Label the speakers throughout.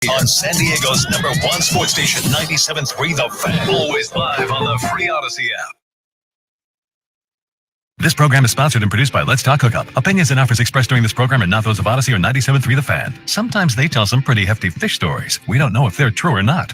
Speaker 1: On San Diego's #1 sports station, 97.3 The Fan. Always live on the free Odyssey app.
Speaker 2: This program is sponsored and produced by Let's Talk Hookup. Opinions and offers expressed during this program are not those of Odyssey or 97.3 The Fan. Sometimes they tell some pretty hefty fish stories. We don't know if they're true or not.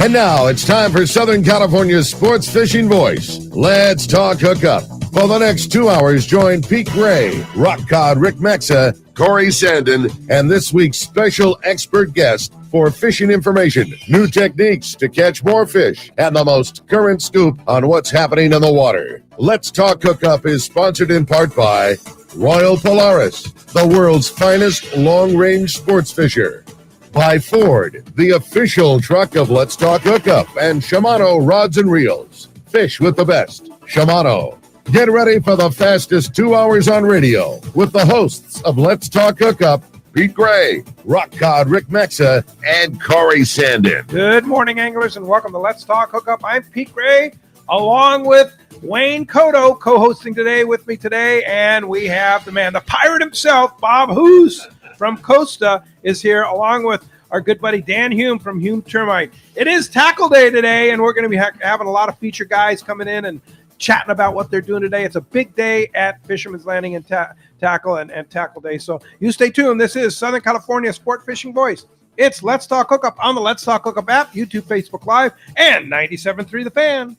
Speaker 3: And now it's time for Southern California's sports fishing voice. Let's Talk Hookup. For the next 2 hours, join Pete Gray, Rock Cod Rick Mexa, Corey Sandin, and this week's special expert guest for fishing information, new techniques to catch more fish, and the most current scoop on what's happening in the water. Let's Talk Hookup is sponsored in part by Royal Polaris, the world's finest long-range sports fisher. By Ford, the official truck of Let's Talk Hookup, and Shimano Rods and Reels. Fish with the best. Shimano. Get ready for the fastest 2 hours on radio with the hosts of Let's Talk Hookup, Pete Gray, Rock Cod Rick Mexa, and Corey Sandin.
Speaker 4: Good morning, anglers, and welcome to Let's Talk Hookup. I'm Pete Gray, along with Wayne Cotto, co-hosting today with me today, and we have the man, the pirate himself, Bob Hoose from Costa is here, along with our good buddy Dan Hume from Hume Termite. It is Tackle Day today, and we're going to be having a lot of feature guys coming in and chatting about what they're doing today. It's a big day at Fisherman's Landing and Tackle and Tackle Day. So you stay tuned. This is Southern California Sport Fishing Voice. It's Let's Talk Hookup on the Let's Talk Hookup app, YouTube, Facebook Live, and 97.3 The Fan.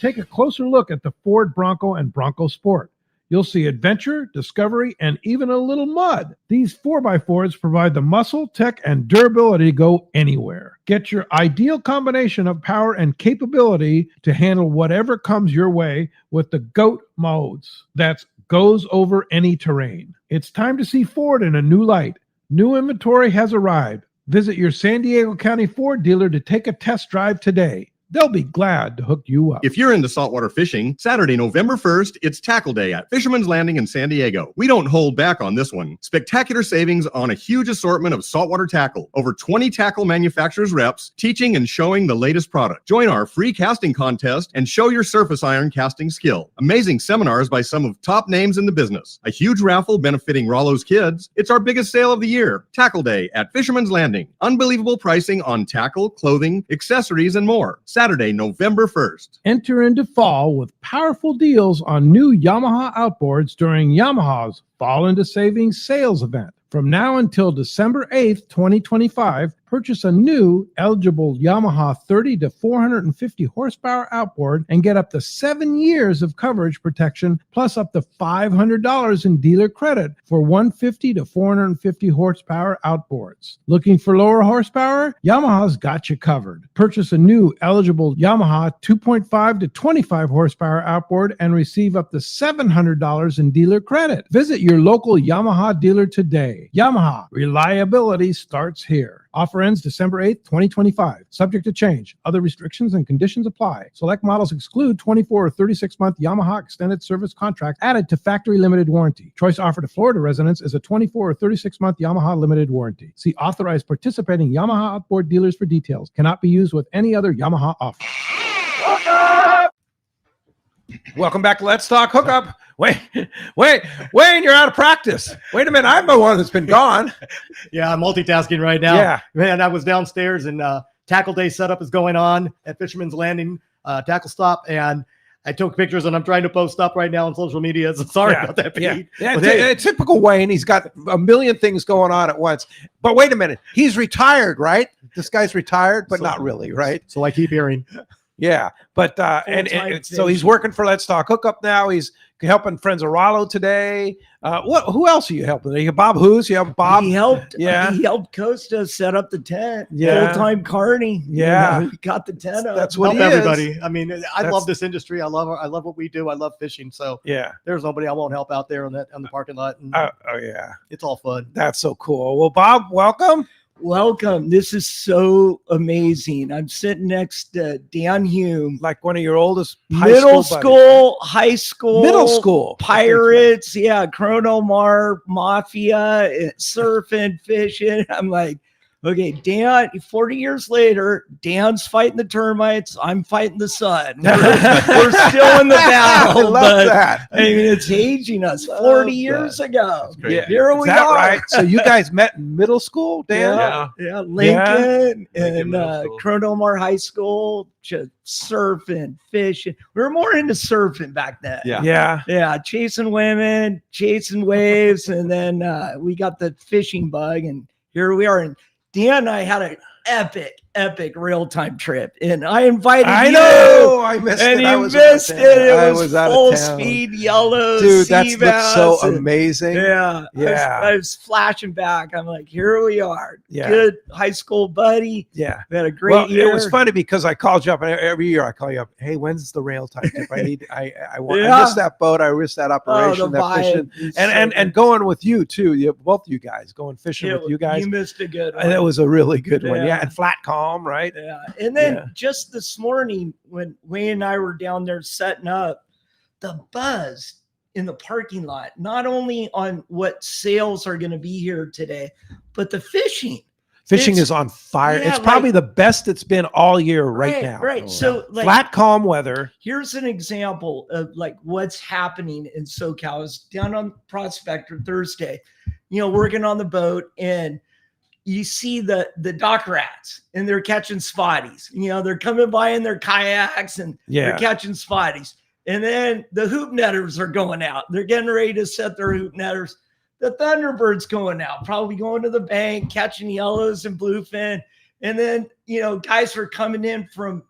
Speaker 4: Take a closer look at the Ford Bronco and Bronco Sport. You'll see adventure, discovery, and even a little mud. These 4x4s provide the muscle, tech, and durability to go anywhere. Get your ideal combination of power and capability to handle whatever comes your way with the GOAT modes. That's goes over any terrain. It's time to see Ford in a new light. New inventory has arrived. Visit your San Diego County Ford dealer to take a test drive today. They'll be glad to hook you up.
Speaker 5: If you're into saltwater fishing, Saturday, November 1st, it's Tackle Day at Fisherman's Landing in San Diego. We don't hold back on this one. Spectacular savings on a huge assortment of saltwater tackle. Over 20 tackle manufacturers reps teaching and showing the latest product. Join our free casting contest and show your surface iron casting skill. Amazing seminars by some of top names in the business. A huge raffle benefiting Rollo's kids. It's our biggest sale of the year. Tackle Day at Fisherman's Landing. Unbelievable pricing on tackle, clothing, accessories, and more. Saturday, November 1st.
Speaker 4: Enter into fall with powerful deals on new Yamaha outboards during Yamaha's Fall into Savings sales event. From now until December 8th, 2025, purchase a new eligible Yamaha 30 to 450 horsepower outboard and get up to 7 years of coverage protection plus up to $500 in dealer credit for 150 to 450 horsepower outboards. Looking for lower horsepower? Yamaha's got you covered. Purchase a new eligible Yamaha 2.5 to 25 horsepower outboard and receive up to $700 in dealer credit. Visit your local Yamaha dealer today. Yamaha, reliability starts here. Offer ends December 8th, 2025. Subject to change. Other restrictions and conditions apply. Select models exclude 24 or 36-month Yamaha extended service contract added to factory limited warranty. Choice offer to Florida residents is a 24 or 36-month Yamaha limited warranty. See authorized participating Yamaha outboard dealers for details. Cannot be used with any other Yamaha offer. Welcome back to Let's Talk Hookup. Wayne, you're out of practice. Wait a minute, I'm the one that's been gone.
Speaker 6: Yeah, I'm multitasking right now.
Speaker 4: Yeah.
Speaker 6: Man, I was downstairs and Tackle Day setup is going on at Fisherman's Landing Tackle Stop, and I took pictures and I'm trying to post up right now on social media. So sorry about that, Pete.
Speaker 4: Yeah, typical Wayne. He's got a million things going on at once. But wait a minute, he's retired, right? This guy's retired, but not really, right?
Speaker 6: So I keep hearing.
Speaker 4: Yeah, but and so he's working for Let's Talk Hookup now. He's helping Friends of Rollo today. Who else are you helping? You have Bob Hoose. You have Bob.
Speaker 7: He helped.
Speaker 4: Yeah,
Speaker 7: he helped Costa set up the tent.
Speaker 4: Yeah,
Speaker 7: full-time Carney.
Speaker 4: Yeah,
Speaker 7: he got the tent up.
Speaker 4: That's what
Speaker 6: help
Speaker 4: he
Speaker 6: everybody.
Speaker 4: Is.
Speaker 6: I mean, I love this industry. I love what we do. I love fishing. So
Speaker 4: yeah,
Speaker 6: there's nobody I won't help out there on the parking lot. And
Speaker 4: yeah,
Speaker 6: it's all fun.
Speaker 4: That's so cool. Well, Bob, welcome.
Speaker 7: Welcome. This is so amazing. I'm sitting next to Dan Hume,
Speaker 4: like one of your oldest
Speaker 7: middle school, high school,
Speaker 4: middle school
Speaker 7: pirates. Yeah, Chronomar Mafia, surfing, fishing. I'm like, Okay, Dan, 40 years later, Dan's fighting the termites. I'm fighting the sun. We're still in the battle.
Speaker 8: I love that.
Speaker 7: I mean, it's aging us.
Speaker 8: Love
Speaker 7: 40 years ago.
Speaker 8: Yeah.
Speaker 7: Here we
Speaker 8: Is that
Speaker 7: are.
Speaker 8: right? So you guys met in middle school, Dan?
Speaker 7: Yeah, Lincoln and
Speaker 9: Middle School.
Speaker 7: Cronomar High School, just surfing, fishing. We were more into surfing back then.
Speaker 8: Yeah.
Speaker 7: Chasing women, chasing waves, and then we got the fishing bug, and here we are. And Dan and I had an epic real-time trip, and I invited you.
Speaker 8: I know. I missed
Speaker 7: And
Speaker 8: it. I
Speaker 7: you
Speaker 8: was out of
Speaker 7: missed
Speaker 8: town.
Speaker 7: it.
Speaker 8: I
Speaker 7: It was
Speaker 8: out of
Speaker 7: full
Speaker 8: town.
Speaker 7: speed yellow.
Speaker 8: Dude, that
Speaker 7: sea
Speaker 8: looks so
Speaker 7: bass, and-
Speaker 8: amazing.
Speaker 7: Yeah.
Speaker 8: Yeah.
Speaker 7: I was flashing back. I'm like, here we are.
Speaker 8: Yeah.
Speaker 7: Good high school buddy.
Speaker 8: Yeah.
Speaker 7: We had a great
Speaker 8: Well,
Speaker 7: year.
Speaker 8: it was funny because I called you up, and every year I call you up. Hey, when's the rail time tip? I
Speaker 7: Yeah.
Speaker 8: missed that boat. I missed that operation,
Speaker 7: the
Speaker 8: that fishing,
Speaker 7: vibe is
Speaker 8: and going with you too. Both you guys going fishing with you guys.
Speaker 7: You missed a good one.
Speaker 8: And that was a really good one.
Speaker 7: Yeah.
Speaker 8: Yeah, and flat calm, right?
Speaker 7: Yeah. And then
Speaker 8: Yeah.
Speaker 7: just this morning when Wayne and I were down there setting up, the buzz in the parking lot, not only on what sales are going to be here today, but the fishing.
Speaker 8: Fishing
Speaker 7: It's-
Speaker 8: is on fire.
Speaker 7: yeah,
Speaker 8: It's probably the best it's been all year right now.
Speaker 7: Right. So like
Speaker 8: Flat calm weather.
Speaker 7: here's an example of like what's happening in SoCal. I was down on Prospector Thursday, working on the boat, and you see the dock rats, and they're catching spotties. They're coming by in their kayaks, and
Speaker 8: Yeah.
Speaker 7: they're catching spotties. And then the hoop netters are going out. They're getting ready to set their hoop netters. The Thunderbird's going out, probably going to the bank, catching yellows and bluefin. And then, guys are coming in from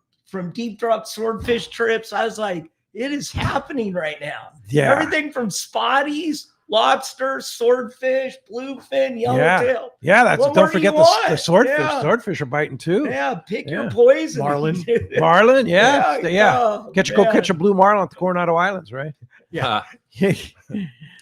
Speaker 7: deep drop swordfish trips. I was like, it is happening right now.
Speaker 8: Yeah.
Speaker 7: Everything from spotties, lobster, swordfish, bluefin, yellowtail.
Speaker 8: Yeah, that's
Speaker 7: What more
Speaker 8: don't
Speaker 7: do
Speaker 8: forget
Speaker 7: you
Speaker 8: the
Speaker 7: want?
Speaker 8: swordfish.
Speaker 7: Yeah.
Speaker 8: Swordfish are biting too.
Speaker 7: Yeah, pick your
Speaker 8: Yeah.
Speaker 7: poison.
Speaker 6: Marlin.
Speaker 8: Marlin, yeah.
Speaker 7: Oh,
Speaker 8: Go
Speaker 7: man.
Speaker 8: catch a blue marlin at the Coronado Islands, right?
Speaker 6: Yeah.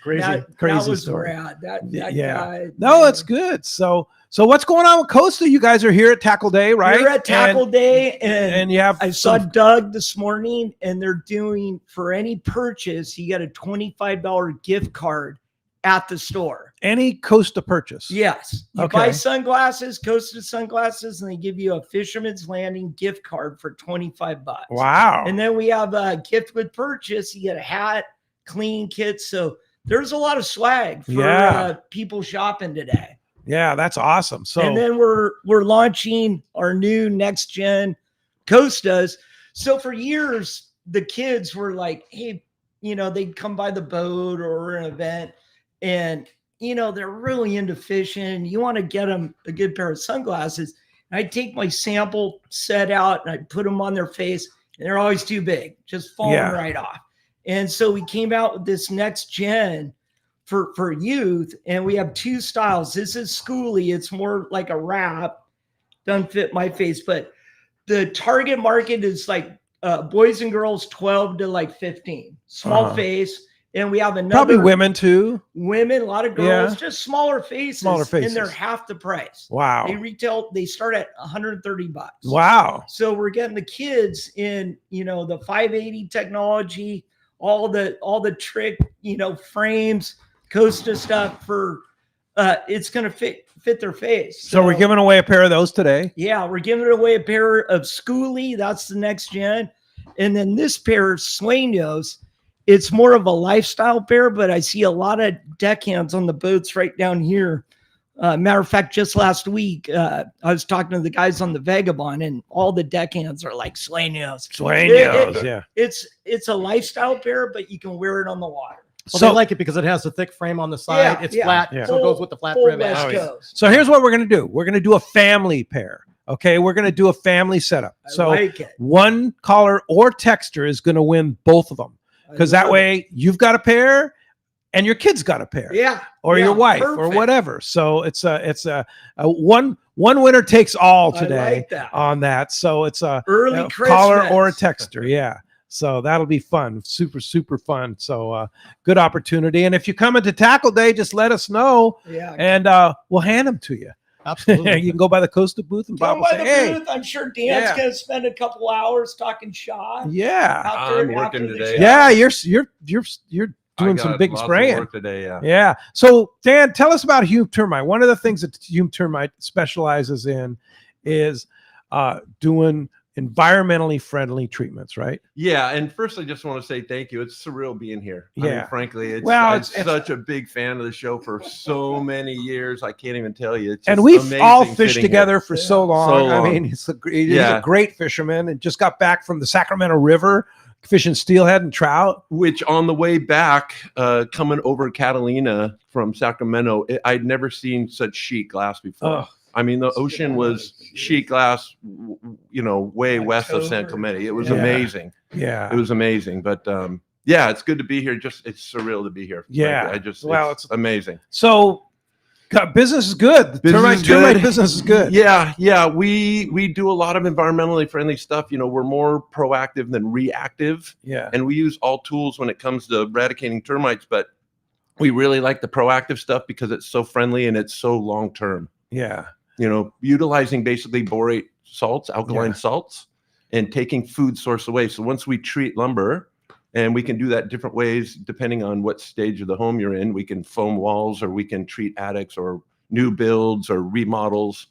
Speaker 6: Crazy.
Speaker 7: That
Speaker 8: Crazy
Speaker 7: was
Speaker 8: story.
Speaker 7: rad. That
Speaker 8: Yeah.
Speaker 7: guy.
Speaker 8: No, it's good. So what's going on with Costa? You guys are here at Tackle Day, right?
Speaker 7: We're at Tackle Day, and
Speaker 8: you have
Speaker 7: I saw Doug this morning, and they're doing, for any purchase, you get a $25 gift card at the store.
Speaker 8: any Costa purchase.
Speaker 7: Yes. You
Speaker 8: Okay.
Speaker 7: buy sunglasses, Costa sunglasses, and they give you a Fisherman's Landing gift card for $25.
Speaker 8: Wow.
Speaker 7: And then we have a gift with purchase. You get a hat, cleaning kit. So there's a lot of swag for people shopping today.
Speaker 8: Yeah, that's awesome. So
Speaker 7: and then we're launching our new next gen Costas. So for years, the kids were like, hey, they'd come by the boat or an event, and they're really into fishing. You want to get them a good pair of sunglasses. And I'd take my sample set out and I'd put them on their face, and they're always too big, just falling right off. And so we came out with this next gen for youth, and we have two styles. This is schooly. It's more like a wrap. Doesn't fit my face, but the target market is like boys and girls 12 to like 15. Small face. And we have another.
Speaker 8: probably women too.
Speaker 7: Women, a lot of girls, just smaller faces.
Speaker 8: Smaller faces.
Speaker 7: And they're half the price.
Speaker 8: Wow.
Speaker 7: They start at $130.
Speaker 8: Wow.
Speaker 7: So we're getting the kids in, the 580 technology, all the trick, frames, Costa stuff for it's gonna fit their face.
Speaker 8: So we're giving away a pair of those today.
Speaker 7: Yeah, we're giving away a pair of Schooly. That's the next gen. And then this pair of Sueños, it's more of a lifestyle pair, but I see a lot of deckhands on the boats right down here. Matter of fact, just last week, I was talking to the guys on the Vagabond, and all the deckhands are like Sueños.
Speaker 8: Yeah.
Speaker 7: It's a lifestyle pair, but you can wear it on the water.
Speaker 6: Well, they like it because it has the thick frame on the side. It's flat, so it goes with the flat
Speaker 7: Full
Speaker 6: rib.
Speaker 7: West
Speaker 6: edge.
Speaker 7: Coast.
Speaker 8: So here's what we're going to do. We're going to do a family pair. Okay. We're going to do a family setup.
Speaker 7: I like it.
Speaker 8: One caller or texter is going to win both of them, because that way you've got a pair and your kid's got a pair.
Speaker 7: Yeah.
Speaker 8: Or your wife or whatever. So it's a one winner takes all today
Speaker 7: I like that.
Speaker 8: on that. So it's a
Speaker 7: Early
Speaker 8: caller or a
Speaker 7: Christmas.
Speaker 8: texter. Yeah. So that'll be fun. Super, super fun. So good opportunity. And if you come into Tackle Day, just let us know
Speaker 7: Yeah.
Speaker 8: and we'll hand them to you.
Speaker 6: Absolutely.
Speaker 8: You can go by the Costa booth and Bob
Speaker 7: Come
Speaker 8: will
Speaker 7: by
Speaker 8: say,
Speaker 7: the
Speaker 8: hey,
Speaker 7: booth. I'm sure Dan's
Speaker 8: Yeah.
Speaker 7: going to spend a couple hours talking shot.
Speaker 8: yeah.
Speaker 9: I'm working today.
Speaker 8: Yeah, you're doing some
Speaker 9: got
Speaker 8: big
Speaker 9: lots of
Speaker 8: spraying.
Speaker 9: work today. Yeah.
Speaker 8: Yeah. So Dan, tell us about Hume Termite. One of the things that Hume Termite specializes in is doing environmentally friendly treatments, right?
Speaker 9: Yeah, and first I just want to say thank you. It's surreal being here. I mean,
Speaker 8: Yeah.
Speaker 9: frankly,
Speaker 8: Well,
Speaker 9: I'm such a big fan of the show for so many years. I can't even tell you. It's
Speaker 8: And
Speaker 9: just
Speaker 8: we've
Speaker 9: amazing
Speaker 8: all fished
Speaker 9: sitting
Speaker 8: together
Speaker 9: here.
Speaker 8: for so long.
Speaker 9: So long.
Speaker 8: I mean, he's a
Speaker 9: Yeah.
Speaker 8: great fisherman and just got back from the Sacramento River fishing steelhead and trout.
Speaker 9: Which on the way back, coming over Catalina from Sacramento, I'd never seen such sheet glass before.
Speaker 8: Oh.
Speaker 9: I mean, the ocean was sheet glass, way west of San Clemente. It was
Speaker 8: Yeah.
Speaker 9: amazing.
Speaker 8: Yeah.
Speaker 9: It was amazing. But yeah, it's good to be here. It's surreal to be here.
Speaker 8: Yeah.
Speaker 9: It's amazing.
Speaker 8: So business is good. The termite business is good.
Speaker 9: Yeah. We do a lot of environmentally friendly stuff. We're more proactive than reactive.
Speaker 8: Yeah.
Speaker 9: And we use all tools when it comes to eradicating termites, but we really like the proactive stuff because it's so friendly and it's so long term.
Speaker 8: Yeah.
Speaker 9: Utilizing basically borate salts, alkaline salts, and taking food source away. So once we treat lumber, and we can do that different ways depending on what stage of the home you're in, we can foam walls, or we can treat attics or new builds or remodels.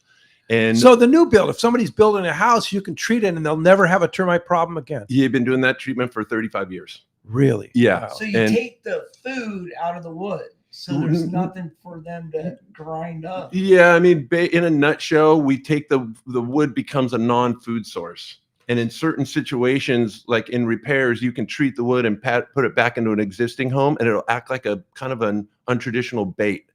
Speaker 9: And
Speaker 8: so the new build, if somebody's building a house, you can treat it and they'll never have a termite problem again.
Speaker 9: You've been doing that treatment for 35 years.
Speaker 8: Really?
Speaker 9: Yeah.
Speaker 7: So you take the food out of the wood. So there's nothing for them to grind up.
Speaker 9: Yeah, I mean, in a nutshell, we take the wood becomes a non-food source. And in certain situations, like in repairs, you can treat the wood and put it back into an existing home, and it'll act like a kind of an untraditional bait,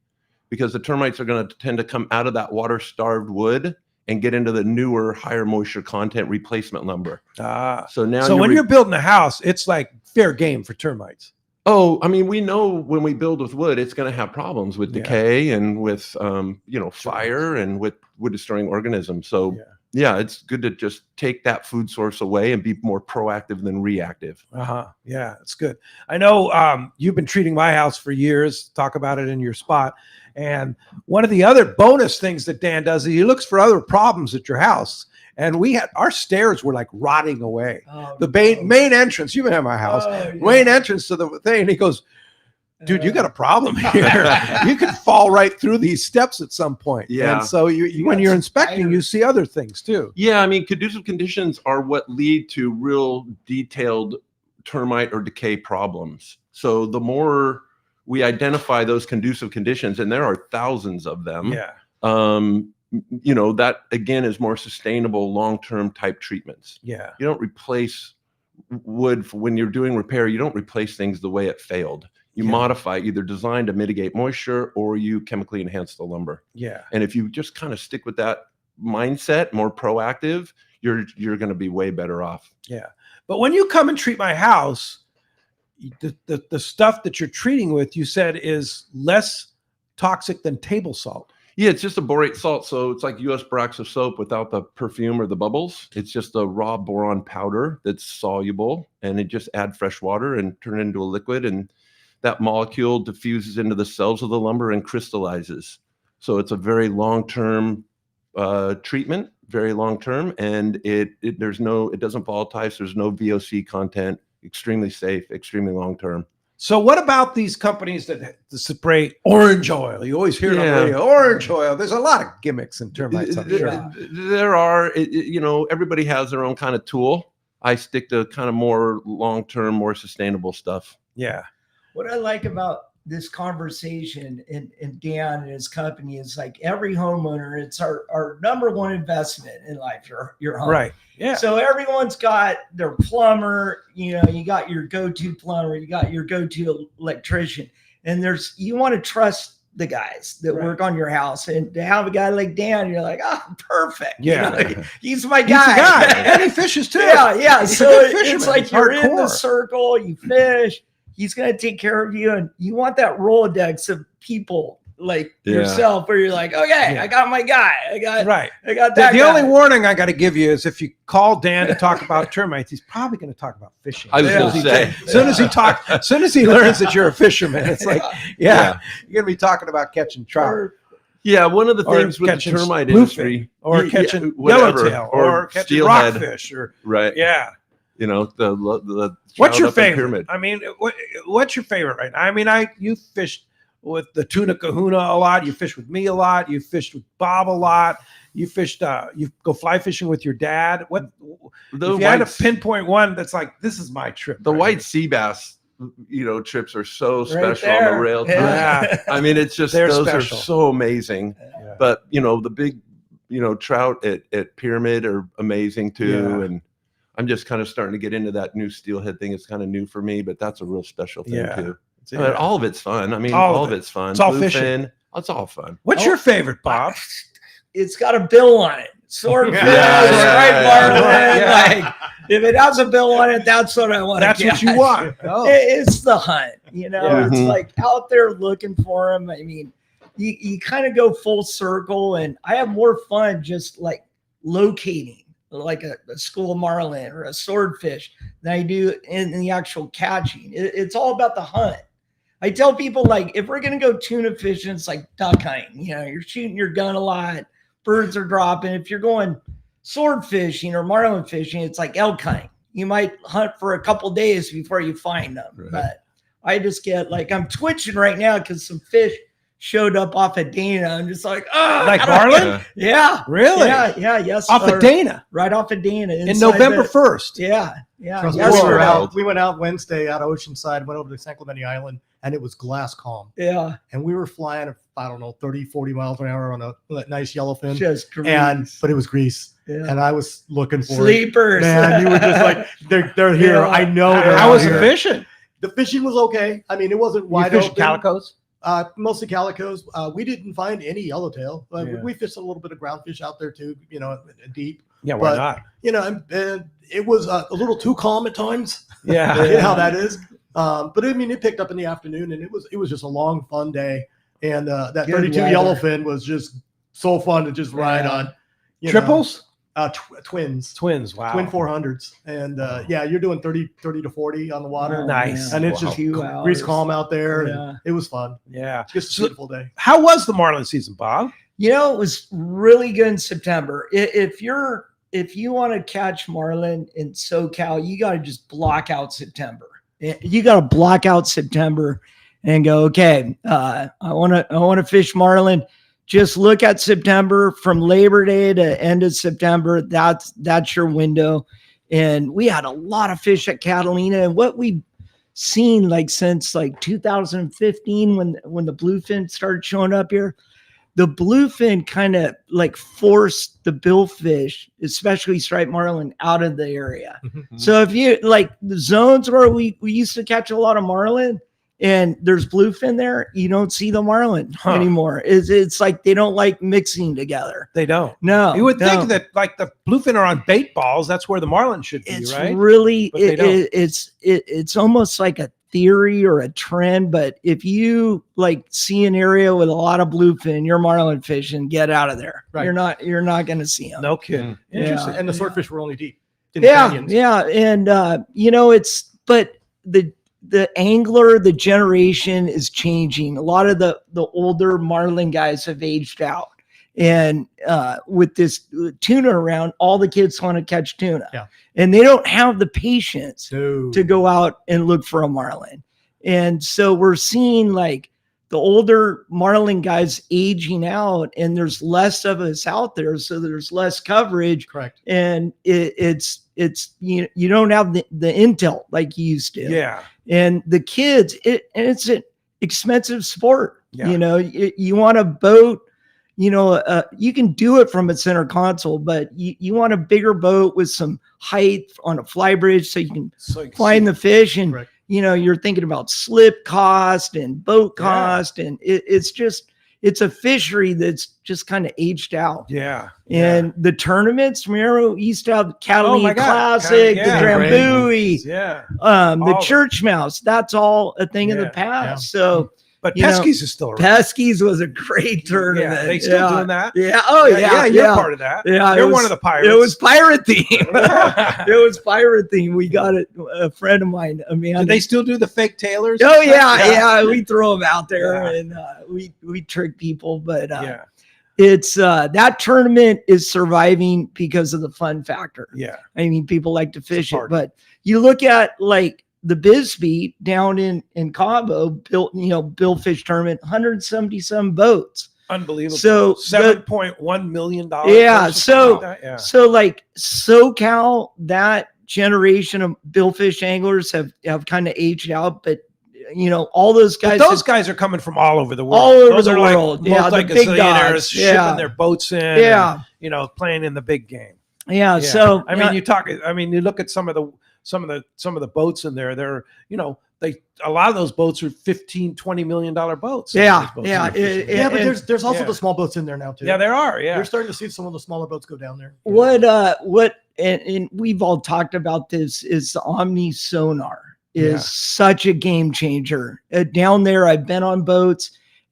Speaker 9: because the termites are going to tend to come out of that water-starved wood and get into the newer, higher moisture content replacement lumber. So
Speaker 8: when you're building a house, it's like fair game for termites.
Speaker 9: Oh, I mean, we know when we build with wood, it's going to have problems with decay and with, fire and with wood destroying organisms. So yeah, it's good to just take that food source away and be more proactive than reactive.
Speaker 8: Yeah, it's good. I know you've been treating my house for years. Talk about it in your spot. And one of the other bonus things that Dan does is he looks for other problems at your house. And our stairs were like rotting away. Main entrance, you've been at my house, main entrance to the thing. And he goes, dude, you got a problem here. You could fall right through these steps at some point.
Speaker 9: Yeah.
Speaker 8: And so when you're inspecting, you see other things too.
Speaker 9: Yeah. I mean, conducive conditions are what lead to real detailed termite or decay problems. So the more we identify those conducive conditions, and there are thousands of them.
Speaker 8: Yeah.
Speaker 9: That again is more sustainable long-term type treatments.
Speaker 8: Yeah.
Speaker 9: You don't replace wood when you're doing repair. You don't replace things the way it failed. You modify, either design to mitigate moisture, or you chemically enhance the lumber.
Speaker 8: Yeah.
Speaker 9: And if you just kind of stick with that mindset, more proactive, you're going to be way better off.
Speaker 8: Yeah. But when you come and treat my house, the stuff that you're treating with, you said, is less toxic than table salt.
Speaker 9: Yeah, it's just a borate salt. So it's like U.S. Borax of soap without the perfume or the bubbles. It's just a raw boron powder that's soluble, and it just add fresh water and turn it into a liquid. And that molecule diffuses into the cells of the lumber and crystallizes. So it's a very long-term treatment, very long-term. And it doesn't volatilize. There's no VOC content, extremely safe, extremely long-term.
Speaker 8: So what about these companies that spray orange oil? You always hear it on the radio, orange oil. There's a lot of gimmicks in termites, I'm sure.
Speaker 9: There are, everybody has their own kind of tool. I stick to kind of more long-term, more sustainable stuff.
Speaker 8: Yeah.
Speaker 7: What I like about this conversation and Dan and his company is, like, every homeowner, it's our number one investment in life, your home.
Speaker 8: Right. Yeah.
Speaker 7: So everyone's got their plumber, you got your go-to plumber, you got your go-to electrician, and you want to trust the guys that work on your house, and to have a guy like Dan, you're like, perfect.
Speaker 8: Yeah.
Speaker 7: He's my guy.
Speaker 8: He's the guy. And he fishes too.
Speaker 7: Yeah.
Speaker 8: He's
Speaker 7: So it's like you're in the
Speaker 8: hardcore
Speaker 7: circle, you fish, he's going to take care of you, and you want that Rolodex of people like yourself, where you're like, okay, I got my guy. I got that.
Speaker 8: The only warning I got to give you is, if you call Dan to talk about termites, he's probably going to talk about fishing.
Speaker 9: I was going to say,
Speaker 8: as soon as he learns that you're a fisherman, it's like, you're going to be talking about catching trout.
Speaker 9: Yeah, one of the things with the termite industry,
Speaker 8: or catching
Speaker 9: whatever,
Speaker 8: yellowtail, or catching
Speaker 9: steelhead.
Speaker 8: rockfish, or
Speaker 9: right.
Speaker 8: Yeah.
Speaker 9: You know, the
Speaker 8: What's
Speaker 9: trout
Speaker 8: your
Speaker 9: up in
Speaker 8: favorite?
Speaker 9: Pyramid.
Speaker 8: I mean, what's your favorite right now? I mean, you fished with the tuna kahuna a lot. You fished with me a lot. You fished with Bob a lot. You fished. You go fly fishing with your dad. What
Speaker 9: The
Speaker 8: if you had to
Speaker 9: white-
Speaker 8: pinpoint one that's like, this is my trip?
Speaker 9: The
Speaker 8: right
Speaker 9: white
Speaker 8: here?
Speaker 9: sea bass, trips are so
Speaker 7: Right
Speaker 9: special on the
Speaker 7: there.
Speaker 9: rail.
Speaker 8: Yeah.
Speaker 9: I mean, it's just
Speaker 8: They're
Speaker 9: those
Speaker 8: special.
Speaker 9: are so amazing.
Speaker 8: Yeah.
Speaker 9: But the big, trout at Pyramid are amazing too.
Speaker 8: Yeah.
Speaker 9: And I'm just kind of starting to get into that new steelhead thing. It's kind of new for me, but that's a real special thing
Speaker 8: Yeah.
Speaker 9: too.
Speaker 8: Yeah.
Speaker 9: I mean, all of it's fun. I mean,
Speaker 8: All
Speaker 9: all
Speaker 8: of
Speaker 9: of
Speaker 8: it.
Speaker 9: it's fun.
Speaker 8: It's all fishing.
Speaker 9: Bluefin, it's all fun.
Speaker 8: What's your favorite, Bob?
Speaker 7: It's got a bill on it. Swordfish,
Speaker 9: Yeah,
Speaker 7: striped marlin.
Speaker 8: yeah.
Speaker 7: Like if it has a bill on it, that's what I want.
Speaker 8: That's what you want. Oh.
Speaker 7: It's the hunt.
Speaker 8: Yeah.
Speaker 7: It's
Speaker 9: Mhm.
Speaker 7: like out there looking for them. I mean, you kind of go full circle, and I have more fun just like locating like a school of marlin or a swordfish than I do in the actual catching. It's all about the hunt. I tell people, like, if we're going to go tuna fishing, it's like duck hunting. You're shooting your gun a lot. Birds are dropping. If you're going sword fishing or marlin fishing, it's like elk hunting. You might hunt for a couple days before you find them.
Speaker 9: Right.
Speaker 7: But I just get like, I'm twitching right now because some fish showed up off of Dana. I'm just like,
Speaker 8: Like marlin?
Speaker 7: Yeah.
Speaker 8: Really?
Speaker 7: Yeah. Yes.
Speaker 8: Off of Dana
Speaker 7: Right off of Dana.
Speaker 8: in
Speaker 7: inside
Speaker 8: November
Speaker 7: the-
Speaker 8: 1st.
Speaker 7: Yeah.
Speaker 6: Trust me,
Speaker 7: Yes,
Speaker 6: we,
Speaker 7: sir.
Speaker 6: were out, we went out Wednesday out of Oceanside, went over to San Clemente Island, and it was glass calm.
Speaker 7: Yeah.
Speaker 6: And we were flying, I don't know, 30, 40 miles an hour on a nice yellowfin.
Speaker 7: Just grease.
Speaker 6: But it was grease.
Speaker 7: Yeah.
Speaker 6: And I was looking for
Speaker 7: Sleepers.
Speaker 6: it. Man, you were just like, they're here.
Speaker 7: Yeah.
Speaker 6: I know they're
Speaker 8: How
Speaker 6: out
Speaker 8: was the
Speaker 6: here.
Speaker 8: fishing?
Speaker 6: The fishing was okay. I mean, it wasn't
Speaker 8: You
Speaker 6: wide
Speaker 8: fished
Speaker 6: open.
Speaker 8: calicos?
Speaker 6: Mostly calicos. We didn't find any yellowtail.
Speaker 8: Yeah.
Speaker 6: We fished a little bit of groundfish out there too, deep.
Speaker 8: Yeah, why
Speaker 6: But-
Speaker 8: not?
Speaker 6: And it was a little too calm at times.
Speaker 8: Yeah.
Speaker 6: You know how that is. But I mean, it picked up in the afternoon, and it was just a long, fun day. And that
Speaker 7: Good
Speaker 6: 32
Speaker 7: weather.
Speaker 6: yellowfin was just so fun to just ride
Speaker 7: Yeah.
Speaker 6: on.
Speaker 8: Triples?
Speaker 6: Twins.
Speaker 8: Twins. Wow.
Speaker 6: Twin 400s. And you're doing 30 to 40 on the water.
Speaker 7: Oh,
Speaker 8: Nice.
Speaker 7: man.
Speaker 6: And it's just
Speaker 7: 2
Speaker 6: grease
Speaker 7: hours.
Speaker 6: calm out there.
Speaker 7: Yeah.
Speaker 6: And it was fun.
Speaker 8: Yeah.
Speaker 6: Just a
Speaker 8: So-
Speaker 6: beautiful day.
Speaker 8: How was the marlin season, Bob?
Speaker 7: It was really good in September. If you want to catch marlin in SoCal, you got to just block out September. You got to block out September and go, okay, I want to fish marlin. Just look at September from Labor Day to end of September. That's your window. And we had a lot of fish at Catalina, and what we've seen like since like 2015 when the bluefin started showing up here, the bluefin kind of like forced the billfish, especially striped marlin, out of the area. So if you like the zones where we used to catch a lot of marlin and there's bluefin there, you don't see the marlin anymore. It's like they don't like mixing together.
Speaker 8: They don't.
Speaker 7: No,
Speaker 8: You would
Speaker 7: no.
Speaker 8: think that like the bluefin are on bait balls. That's where the marlin should be,
Speaker 7: It's
Speaker 8: right?
Speaker 7: really
Speaker 8: But they don't.
Speaker 7: it's almost like a theory or a trend. But if you like see an area with a lot of bluefin, you're marlin fishing, get out of there.
Speaker 6: Right.
Speaker 7: You're not going to see them.
Speaker 8: No kidding.
Speaker 7: Yeah.
Speaker 8: Interesting.
Speaker 6: And the swordfish were only deep. In the canyons.
Speaker 7: And but the angler, the generation is changing. A lot of the older marlin guys have aged out. And with this tuna around, all the kids want to catch tuna.
Speaker 6: Yeah.
Speaker 7: And they don't have the patience
Speaker 6: No.
Speaker 7: to go out and look for a marlin. And so we're seeing like the older marlin guys aging out, and there's less of us out there. So there's less coverage.
Speaker 6: Correct.
Speaker 7: And it's you don't have the intel like you used to.
Speaker 8: Yeah.
Speaker 7: And the kids, it's an expensive sport.
Speaker 8: Yeah.
Speaker 7: You want a boat, you can do it from a center console, but you want a bigger boat with some height on a fly bridge so you can
Speaker 8: So you can
Speaker 7: find
Speaker 8: see-
Speaker 7: the fish. And,
Speaker 6: Correct.
Speaker 7: you're thinking about slip cost and boat
Speaker 8: Yeah.
Speaker 7: cost. And it's a fishery that's just kind of aged out.
Speaker 8: Yeah.
Speaker 7: And the tournaments, remember, we used to have Catalina
Speaker 8: Oh my God.
Speaker 7: Classic,
Speaker 8: Yeah.
Speaker 7: the Drambuie,
Speaker 8: Yeah.
Speaker 7: the
Speaker 8: All-
Speaker 7: church mouse. That's all a thing of
Speaker 8: Yeah.
Speaker 7: the past.
Speaker 6: Yeah.
Speaker 7: So
Speaker 8: But
Speaker 7: You know,
Speaker 8: Pesky's is still around.
Speaker 7: Pesky's was a great tournament.
Speaker 8: Yeah. They still
Speaker 7: yeah.
Speaker 8: doing that?
Speaker 7: Yeah. Oh yeah.
Speaker 8: You're part of that.
Speaker 7: Yeah, it
Speaker 8: You're
Speaker 7: was-
Speaker 8: one of the pirates.
Speaker 7: It was pirate theme. It was pirate theme. We got it. A friend of mine, Amanda.
Speaker 8: Do they still do the fake tailors?
Speaker 7: Oh yeah. We throw them out there
Speaker 8: Yeah.
Speaker 7: and we trick people. But
Speaker 8: Yeah.
Speaker 7: it's that tournament is surviving because of the fun factor.
Speaker 8: Yeah.
Speaker 7: I mean, people like to fish it,
Speaker 8: party.
Speaker 7: but you look at like the Bisbee down in Cabo built, Bill Fish tournament, 177 boats.
Speaker 8: Unbelievable.
Speaker 7: So
Speaker 8: $7.1 million.
Speaker 7: Yeah. So,
Speaker 8: yeah.
Speaker 7: so like SoCal, that generation of billfish anglers have kind of aged out, but all those guys.
Speaker 8: But those guys are coming from all over the world.
Speaker 7: All over
Speaker 8: those
Speaker 7: the
Speaker 8: are
Speaker 7: world.
Speaker 8: Like
Speaker 7: Yeah, the big dogs.
Speaker 8: shipping their boats in.
Speaker 7: Yeah.
Speaker 8: And, playing in the big game.
Speaker 7: Yeah. So
Speaker 8: I mean, you look at some of the boats in there. They're a lot of those boats are $15-20 million boats.
Speaker 6: Yeah, but there's also the small boats in there now too.
Speaker 8: Yeah, there are. Yeah,
Speaker 6: you're starting to see some of the smaller boats go down there.
Speaker 7: And we've all talked about this, is the Omni sonar is such a game changer. Down there, I've been on boats,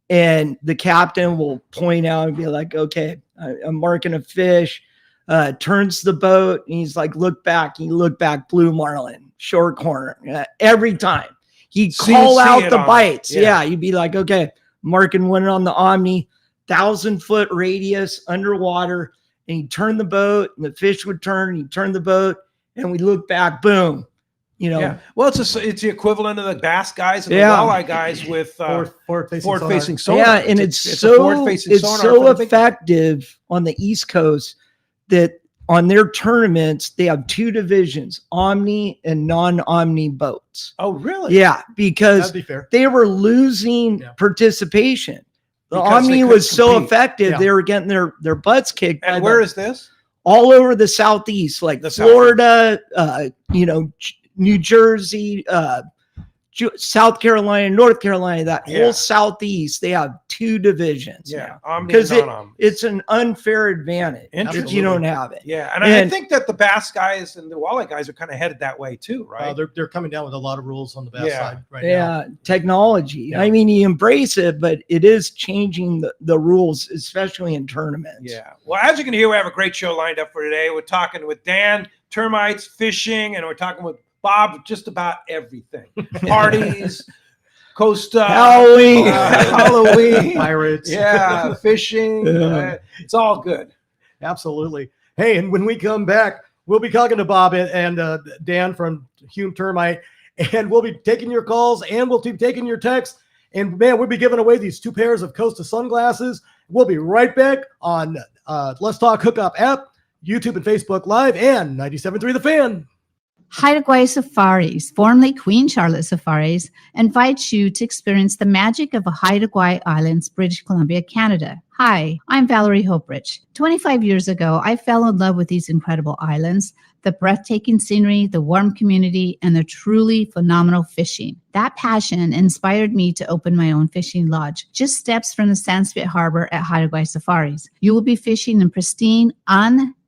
Speaker 7: and the captain will point out and be like, "Okay, I'm marking a fish." Turns the boat, and he's like, "Look back." You look back, blue marlin, short corner, every time. He'd call out the bites. Yeah, you'd be like, "Okay, marking one on the Omni, 1,000-foot radius underwater." And he'd turn the boat, and the fish would turn, and he'd turn the boat, and we look back, boom.
Speaker 8: Yeah. Well, it's the equivalent of the bass guys and the walleye guys with forward-facing sonar.
Speaker 7: Yeah, and it's so effective on the East Coast that on their tournaments they have two divisions: Omni and non-Omni boats.
Speaker 8: Oh, really?
Speaker 7: Yeah, because they were losing participation. The Omni was so effective, they were getting their butts kicked.
Speaker 8: And where is this?
Speaker 7: All over the Southeast, like Florida, New Jersey, South Carolina, North Carolina, that whole Southeast, they have two divisions.
Speaker 8: Yeah,
Speaker 7: because it's an unfair advantage if you don't have it.
Speaker 8: Yeah, and I think that the bass guys and the walleye guys are kind of headed that way too, right?
Speaker 6: They're coming down with a lot of rules on the bass side right now.
Speaker 7: Yeah, technology. Yeah. I mean, you embrace it, but it is changing the rules, especially in tournaments.
Speaker 8: Yeah. Well, as you can hear, we have a great show lined up for today. We're talking with Dan, termites, fishing, and we're talking with Bob, just about everything. Parties, Costa, Halloween,
Speaker 6: pirates.
Speaker 8: Yeah, fishing. It's all good.
Speaker 6: Absolutely. Hey, and when we come back, we'll be talking to Bob and Dan from Hume Termite, and we'll be taking your calls, and we'll be taking your texts. And man, we'll be giving away these 2 pairs of Costa sunglasses. We'll be right back on Let's Talk Hookup app, YouTube and Facebook Live, and 97.3 The Fan.
Speaker 10: Haida Gwaii Safaris, formerly Queen Charlotte Safaris, invites you to experience the magic of Haida Gwaii Islands, British Columbia, Canada. Hi, I'm Valerie Hoprich. 25 years ago, I fell in love with these incredible islands, the breathtaking scenery, the warm community, and the truly phenomenal fishing. That passion inspired me to open my own fishing lodge, just steps from the Sandspit Harbor at Haida Gwaii Safaris. You will be fishing in pristine,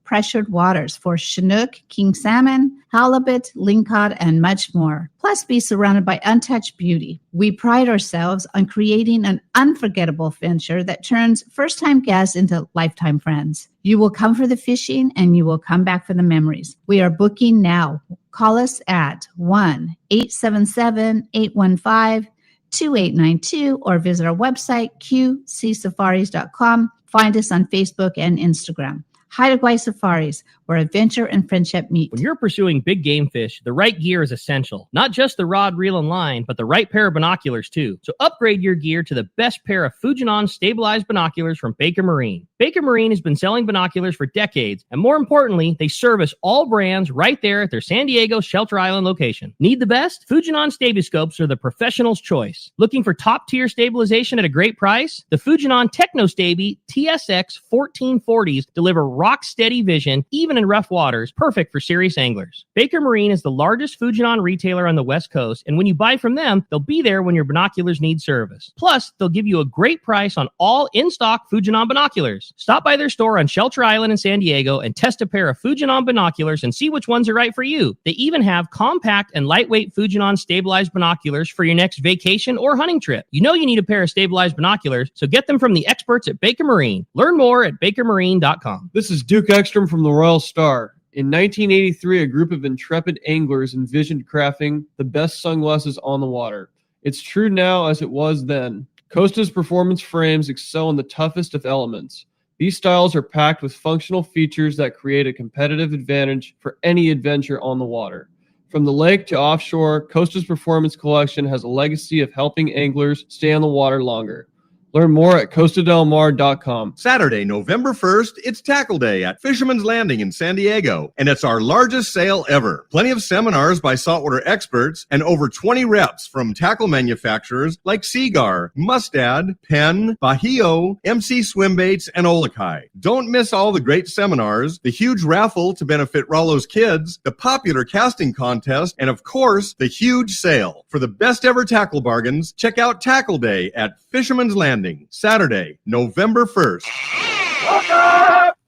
Speaker 10: pressured waters for Chinook, king salmon, halibut, lingcod, and much more. Plus, be surrounded by untouched beauty. We pride ourselves on creating an unforgettable venture that turns first-time guests into lifetime friends. You will come for the fishing, and you will come back for the memories. We are booking now. Call us at 1-877-815-2892 or visit our website, qcsafaris.com. Find us on Facebook and Instagram. Haida Gwaii Safaris, where adventure and friendship meet.
Speaker 11: When you're pursuing big game fish, the right gear is essential. Not just the rod, reel, and line, but the right pair of binoculars too. So upgrade your gear to the best pair of Fujinon stabilized binoculars from Baker Marine. Baker Marine has been selling binoculars for decades, and more importantly, they service all brands right there at their San Diego Shelter Island location. Need the best? Fujinon Stabiscopes are the professional's choice. Looking for top-tier stabilization at a great price? The Fujinon Technostabi TSX 1440s deliver rock-steady vision, even in rough waters, perfect for serious anglers. Baker Marine is the largest Fujinon retailer on the West Coast, and when you buy from them, they'll be there when your binoculars need service. Plus, they'll give you a great price on all in-stock Fujinon binoculars. Stop by their store on Shelter Island in San Diego and test a pair of Fujinon binoculars and see which ones are right for you. They even have compact and lightweight Fujinon stabilized binoculars for your next vacation or hunting trip. You know you need a pair of stabilized binoculars, so get them from the experts at Baker Marine. Learn more at bakermarine.com.
Speaker 12: This is Duke Ekstrom from the Royal Star. In 1983, a group of intrepid anglers envisioned crafting the best sunglasses on the water. It's true now as it was then. Costa's performance frames excel in the toughest of elements. These styles are packed with functional features that create a competitive advantage for any adventure on the water. From the lake to offshore, Costa's Performance Collection has a legacy of helping anglers stay on the water longer. Learn more at costadelmar.com.
Speaker 5: Saturday, November 1st, it's Tackle Day at Fisherman's Landing in San Diego, and it's our largest sale ever. Plenty of seminars by saltwater experts and over 20 reps from tackle manufacturers like Seagar, Mustad, Penn, Bajío, MC Swimbaits, and Olakai. Don't miss all the great seminars, the huge raffle to benefit Rollo's kids, the popular casting contest, and of course, the huge sale. For the best ever tackle bargains, check out Tackle Day at Fisherman's Landing, Saturday, November 1st.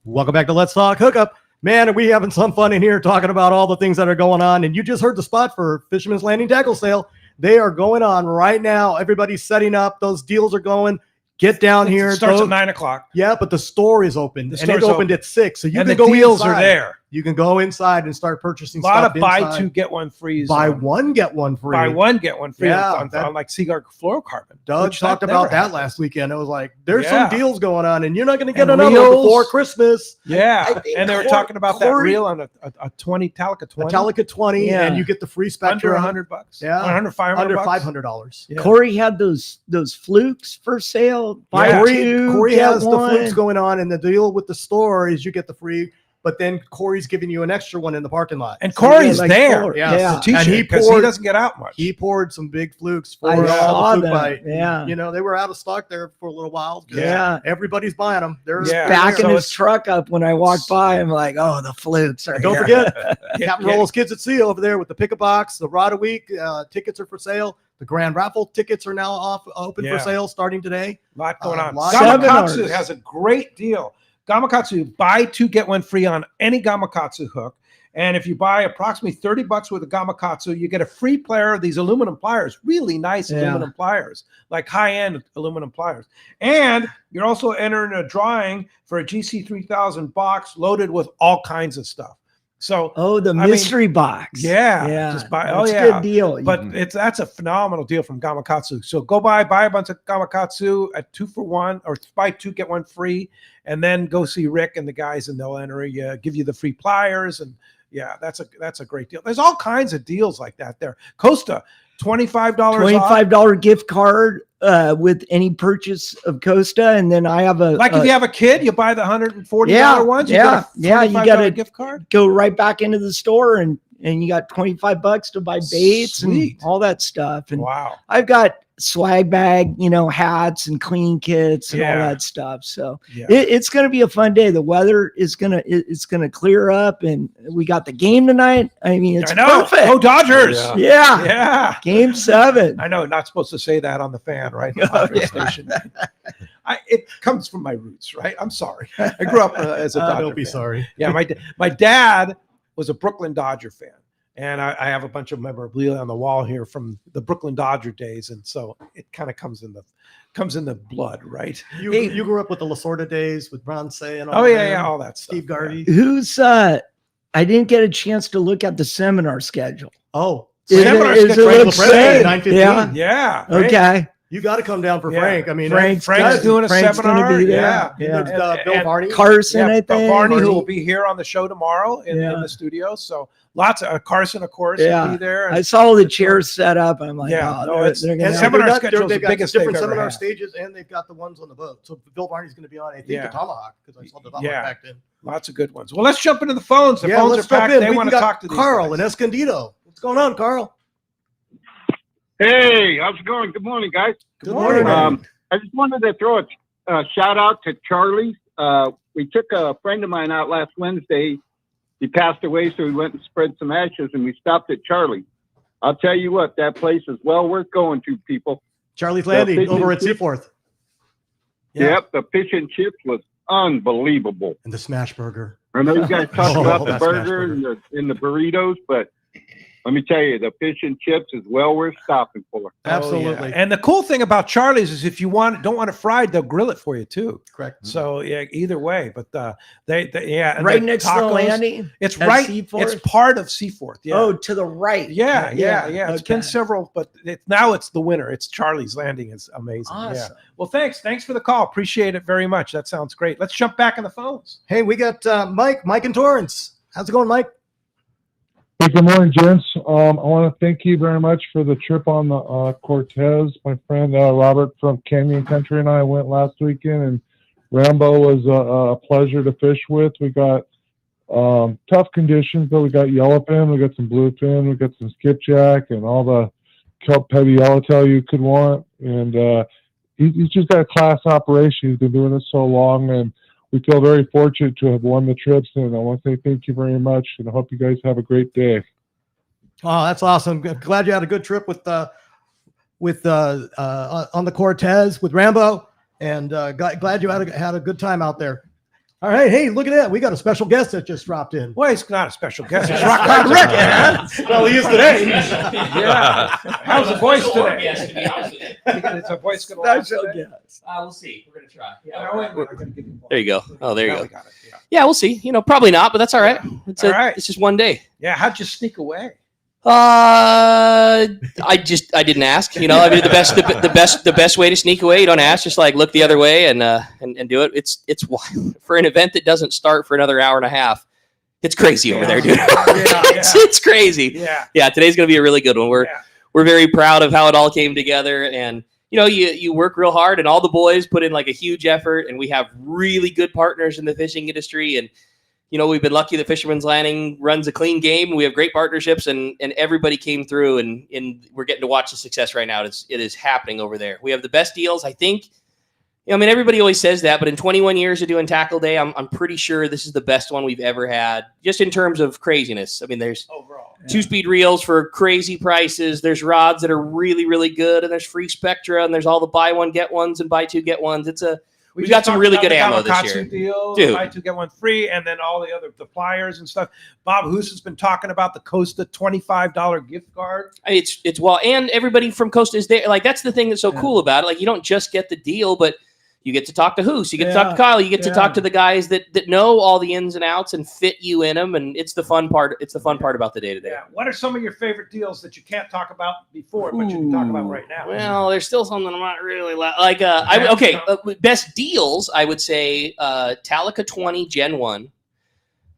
Speaker 6: Welcome back to Let's Talk Hookup. Man, are we having some fun in here talking about all the things that are going on. And you just heard the spot for Fisherman's Landing Tackle Sale. They are going on right now. Everybody's setting up. Those deals are going. Get down here.
Speaker 8: It starts at 9 o'clock.
Speaker 6: Yeah, but the store is open.
Speaker 8: The
Speaker 6: And it
Speaker 8: store's
Speaker 6: opened
Speaker 8: open.
Speaker 6: at 6. So you
Speaker 8: And
Speaker 6: can
Speaker 8: the
Speaker 6: go
Speaker 8: deals
Speaker 6: inside.
Speaker 8: are there.
Speaker 6: You can go inside and start purchasing
Speaker 8: A lot
Speaker 6: stuff
Speaker 8: of buy
Speaker 6: inside.
Speaker 8: two, get one free.
Speaker 6: Buy one, get one free.
Speaker 8: Buy one, get one free
Speaker 6: Yeah,
Speaker 8: on like Seagar fluorocarbon.
Speaker 6: Doug
Speaker 8: which
Speaker 6: talked
Speaker 8: that
Speaker 6: about
Speaker 8: never
Speaker 6: that
Speaker 8: happens.
Speaker 6: last weekend. It was like, there's
Speaker 8: Yeah.
Speaker 6: some deals going on, and you're not going to get
Speaker 8: And
Speaker 6: another one
Speaker 8: reels.
Speaker 6: before Christmas.
Speaker 8: Yeah, and they were talking about that
Speaker 6: Corey-
Speaker 8: reel on a 20 Talica 20.
Speaker 6: Metallica 20,
Speaker 7: Yeah.
Speaker 6: and you get the free Spectra.
Speaker 8: Under $100.
Speaker 6: Yeah.
Speaker 8: under $500.
Speaker 6: Under
Speaker 8: bucks.
Speaker 6: $500.
Speaker 8: Yeah.
Speaker 7: Corey had those flukes for sale. Buy
Speaker 8: Yeah.
Speaker 7: two,
Speaker 6: Corey
Speaker 7: get
Speaker 6: has
Speaker 7: one.
Speaker 6: the flukes going on, and the deal with the store is you get the free, but then Corey's giving you an extra one in the parking lot.
Speaker 8: And
Speaker 7: So
Speaker 8: Corey's
Speaker 7: yeah, like
Speaker 8: there.
Speaker 7: four.
Speaker 6: Yeah.
Speaker 7: Yeah.
Speaker 8: The t-shirt,
Speaker 6: And he
Speaker 8: 'cause he
Speaker 6: poured-
Speaker 8: doesn't get out much.
Speaker 6: He poured some big flukes for
Speaker 7: I
Speaker 6: all
Speaker 7: saw
Speaker 6: the fluke
Speaker 7: that.
Speaker 6: bite.
Speaker 7: Yeah.
Speaker 6: You know, they were out of stock there for a little while. 'Cause
Speaker 7: Yeah.
Speaker 6: Everybody's buying them. They're
Speaker 8: Yeah.
Speaker 7: Backing
Speaker 8: So
Speaker 7: his
Speaker 8: it's-
Speaker 7: truck up when I walked by. I'm like, oh, the flukes are
Speaker 6: Don't
Speaker 7: here.
Speaker 6: forget, Captain Rollo's Kids at Sea over there with the pick-a box, the Rod of Week tickets are for sale. The Grand Raffle tickets are now open
Speaker 8: Yeah.
Speaker 6: for sale starting today.
Speaker 8: A lot going on.
Speaker 6: lot-
Speaker 8: Gamakatsu
Speaker 7: Seminars.
Speaker 8: has a great deal. Gamakatsu, buy two, get one free on any Gamakatsu hook. And if you buy approximately $30 worth of Gamakatsu, you get a free pair of these aluminum pliers, really nice
Speaker 7: Yeah.
Speaker 8: aluminum pliers, like high-end aluminum pliers. And you're also entering a drawing for a GC 3000 box loaded with all kinds of stuff. So,
Speaker 7: Oh, the
Speaker 8: I mean,
Speaker 7: mystery box.
Speaker 8: yeah, just buy. Oh,
Speaker 7: That's
Speaker 8: yeah,
Speaker 7: a good deal.
Speaker 8: but that's a phenomenal deal from Gamakatsu. So go buy a bunch of Gamakatsu at 2 for 1, or buy two, get one free, and then go see Rick and the guys, and they'll enter you, give you the free pliers, and yeah, that's a great deal. There's all kinds of deals like that there. Costa, $25 off.
Speaker 7: $25 gift card with any purchase of Costa, and then I have a
Speaker 8: Like if you have a kid, you buy the $140
Speaker 7: Yeah,
Speaker 8: ones.
Speaker 7: yeah, yeah, you
Speaker 8: $25
Speaker 7: got a
Speaker 8: gift card.
Speaker 7: go right back into the store and you got $25 to buy baits
Speaker 8: Sweet.
Speaker 7: and all that stuff. And
Speaker 8: Wow.
Speaker 7: I've got swag bag, hats and clean kits and all
Speaker 8: Yeah.
Speaker 7: that stuff. So
Speaker 8: Yeah.
Speaker 7: it's going to be a fun day. The weather is it's going to clear up, and we got the game tonight. I mean, it's
Speaker 8: I know.
Speaker 7: perfect.
Speaker 8: Oh, Dodgers.
Speaker 9: Yeah.
Speaker 7: Yeah.
Speaker 8: Yeah.
Speaker 7: Game 7.
Speaker 8: I know, not supposed to say that on the fan, right? The Padres station. It comes from my roots, right? I'm sorry. I grew up as a Dodger
Speaker 6: Don't be
Speaker 8: fan.
Speaker 6: sorry.
Speaker 8: Yeah, my dad was a Brooklyn Dodger fan, and I have a bunch of memorabilia on the wall here from the Brooklyn Dodger days, and so it kind of comes in the blood, right?
Speaker 6: You,
Speaker 8: Hey.
Speaker 6: you grew up with the Lasorda days with Bronce and all
Speaker 8: Oh yeah,
Speaker 6: them,
Speaker 8: yeah, all that stuff.
Speaker 6: Steve Garvey.
Speaker 7: Who's I didn't get a chance to look at the seminar schedule.
Speaker 6: Oh,
Speaker 7: Is
Speaker 8: Seminar
Speaker 7: it
Speaker 8: schedule.
Speaker 7: looks
Speaker 6: Frank LaPrete,
Speaker 7: good?
Speaker 6: 9:15.
Speaker 7: Yeah.
Speaker 8: Yeah.
Speaker 7: Okay.
Speaker 6: You got to come down for
Speaker 8: Yeah.
Speaker 6: Frank. I mean,
Speaker 7: Frank's
Speaker 8: Frank's doing a
Speaker 7: Frank's gonna
Speaker 8: seminar.
Speaker 7: be there.
Speaker 8: Yeah.
Speaker 7: Yeah.
Speaker 6: there's, Bill
Speaker 8: And
Speaker 6: Varney.
Speaker 7: Carson, I
Speaker 8: Bill
Speaker 7: think.
Speaker 8: Varney, who
Speaker 6: Varney.
Speaker 8: will be here on the show tomorrow in
Speaker 7: Yeah.
Speaker 8: the studio. So lots of Carson, of course,
Speaker 7: Yeah.
Speaker 8: will be there.
Speaker 7: I saw the chairs set up. I'm like,
Speaker 8: Yeah,
Speaker 7: oh,
Speaker 8: no,
Speaker 7: they're
Speaker 8: it's-
Speaker 7: gonna
Speaker 6: And
Speaker 7: have-
Speaker 8: seminar
Speaker 6: they've got-
Speaker 8: schedule is
Speaker 6: they've
Speaker 8: the
Speaker 6: got
Speaker 8: biggest they've
Speaker 6: different
Speaker 8: ever
Speaker 6: seminar
Speaker 8: had.
Speaker 6: stages, and they've got the ones on the boat. So Bill Varney's going to be on, I think,
Speaker 8: Yeah.
Speaker 6: the Tomahawk, because I saw the Tomahawk
Speaker 8: Yeah.
Speaker 6: back then.
Speaker 8: Lots of good ones. Well, let's jump into the phones. The
Speaker 6: Yeah,
Speaker 8: phones
Speaker 6: let's
Speaker 8: are
Speaker 6: jump
Speaker 8: packed.
Speaker 6: in.
Speaker 8: They
Speaker 6: We
Speaker 8: want to
Speaker 6: got
Speaker 8: talk to these
Speaker 6: Carl
Speaker 8: guys.
Speaker 6: in Escondido. What's going on, Carl?
Speaker 13: Hey, how's it going? Good morning, guys.
Speaker 6: Good morning.
Speaker 13: I just wanted to throw a shout out to Charlie. We took a friend of mine out last Wednesday. He passed away, so we went and spread some ashes, and we stopped at Charlie. I'll tell you what, that place is well worth going to, people.
Speaker 6: Charlie's Landing
Speaker 13: fish
Speaker 6: over
Speaker 13: and
Speaker 6: at
Speaker 13: chips.
Speaker 6: Seaforth.
Speaker 13: Yep, the fish and chips was unbelievable.
Speaker 6: And the smash burger.
Speaker 13: I know you guys talked
Speaker 6: Oh,
Speaker 13: about the
Speaker 6: that smash
Speaker 13: burger and the burritos, but let me tell you, the fish and chips is well worth stopping for.
Speaker 6: Absolutely.
Speaker 8: Oh, yeah. And the cool thing about Charlie's is if you don't want it fried, they'll grill it for you too.
Speaker 6: Correct.
Speaker 8: So yeah, either way. But they and
Speaker 7: Right
Speaker 8: the
Speaker 7: next to the landing.
Speaker 8: It's
Speaker 7: at
Speaker 8: right.
Speaker 7: Seaforth?
Speaker 8: It's part of Seaforth. Yeah.
Speaker 7: Oh, to the right.
Speaker 8: Yeah. It's been
Speaker 7: Okay.
Speaker 8: several, but now it's the winner. It's Charlie's Landing. Is amazing. Yeah.
Speaker 7: Awesome.
Speaker 8: Well, thanks for the call. Appreciate it very much. That sounds great. Let's jump back in the phones.
Speaker 6: Hey, we got Mike in Torrance. How's it going, Mike?
Speaker 14: Hey, good morning, gents. I want to thank you very much for the trip on the Cortez. My friend Robert from Canyon Country and I went last weekend, and Rambo was a pleasure to fish with. We got tough conditions, but we got yellowfin, we got some bluefin, we got some skipjack, and all the kelp heavy yellowtail you could want. And he's just got a class operation. He's been doing it so long, and we feel very fortunate to have won the trips, and I want to say thank you very much, and I hope you guys have a great day.
Speaker 6: Oh, that's awesome. Glad you had a good trip with on the Cortez with Rambo, and glad you had a good time out there. All right, hey, look at that. We got a special guest that just dropped in.
Speaker 8: Well, he's not a special guest. It's
Speaker 6: Rock
Speaker 8: Rock
Speaker 6: Rick. Well, he is today.
Speaker 8: Yeah. How's the voice today? It's a voice going to
Speaker 7: Special guest.
Speaker 11: We'll see. We're gonna try.
Speaker 8: There
Speaker 11: you go. Oh, there you go.
Speaker 8: Got it. Yeah.
Speaker 11: Yeah, we'll see. Probably not, but that's all right.
Speaker 8: All right.
Speaker 11: It's just one day.
Speaker 8: Yeah. How'd you sneak away?
Speaker 11: I didn't ask. I mean, the best way to sneak away, you don't ask. Just like look the other way and do it. It's wild for an event that doesn't start for another hour and a half. It's crazy over there, dude. It's crazy. Yeah. Today's gonna be a really good one. We're very proud of how it all came together, and you work real hard, and all the boys put in like a huge effort, and we have really good partners in the fishing industry, and we've been lucky that Fisherman's Landing runs a clean game. We have great partnerships, and everybody came through, and we're getting to watch the success right now. It is happening over there. We have the best deals, I think. Everybody always says that, but in 21 years of doing Tackle Day, I'm pretty sure this is the best one we've ever had, just in terms of craziness. I mean, there's two-speed reels for crazy prices. There's rods that are really, really good, and there's free Spectra, and there's all the buy one, get ones, and buy two, get ones. We've got some really good ammo this year.
Speaker 8: Deal,
Speaker 11: dude.
Speaker 8: Buy two, get one free, and then all the other the pliers and stuff. Bob Hoose has been talking about the Costa $25 gift card.
Speaker 11: It's and everybody from Costa is there. Like, that's the thing that's so cool about it. Like, you don't just get the deal, but you get to talk to Hoose, you get to talk to Kyle, you get to talk to the guys that know all the ins and outs and fit you in them, and it's the fun part. It's the fun part about the day-to-day.
Speaker 8: Yeah. What are some of your favorite deals that you can't talk about before, but you can talk about right now?
Speaker 11: Well, there's still something I'm not really like. Best deals, I would say Talica 20 Gen 1.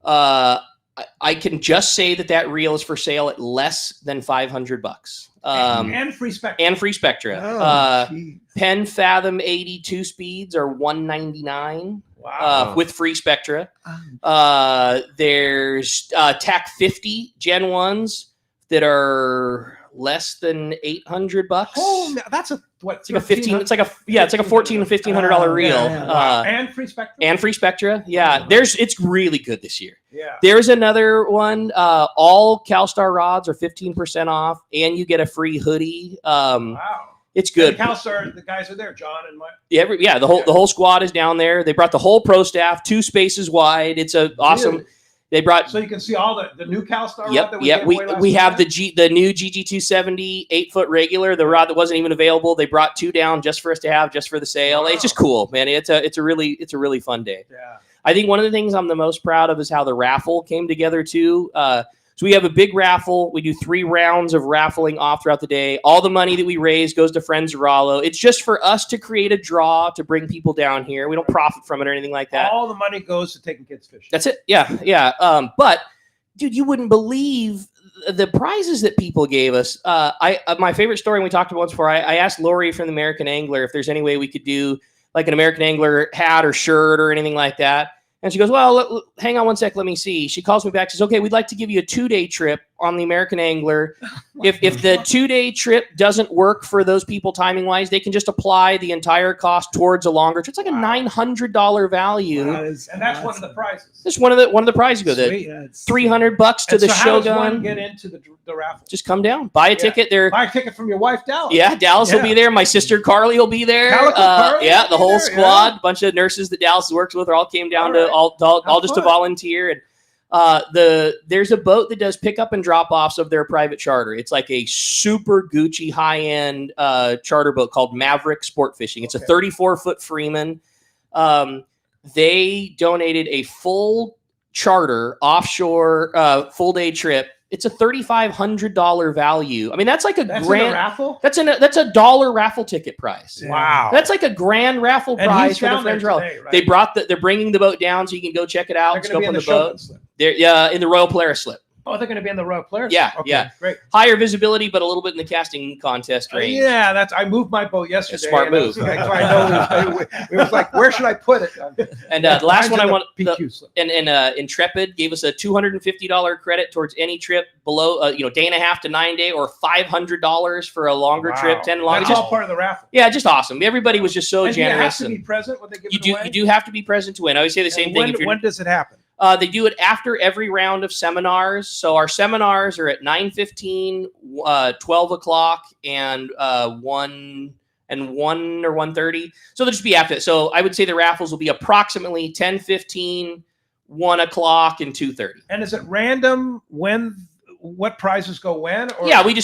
Speaker 11: I can just say that reel is for sale at less than $500.
Speaker 8: And free Spectra.
Speaker 11: And free Spectra. Penn Fathom 82 speeds are $199.
Speaker 8: Wow.
Speaker 11: With free Spectra. There's TAC 50 Gen 1s that are less than $800.
Speaker 8: Oh, that's
Speaker 11: it's like a 15. It's like a $1,400 to $1,500 reel.
Speaker 8: And free Spectra.
Speaker 11: And free Spectra. Yeah, it's really good this year.
Speaker 8: Yeah.
Speaker 11: There's another one. All CalStar rods are 15% off, and you get a free hoodie.
Speaker 8: Wow.
Speaker 11: It's good.
Speaker 8: And CalStar, the guys are there, John and Mike.
Speaker 11: Yeah, the whole squad is down there. They brought the whole pro staff, 2 spaces wide. It's awesome.
Speaker 8: Really?
Speaker 11: They brought,
Speaker 8: so you can see all the new CalStar rod that
Speaker 11: we have the new GG270 8-foot regular, the rod that wasn't even available. They brought 2 down just for us to have, just for the sale. Wow. It's just cool, man. It's a really fun day.
Speaker 8: Yeah.
Speaker 11: I think one of the things I'm the most proud of is how the raffle came together too. So we have a big raffle. We do 3 rounds of raffling off throughout the day. All the money that we raise goes to Friends of Rollo. It's just for us to create a draw to bring people down here. We don't profit from it or anything like that.
Speaker 8: All the money goes to taking kids fishing.
Speaker 11: That's it. Yeah. But dude, you wouldn't believe the prizes that people gave us. My favorite story, and we talked about once before, I asked Lori from the American Angler if there's any way we could do like an American Angler hat or shirt or anything like that. And she goes, well, hang on one sec. Let me see. She calls me back. She says, okay, we'd like to give you a 2-day trip on the American Angler. If the 2-day trip doesn't work for those people timing wise, they can just apply the entire cost towards a longer trip. It's like a $900 value.
Speaker 8: And that's one of the prizes.
Speaker 11: That's one of the prizes. You go $300 to the
Speaker 8: Shogun. How does one get into the raffle?
Speaker 11: Just come down, buy a ticket.
Speaker 8: Buy a ticket from your wife, Dallas.
Speaker 11: Yeah, Dallas will be there. My sister Carly will be there.
Speaker 8: Carly
Speaker 11: the whole squad, bunch of nurses that Dallas works with, all came down to all just to volunteer. And There's a boat that does pickup and drop offs of their private charter. It's like a super Gucci high end charter boat called Maverick Sport Fishing. It's a 34-foot Freeman. They donated a full charter offshore full day trip. It's a $3,500 value. I mean, that's like
Speaker 8: That's
Speaker 11: grand
Speaker 8: in the raffle.
Speaker 11: That's a dollar raffle ticket price.
Speaker 8: Wow.
Speaker 11: That's like a grand raffle
Speaker 8: And
Speaker 11: prize
Speaker 8: he's
Speaker 11: for the
Speaker 8: down there
Speaker 11: Friends Rail.
Speaker 8: today, right?
Speaker 11: They brought they're bringing the boat down so you can go check it out.
Speaker 8: They're
Speaker 11: Let's
Speaker 8: going
Speaker 11: go
Speaker 8: to be
Speaker 11: up
Speaker 8: in
Speaker 11: on
Speaker 8: the
Speaker 11: the boat.
Speaker 8: Showman slip.
Speaker 11: They're in the Royal Polaris slip.
Speaker 8: Oh, they're going to be in the Royal Players.
Speaker 11: Yeah,
Speaker 8: Okay,
Speaker 11: yeah.
Speaker 8: great.
Speaker 11: Higher visibility, but a little bit in the casting contest range.
Speaker 8: Yeah, I moved my boat yesterday.
Speaker 11: Smart
Speaker 8: and
Speaker 11: move.
Speaker 8: That's why I know it was like, where should I put it?
Speaker 11: And the last one I want,
Speaker 8: PQ slip.
Speaker 11: and Intrepid gave us a $250 credit towards any trip below, day and a half to 9 day, or $500 for a longer trip, 10 long.
Speaker 8: That's all part of the raffle.
Speaker 11: Yeah, just awesome. Everybody was just so
Speaker 8: And
Speaker 11: generous.
Speaker 8: you have to be present when they give it away?
Speaker 11: You do have to be present to win. I always say the same thing.
Speaker 8: When does it happen?
Speaker 11: They do it after every round of seminars. So our seminars are at 9:15, 12 o'clock, and 1 or 1:30. So they'll just be after it. So I would say the raffles will be approximately 10:15, 1 o'clock, and 2:30.
Speaker 8: And is it random what prizes go when? Or?
Speaker 11: Yeah, we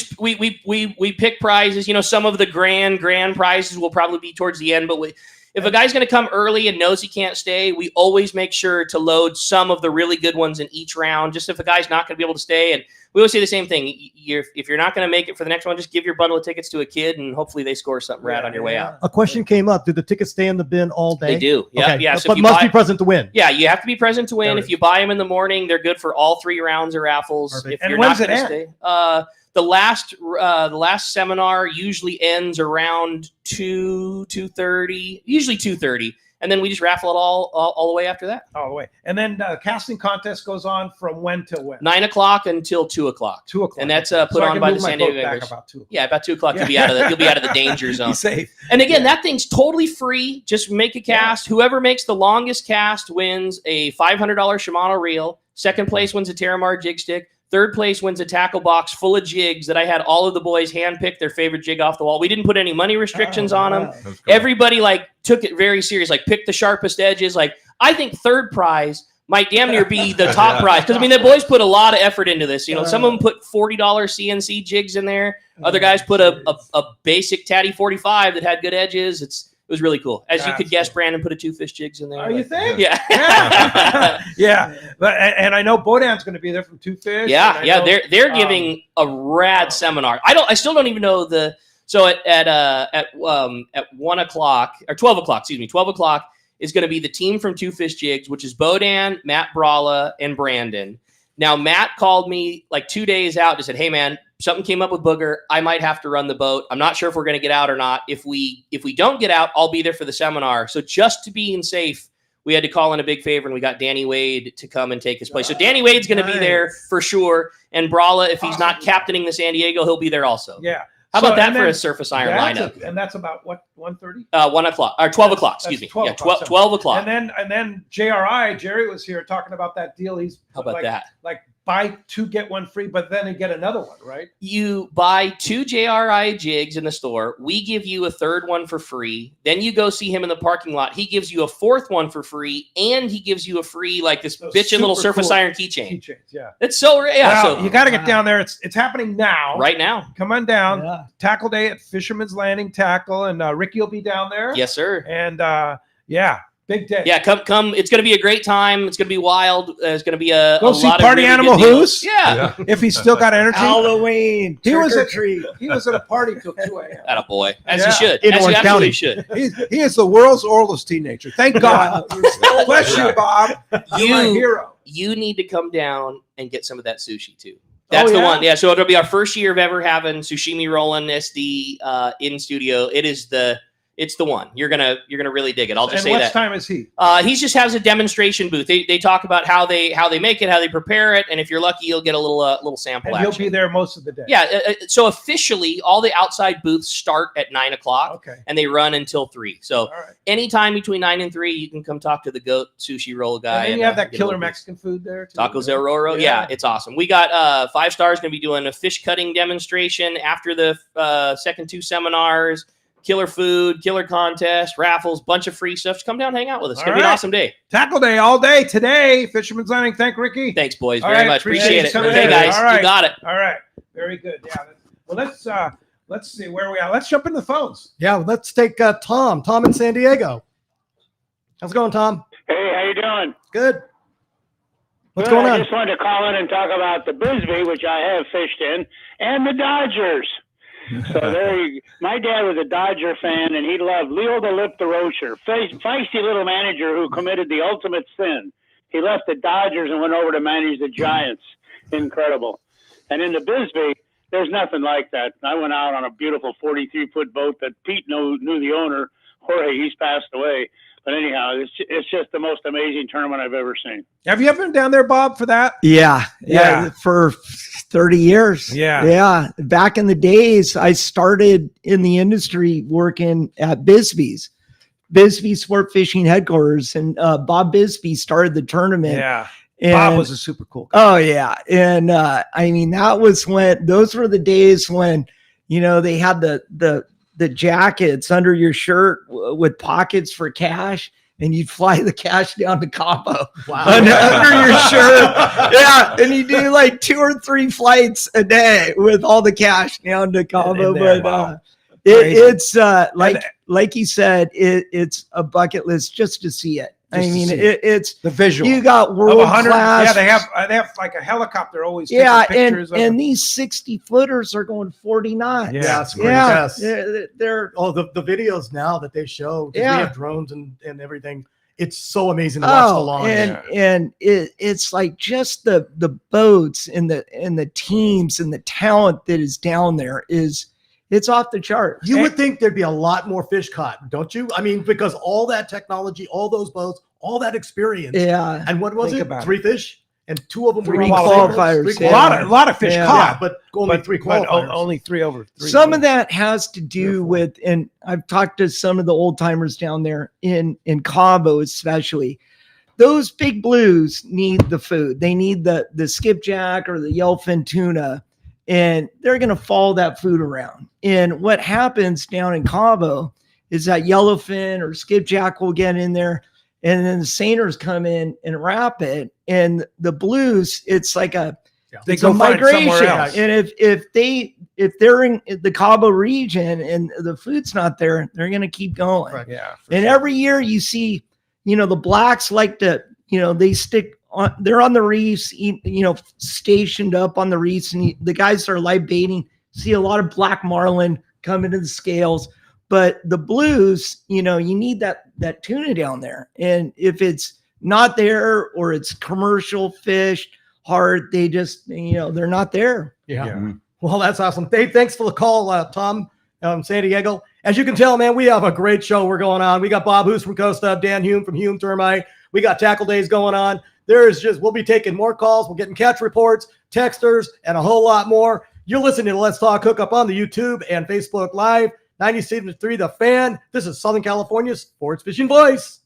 Speaker 11: pick prizes. Some of the grand prizes will probably be towards the end, but if a guy's going to come early and knows he can't stay, we always make sure to load some of the really good ones in each round. Just if a guy's not going to be able to stay, and we always say the same thing: if you're not going to make it for the next one, just give your bundle of tickets to a kid, and hopefully they score something rad on your way out.
Speaker 6: A question came up: do the tickets stay in the bin all day?
Speaker 11: They do. Yeah,
Speaker 6: Okay.
Speaker 11: yeah. So
Speaker 6: But
Speaker 11: if you
Speaker 6: must be present to win.
Speaker 11: Yeah, you have to be present to win.
Speaker 6: There
Speaker 11: If you buy them in the morning, they're good for all 3 rounds of raffles.
Speaker 6: Perfect.
Speaker 11: If
Speaker 6: And
Speaker 11: you're
Speaker 6: when
Speaker 11: not
Speaker 6: does it
Speaker 11: going to
Speaker 6: end?
Speaker 11: stay, the last seminar usually ends around 2:30, usually 2:30. And then we just raffle it all the way after that.
Speaker 8: All the way. And then casting contest goes on from when till when?
Speaker 11: 9 o'clock until 2 o'clock.
Speaker 8: 2 o'clock.
Speaker 11: And that's
Speaker 8: So
Speaker 11: put
Speaker 8: I
Speaker 11: on
Speaker 8: can
Speaker 11: by
Speaker 8: move
Speaker 11: the
Speaker 8: my
Speaker 11: San
Speaker 8: boat
Speaker 11: Diego
Speaker 8: back
Speaker 11: Anglers.
Speaker 8: about 2 o'clock.
Speaker 11: Yeah, about 2 o'clock. You'll be out of the danger zone.
Speaker 8: Be safe.
Speaker 11: And again, that thing's totally free. Just make a cast. Whoever makes the longest cast wins a $500 Shimano reel. Second place wins a Terramar jig stick. Third place wins a tackle box full of jigs that I had all of the boys handpick their favorite jig off the wall. We didn't put any money restrictions on them.
Speaker 9: Cool.
Speaker 11: Everybody took it very serious. Pick the sharpest edges. I think third prize might damn near be the top prize, because the boys put a lot of effort into this. Some of them put $40 CNC jigs in there. Other guys put a basic Tatty 45 that had good edges. It was really cool. As you could guess, Brandon put a 2-fish jigs in there.
Speaker 8: Oh, you think?
Speaker 11: Yeah.
Speaker 8: Yeah. And I know Bodan's going to be there from 2-fish.
Speaker 11: Yeah. They're giving a rad seminar. I still don't even know so at 1 o'clock or 12 o'clock, 12 o'clock is going to be the team from 2-fish jigs, which is Bodan, Matt Brala, and Brandon. Now, Matt called me 2 days out and said, "Hey man, something came up with Booger. I might have to run the boat. I'm not sure if we're going to get out or not. If we don't get out, I'll be there for the seminar." So just to be safe, we had to call in a big favor, and we got Danny Wade to come and take his place. So Danny Wade's going to be there for sure. And Brala, if he's not captaining the San Diego, he'll be there also.
Speaker 8: Yeah.
Speaker 11: How about that for a surface iron lineup?
Speaker 8: And that's about what, 1:30?
Speaker 11: 1 o'clock or 12 o'clock. Excuse me.
Speaker 8: 12
Speaker 11: Yeah,
Speaker 8: o'clock,
Speaker 11: 12 o'clock.
Speaker 8: And then Jerry was here talking about that deal. He's
Speaker 11: How about that?
Speaker 8: Buy 2 get 1 free, but then you get another one, right?
Speaker 11: You buy 2 JRI jigs in the store. We give you a third one for free. Then you go see him in the parking lot. He gives you a fourth one for free, and he gives you a free this bitchin' little surface iron keychain.
Speaker 8: Keychains, yeah.
Speaker 11: It's so yeah.
Speaker 8: Well,
Speaker 11: So
Speaker 8: you got to get down there. It's happening now.
Speaker 11: Right now.
Speaker 8: Come on down. Tackle day at Fisherman's Landing Tackle, and Ricky will be down there.
Speaker 11: Yes, sir.
Speaker 8: And big day.
Speaker 11: Yeah, come. It's going to be a great time. It's going to be wild. There's going to be a
Speaker 8: Go see
Speaker 11: lot
Speaker 8: Party
Speaker 11: of really
Speaker 8: Animal
Speaker 11: good deals.
Speaker 8: Hoose.
Speaker 11: Yeah.
Speaker 8: If he's still got energy.
Speaker 7: Halloween.
Speaker 8: He was
Speaker 7: treat.
Speaker 8: He was at a party till 2 a.m.
Speaker 11: Attaboy. As
Speaker 8: Yeah.
Speaker 11: he should.
Speaker 6: In
Speaker 11: As he
Speaker 6: Orange
Speaker 11: absolutely
Speaker 6: County.
Speaker 11: should.
Speaker 8: He is the world's oldest teenager. Thank God. Bless you, Bob. You're my hero.
Speaker 11: You need to come down and get some of that sushi too. That's
Speaker 8: Oh,
Speaker 11: the
Speaker 8: yeah?
Speaker 11: one. Yeah. So it'll be our first year of ever having sushimi rolling SD in studio. It's the one. You're gonna really dig it. I'll just
Speaker 8: And
Speaker 11: say
Speaker 8: what
Speaker 11: that.
Speaker 8: time is he?
Speaker 11: He just has a demonstration booth. They talk about how they make it, how they prepare it, and if you're lucky, you'll get a little sample
Speaker 8: And he'll
Speaker 11: action.
Speaker 8: be there most of the day.
Speaker 11: Yeah. So officially, all the outside booths start at 9 o'clock,
Speaker 8: Okay.
Speaker 11: and they run until 3. So
Speaker 8: All right.
Speaker 11: anytime between 9 and 3, you can come talk to the goat sushi roll guy.
Speaker 8: And then you have that
Speaker 11: get a
Speaker 8: killer
Speaker 11: little bit.
Speaker 8: Mexican food there too.
Speaker 11: Tacos El Roro. Yeah, it's awesome. We got 5 Stars going to be doing a fish cutting demonstration after the second 2 seminars. killer food, killer contest, raffles, bunch of free stuff. Just come down, hang out with us. It's going to be an awesome day.
Speaker 8: Tackle day all day today. Fisherman's Landing. Thank Ricky.
Speaker 11: Thanks, boys.
Speaker 8: All
Speaker 11: Very
Speaker 8: right,
Speaker 11: much. Appreciate it.
Speaker 8: you
Speaker 11: Okay,
Speaker 8: coming in.
Speaker 11: guys.
Speaker 8: All right.
Speaker 11: You got it.
Speaker 8: All right. Very good. Yeah. Well, let's see where we are. Let's jump into the phones.
Speaker 6: Yeah, let's take Tom. Tom in San Diego. How's it going, Tom?
Speaker 15: Hey, how you doing?
Speaker 6: Good. What's
Speaker 15: Good.
Speaker 6: going
Speaker 15: I
Speaker 6: on?
Speaker 15: just wanted to call in and talk about the Bisbee, which I have fished in, and the Dodgers. So my dad was a Dodger fan, and he loved Leo the Lip the Rocher, feisty little manager who committed the ultimate sin. He left the Dodgers and went over to manage the Giants. Incredible. And in the Bisbee, there's nothing like that. I went out on a beautiful 43-foot boat that Pete knew the owner, Jorge. He's passed away. But anyhow, it's just the most amazing tournament I've ever seen.
Speaker 8: Have you ever been down there, Bob, for that?
Speaker 7: Yeah. For 30 years.
Speaker 8: Yeah.
Speaker 7: Back in the days, I started in the industry working at Bisbee's Sport Fishing Headquarters, and Bob Bisbee started the tournament.
Speaker 8: Yeah.
Speaker 7: And,
Speaker 8: Bob was a super cool guy.
Speaker 7: Oh yeah. And I mean, those were the days when, they had the jackets under your shirt with pockets for cash, and you'd fly the cash down to Cabo under your shirt. Yeah. And you do like 2 or 3 flights a day with all the cash down to Cabo. But it's like you said, it's a bucket list just to see it. It's
Speaker 8: the visual.
Speaker 7: You got world class.
Speaker 8: Yeah, they have like a helicopter always.
Speaker 7: Yeah,
Speaker 8: taking pictures
Speaker 7: and these 60-footers are going 49.
Speaker 6: Yeah, it's great.
Speaker 7: Yeah,
Speaker 6: they're the videos now that they show. We have drones and everything. It's so amazing to watch the launch.
Speaker 7: And it's like just the boats and the teams and the talent that is down there it's off the chart.
Speaker 6: You would think there'd be a lot more fish caught, don't you? I mean, because all that technology, all those boats, all that experience.
Speaker 7: Yeah.
Speaker 6: And what was it? 3 fish? And 2 of them were
Speaker 7: 3 qualifiers.
Speaker 6: A
Speaker 8: lot of fish caught,
Speaker 6: but only 3 qualifiers.
Speaker 8: Only 3 over 3.
Speaker 7: Some of that has to do with, and I've talked to some of the old timers down there in Cabo, especially. Those big blues need the food. They need the skipjack or the yellowfin tuna, and they're going to follow that food around. And what happens down in Cabo is that yellowfin or skipjack will get in there, and then the seiners come in and wrap it. And the blues, it's like they go migration. And if they're in the Cabo region and the food's not there, they're going to keep going.
Speaker 6: Right.
Speaker 8: Yeah.
Speaker 7: And every year you see, the blacks like to, they stick on, they're on the reefs, stationed up on the reefs, and the guys that are live baiting see a lot of black marlin come into the scales. But the blues, you need that tuna down there. And if it's not there or it's commercial fish, hard, they just, they're not there.
Speaker 6: Yeah. Well, that's awesome. Dave, thanks for the call, Tom, San Diego. As you can tell, man, we have a great show we're going on. We got Bob Hoose from Costa, Dan Hume from Hume Termite. We got tackle days going on. We'll be taking more calls. We're getting catch reports, texters, and a whole lot more. You're listening to Let's Talk Hookup on the YouTube and Facebook Live. 97.3 The Fan. This is Southern California's sports fishing voice.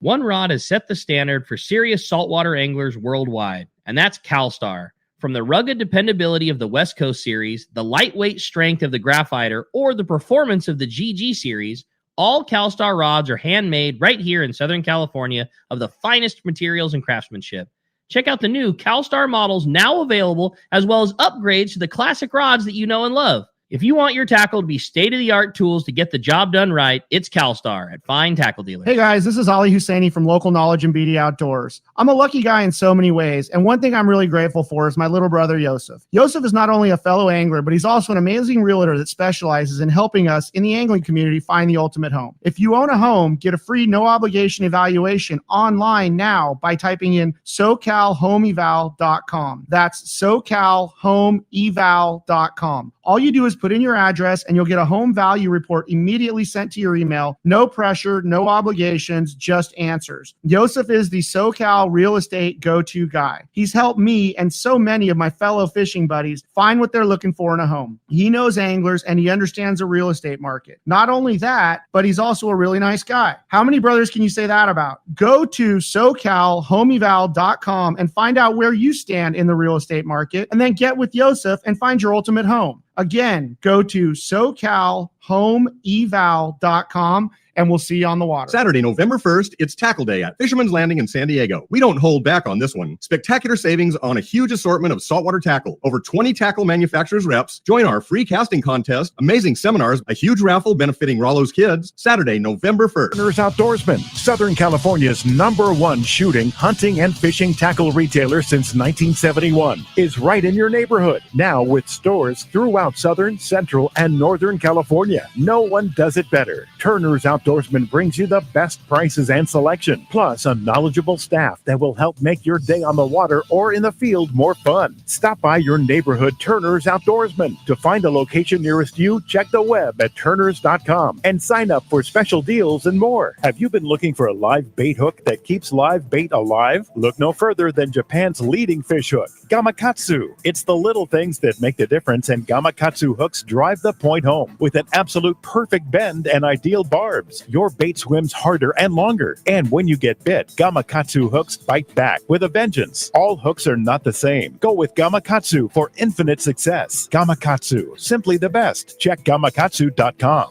Speaker 11: One rod has set the standard for serious saltwater anglers worldwide, and that's CalStar. From the rugged dependability of the West Coast series, the lightweight strength of the Graphiter, or the performance of the GG series, all CalStar rods are handmade right here in Southern California of the finest materials and craftsmanship. Check out the new CalStar models now available, as well as upgrades to the classic rods that you know and love. If you want your tackle to be state-of-the-art tools to get the job done right, it's CalStar at Fine Tackle Dealers.
Speaker 16: Hey guys, this is Ali Husseini from Local Knowledge and BD Outdoors. I'm a lucky guy in so many ways, and one thing I'm really grateful for is my little brother, Yosef. Yosef is not only a fellow angler, but he's also an amazing realtor that specializes in helping us in the angling community find the ultimate home. If you own a home, get a free no-obligation evaluation online now by typing in SoCalHomeEval.com. That's SoCalHomeEval.com. All you do is put in your address and you'll get a home value report immediately sent to your email. No pressure, no obligations, just answers. Yosef is the SoCal real estate go-to guy. He's helped me and so many of my fellow fishing buddies find what they're looking for in a home. He knows anglers and he understands the real estate market. Not only that, but he's also a really nice guy. How many brothers can you say that about? Go to SoCalHomeEval.com and find out where you stand in the real estate market, and then get with Yosef and find your ultimate home. Again, go to SoCalHomeEval.com homeeval.com, and we'll see you on the water.
Speaker 5: Saturday, November 1st, it's Tackle Day at Fisherman's Landing in San Diego. We don't hold back on this one. Spectacular savings on a huge assortment of saltwater tackle. Over 20 tackle manufacturers reps. Join our free casting contest, amazing seminars, a huge raffle benefiting Rollo's kids. Saturday, November 1st.
Speaker 17: Turner's Outdoorsman, Southern California's #1 shooting, hunting, and fishing tackle retailer since 1971, is right in your neighborhood. Now with stores throughout Southern, Central, and Northern California. No one does it better. Turner's Outdoorsman brings you the best prices and selection, plus a knowledgeable staff that will help make your day on the water or in the field more fun. Stop by your neighborhood Turner's Outdoorsman. To find a location nearest you, check the web at turners.com and sign up for special deals and more. Have you been looking for a live bait hook that keeps live bait alive? Look no further than Japan's leading fish hook, Gamakatsu. It's the little things that make the difference, and Gamakatsu hooks drive the point home with an absolute perfect bend and ideal barbs. Your bait swims harder and longer. And when you get bit, Gamakatsu hooks bite back with a vengeance. All hooks are not the same. Go with Gamakatsu for infinite success. Gamakatsu, simply the best. Check gamakatsu.com.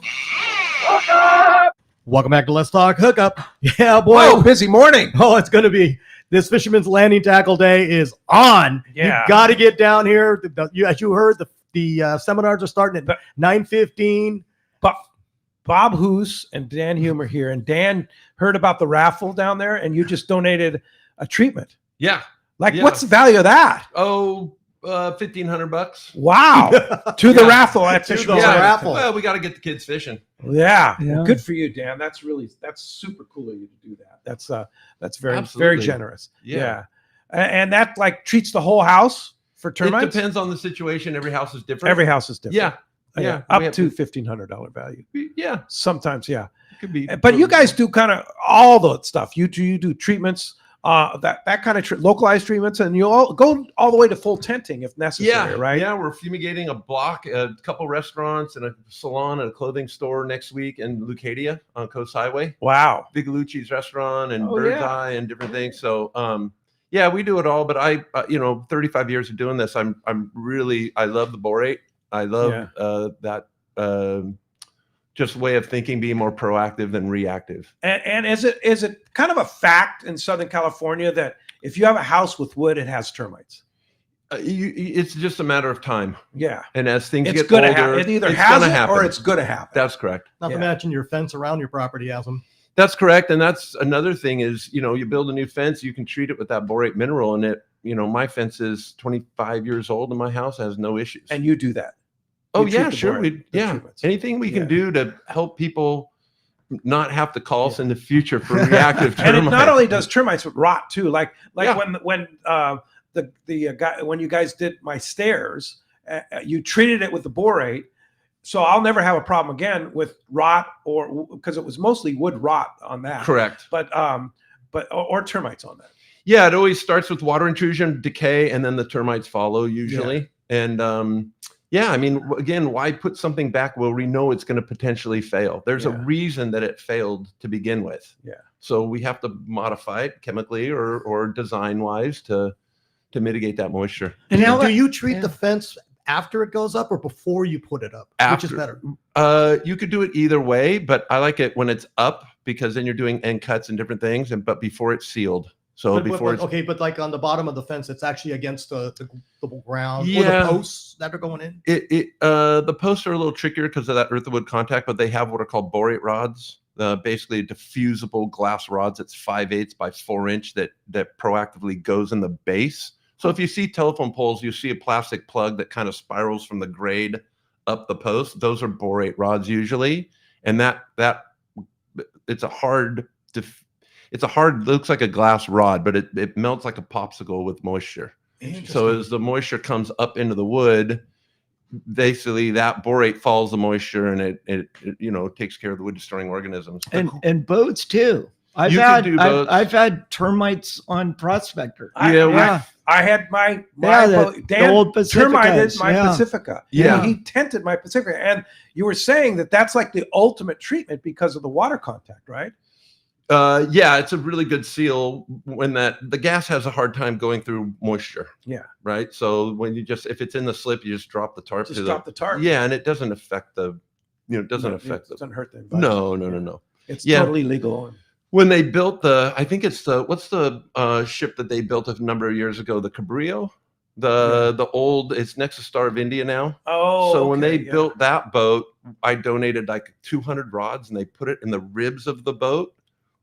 Speaker 6: Welcome back to Let's Talk Hookup. Yeah, boy.
Speaker 8: Busy morning.
Speaker 6: Oh, it's going to be. This Fisherman's Landing Tackle Day is on.
Speaker 8: Yeah.
Speaker 6: You got to get down here. As you heard, the seminars are starting at 9:15.
Speaker 8: Bob Hoose and Dan Hume are here, and Dan heard about the raffle down there, and you just donated a treatment.
Speaker 9: Yeah.
Speaker 8: What's the value of that?
Speaker 9: Oh, $1,500.
Speaker 8: Wow. To the raffle at Fisherman's Landing.
Speaker 6: raffle.
Speaker 9: Well, we got to get the kids fishing.
Speaker 8: Yeah. Good for you, Dan. That's super cool of you to do that. That's very,
Speaker 9: Absolutely.
Speaker 8: very generous.
Speaker 9: Yeah.
Speaker 8: And that treats the whole house for termites?
Speaker 9: It depends on the situation. Every house is different.
Speaker 8: Every house is different.
Speaker 9: Yeah.
Speaker 8: Yeah. Up to $1,500 value.
Speaker 9: Yeah.
Speaker 8: Sometimes, yeah.
Speaker 9: It could be.
Speaker 8: But you guys do kind of all the stuff. You do treatments, that kind of localized treatments, and you all go all the way to full tenting if necessary, right?
Speaker 9: Yeah, we're fumigating a block, a couple restaurants, and a salon and a clothing store next week in Leucadia on Coast Highway.
Speaker 8: Wow.
Speaker 9: Big Lucci's restaurant and
Speaker 8: Oh,
Speaker 9: Bird's
Speaker 8: yeah.
Speaker 9: Eye and different things. So, yeah, we do it all. But I, 35 years of doing this, I love the borate. I love that just way of thinking, being more proactive than reactive.
Speaker 8: And is it kind of a fact in Southern California that if you have a house with wood, it has termites?
Speaker 9: It's just a matter of time.
Speaker 8: Yeah.
Speaker 9: And as things
Speaker 8: It's
Speaker 9: get
Speaker 8: gonna
Speaker 9: older,
Speaker 8: happen. It either
Speaker 9: it's
Speaker 8: has
Speaker 9: gonna
Speaker 8: it
Speaker 9: happen.
Speaker 8: or it's going to happen.
Speaker 9: That's correct.
Speaker 6: Not to mention your fence around your property has them.
Speaker 9: That's correct. And that's another thing is, you build a new fence, you can treat it with that borate mineral, and it, my fence is 25 years old and my house has no issues.
Speaker 8: And you do that.
Speaker 9: Oh,
Speaker 8: You
Speaker 9: yeah,
Speaker 8: treat the
Speaker 9: sure.
Speaker 8: borate, the treatments.
Speaker 9: Anything we can do to help people not have to call us in the future for reactive termites.
Speaker 8: And it not only does termites, but rot too. Like
Speaker 9: Yeah.
Speaker 8: when the guy, when you guys did my stairs, you treated it with the borate. So I'll never have a problem again with rot, or because it was mostly wood rot on that.
Speaker 9: Correct.
Speaker 8: But or termites on that.
Speaker 9: Yeah, it always starts with water intrusion, decay, and then the termites follow usually. And yeah, I mean, again, why put something back where we know it's going to potentially fail? There's a reason that it failed to begin with.
Speaker 8: Yeah.
Speaker 9: So we have to modify it chemically or design wise to mitigate that moisture.
Speaker 6: And now, do you treat the fence after it goes up or before you put it up? Which is better?
Speaker 9: You could do it either way, but I like it when it's up because then you're doing end cuts and different things, but before it's sealed. So before it's
Speaker 6: but like on the bottom of the fence, it's actually against the ground or
Speaker 9: Yeah.
Speaker 6: the posts that are going in.
Speaker 9: The posts are a little trickier because of that earthwood contact, but they have what are called borate rods, basically diffusible glass rods. It's 5/8 by 4 inch that proactively goes in the base. So if you see telephone poles, you see a plastic plug that kind of spirals from the grade up the post. Those are borate rods usually, and that it's a hard. Looks like a glass rod, but it melts like a popsicle with moisture. So as the moisture comes up into the wood, basically that borate follows the moisture and it takes care of the wood destroying organisms.
Speaker 7: And boats too. I've
Speaker 9: You
Speaker 7: had
Speaker 9: can do boats.
Speaker 7: I've had termites on Prospector.
Speaker 8: I had my
Speaker 7: the
Speaker 8: Dan
Speaker 7: old
Speaker 8: termited
Speaker 7: Pacificas,
Speaker 8: my
Speaker 7: yeah.
Speaker 8: Pacifica.
Speaker 9: Yeah.
Speaker 8: He tented my Pacifica, and you were saying that's like the ultimate treatment because of the water contact, right?
Speaker 9: Yeah, it's a really good seal when the gas has a hard time going through moisture.
Speaker 8: Yeah.
Speaker 9: Right. So when if it's in the slip, you just drop the tarp.
Speaker 8: Just drop the tarp.
Speaker 9: Yeah, and it doesn't affect the it doesn't affect them.
Speaker 8: Doesn't hurt them.
Speaker 9: No.
Speaker 8: It's totally legal.
Speaker 9: When they built I think it's what's the ship that they built a number of years ago? The Cabrillo, the old. It's next to Star of India now.
Speaker 8: Oh,
Speaker 9: so when they built that boat, I donated like 200 rods, and they put it in the ribs of the boat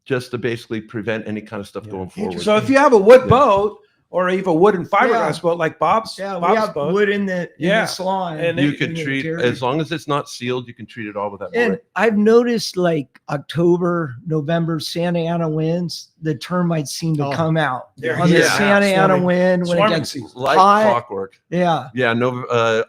Speaker 9: just to basically prevent any kind of stuff going forward.
Speaker 8: So if you have a wood boat or even a wooden fiberglass boat like Bob's,
Speaker 7: we
Speaker 8: Bob's
Speaker 7: have
Speaker 8: boat,
Speaker 7: wood in the salon.
Speaker 8: and
Speaker 9: you could treat, as long as it's not sealed, you can treat it all with that.
Speaker 7: And I've noticed like October, November, Santa Ana winds, the termites seem to come out on the Santa Ana wind when it gets
Speaker 9: like
Speaker 7: hot.
Speaker 9: clockwork.
Speaker 7: Yeah.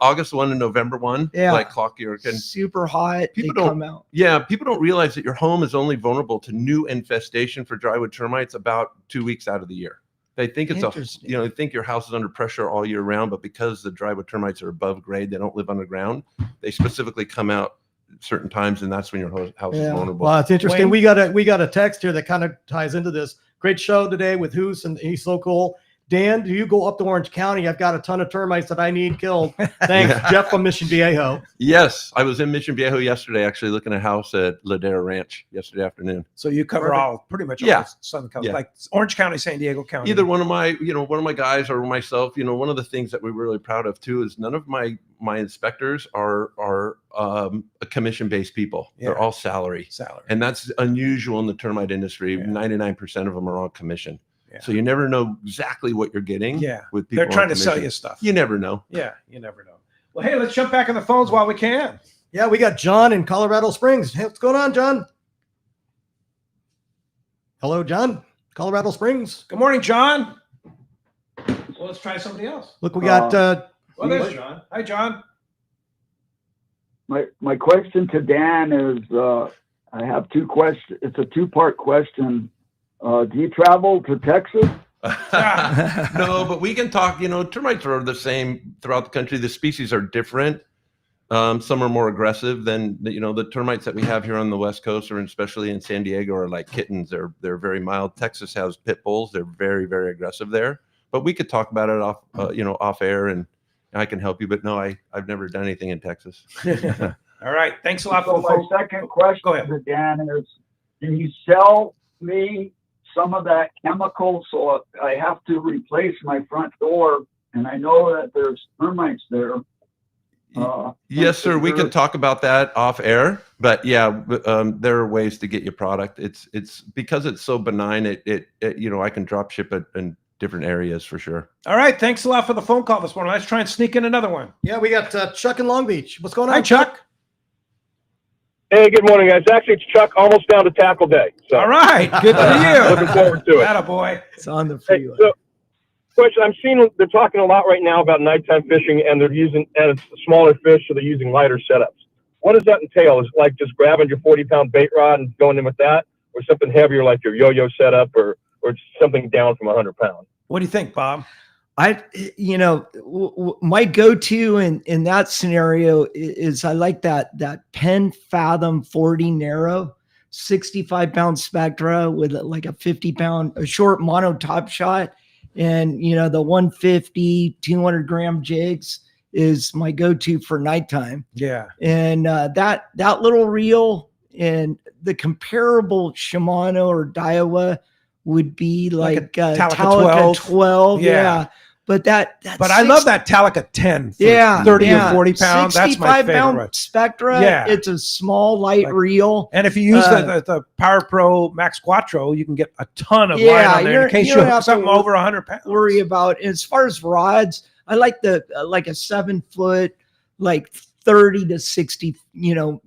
Speaker 9: August 1 and November 1, like clockwork. And
Speaker 7: super hot.
Speaker 9: People
Speaker 7: they
Speaker 9: don't
Speaker 7: come out.
Speaker 9: Yeah, people don't realize that your home is only vulnerable to new infestation for drywood termites about 2 weeks out of the year. They think it's they think your house is under pressure all year round, but because the drywood termites are above grade, they don't live underground. They specifically come out certain times, and that's when your house is vulnerable.
Speaker 6: Well, it's interesting. We got a text here that kind of ties into this. Great show today with Hoose, and he's so cool. Dan, do you go up to Orange County? I've got a ton of termites that I need killed. Thanks, Jeff from Mission Viejo.
Speaker 9: Yes, I was in Mission Viejo yesterday, actually looking at a house at Ladera Ranch yesterday afternoon.
Speaker 8: So you cover pretty much all Southern California, like Orange County, San Diego County.
Speaker 9: Either one of my guys or myself. One of the things that we're really proud of too is none of my inspectors are commission-based people. They're all salary, and that's unusual in the termite industry. 99% of them are on commission. So you never know exactly what you're getting. With people,
Speaker 8: they're trying to sell you stuff.
Speaker 9: You never know.
Speaker 8: Yeah, you never know. Well, hey, let's jump back on the phones while we can.
Speaker 6: Yeah, we got John in Colorado Springs. Hey, what's going on, John? Hello, John. Colorado Springs.
Speaker 8: Good morning, John. Well, let's try somebody else.
Speaker 6: Look, we got.
Speaker 8: Well, there's John. Hi, John.
Speaker 18: My question to Dan is, I have two questions. It's a two-part question. Do you travel to Texas?
Speaker 9: No, but we can talk. Termites are the same throughout the country. The species are different. Some are more aggressive than the termites that we have here on the West Coast, or especially in San Diego, are like kittens. They're very mild. Texas has pit bulls. They're very, very aggressive there. But we could talk about it off air, and I can help you. But no, I've never done anything in Texas.
Speaker 8: All right. Thanks a lot for the
Speaker 18: phone. My second question to Dan is, can you sell me some of that chemical so I have to replace my front door, and I know that there's termites there?
Speaker 9: Yes, sir. We can talk about that off air, but there are ways to get your product. It's because it's so benign. I can drop ship it in different areas for sure.
Speaker 8: All right. Thanks a lot for the phone call this morning. Let's try and sneak in another one.
Speaker 6: Yeah, we got Chuck in Long Beach. What's going on?
Speaker 8: Hi, Chuck.
Speaker 19: Hey, good morning, guys. Actually, it's Chuck, almost down to tackle day. So,
Speaker 8: all right, good for you.
Speaker 19: Looking forward to it.
Speaker 8: Attaboy.
Speaker 7: It's on the freeway.
Speaker 19: So, question: I'm seeing they're talking a lot right now about nighttime fishing, and they're using smaller fish, so they're using lighter setups. What does that entail? Is it like just grabbing your 40-pound bait rod and going in with that, or something heavier like your yo-yo setup, or something down from 100 pounds?
Speaker 8: What do you think, Bob?
Speaker 7: My go-to in that scenario is I like that 10 fathom 40 narrow 65-pound Spectra with like a 50-pound short mono top shot, and the 150 200-gram jigs is my go-to for nighttime.
Speaker 8: Yeah, and
Speaker 7: that little reel and the comparable Shimano or Daiwa would be like a Talica 12. Yeah. But
Speaker 8: I love that Talica 10 for 30 or 40 pounds. That's my favorite.
Speaker 7: Spectra. Yeah. It's a small, light reel.
Speaker 8: And if you use the Power Pro Max Quattro, you can get a ton of line on there in case you have something over 100 pounds.
Speaker 7: Worry about. As far as rods, I like a 7-foot, like 30 to 60,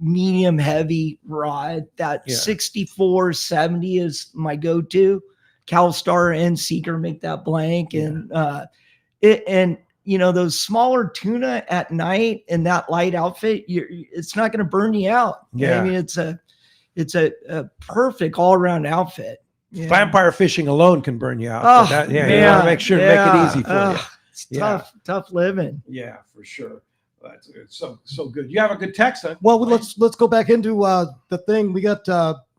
Speaker 7: medium heavy rod. That 64, 70 is my go-to. CalStar and Seeker make that blank, and those smaller tuna at night in that light outfit, it's not going to burn you out.
Speaker 8: Yeah,
Speaker 7: I mean it's a perfect all around outfit.
Speaker 8: Yeah. Vampire fishing alone can burn you out. You want to make sure to make it easy for you.
Speaker 7: It's tough living.
Speaker 8: Yeah, for sure. That's so good. You have a good text. Huh?
Speaker 6: Well, let's go back into the thing. We got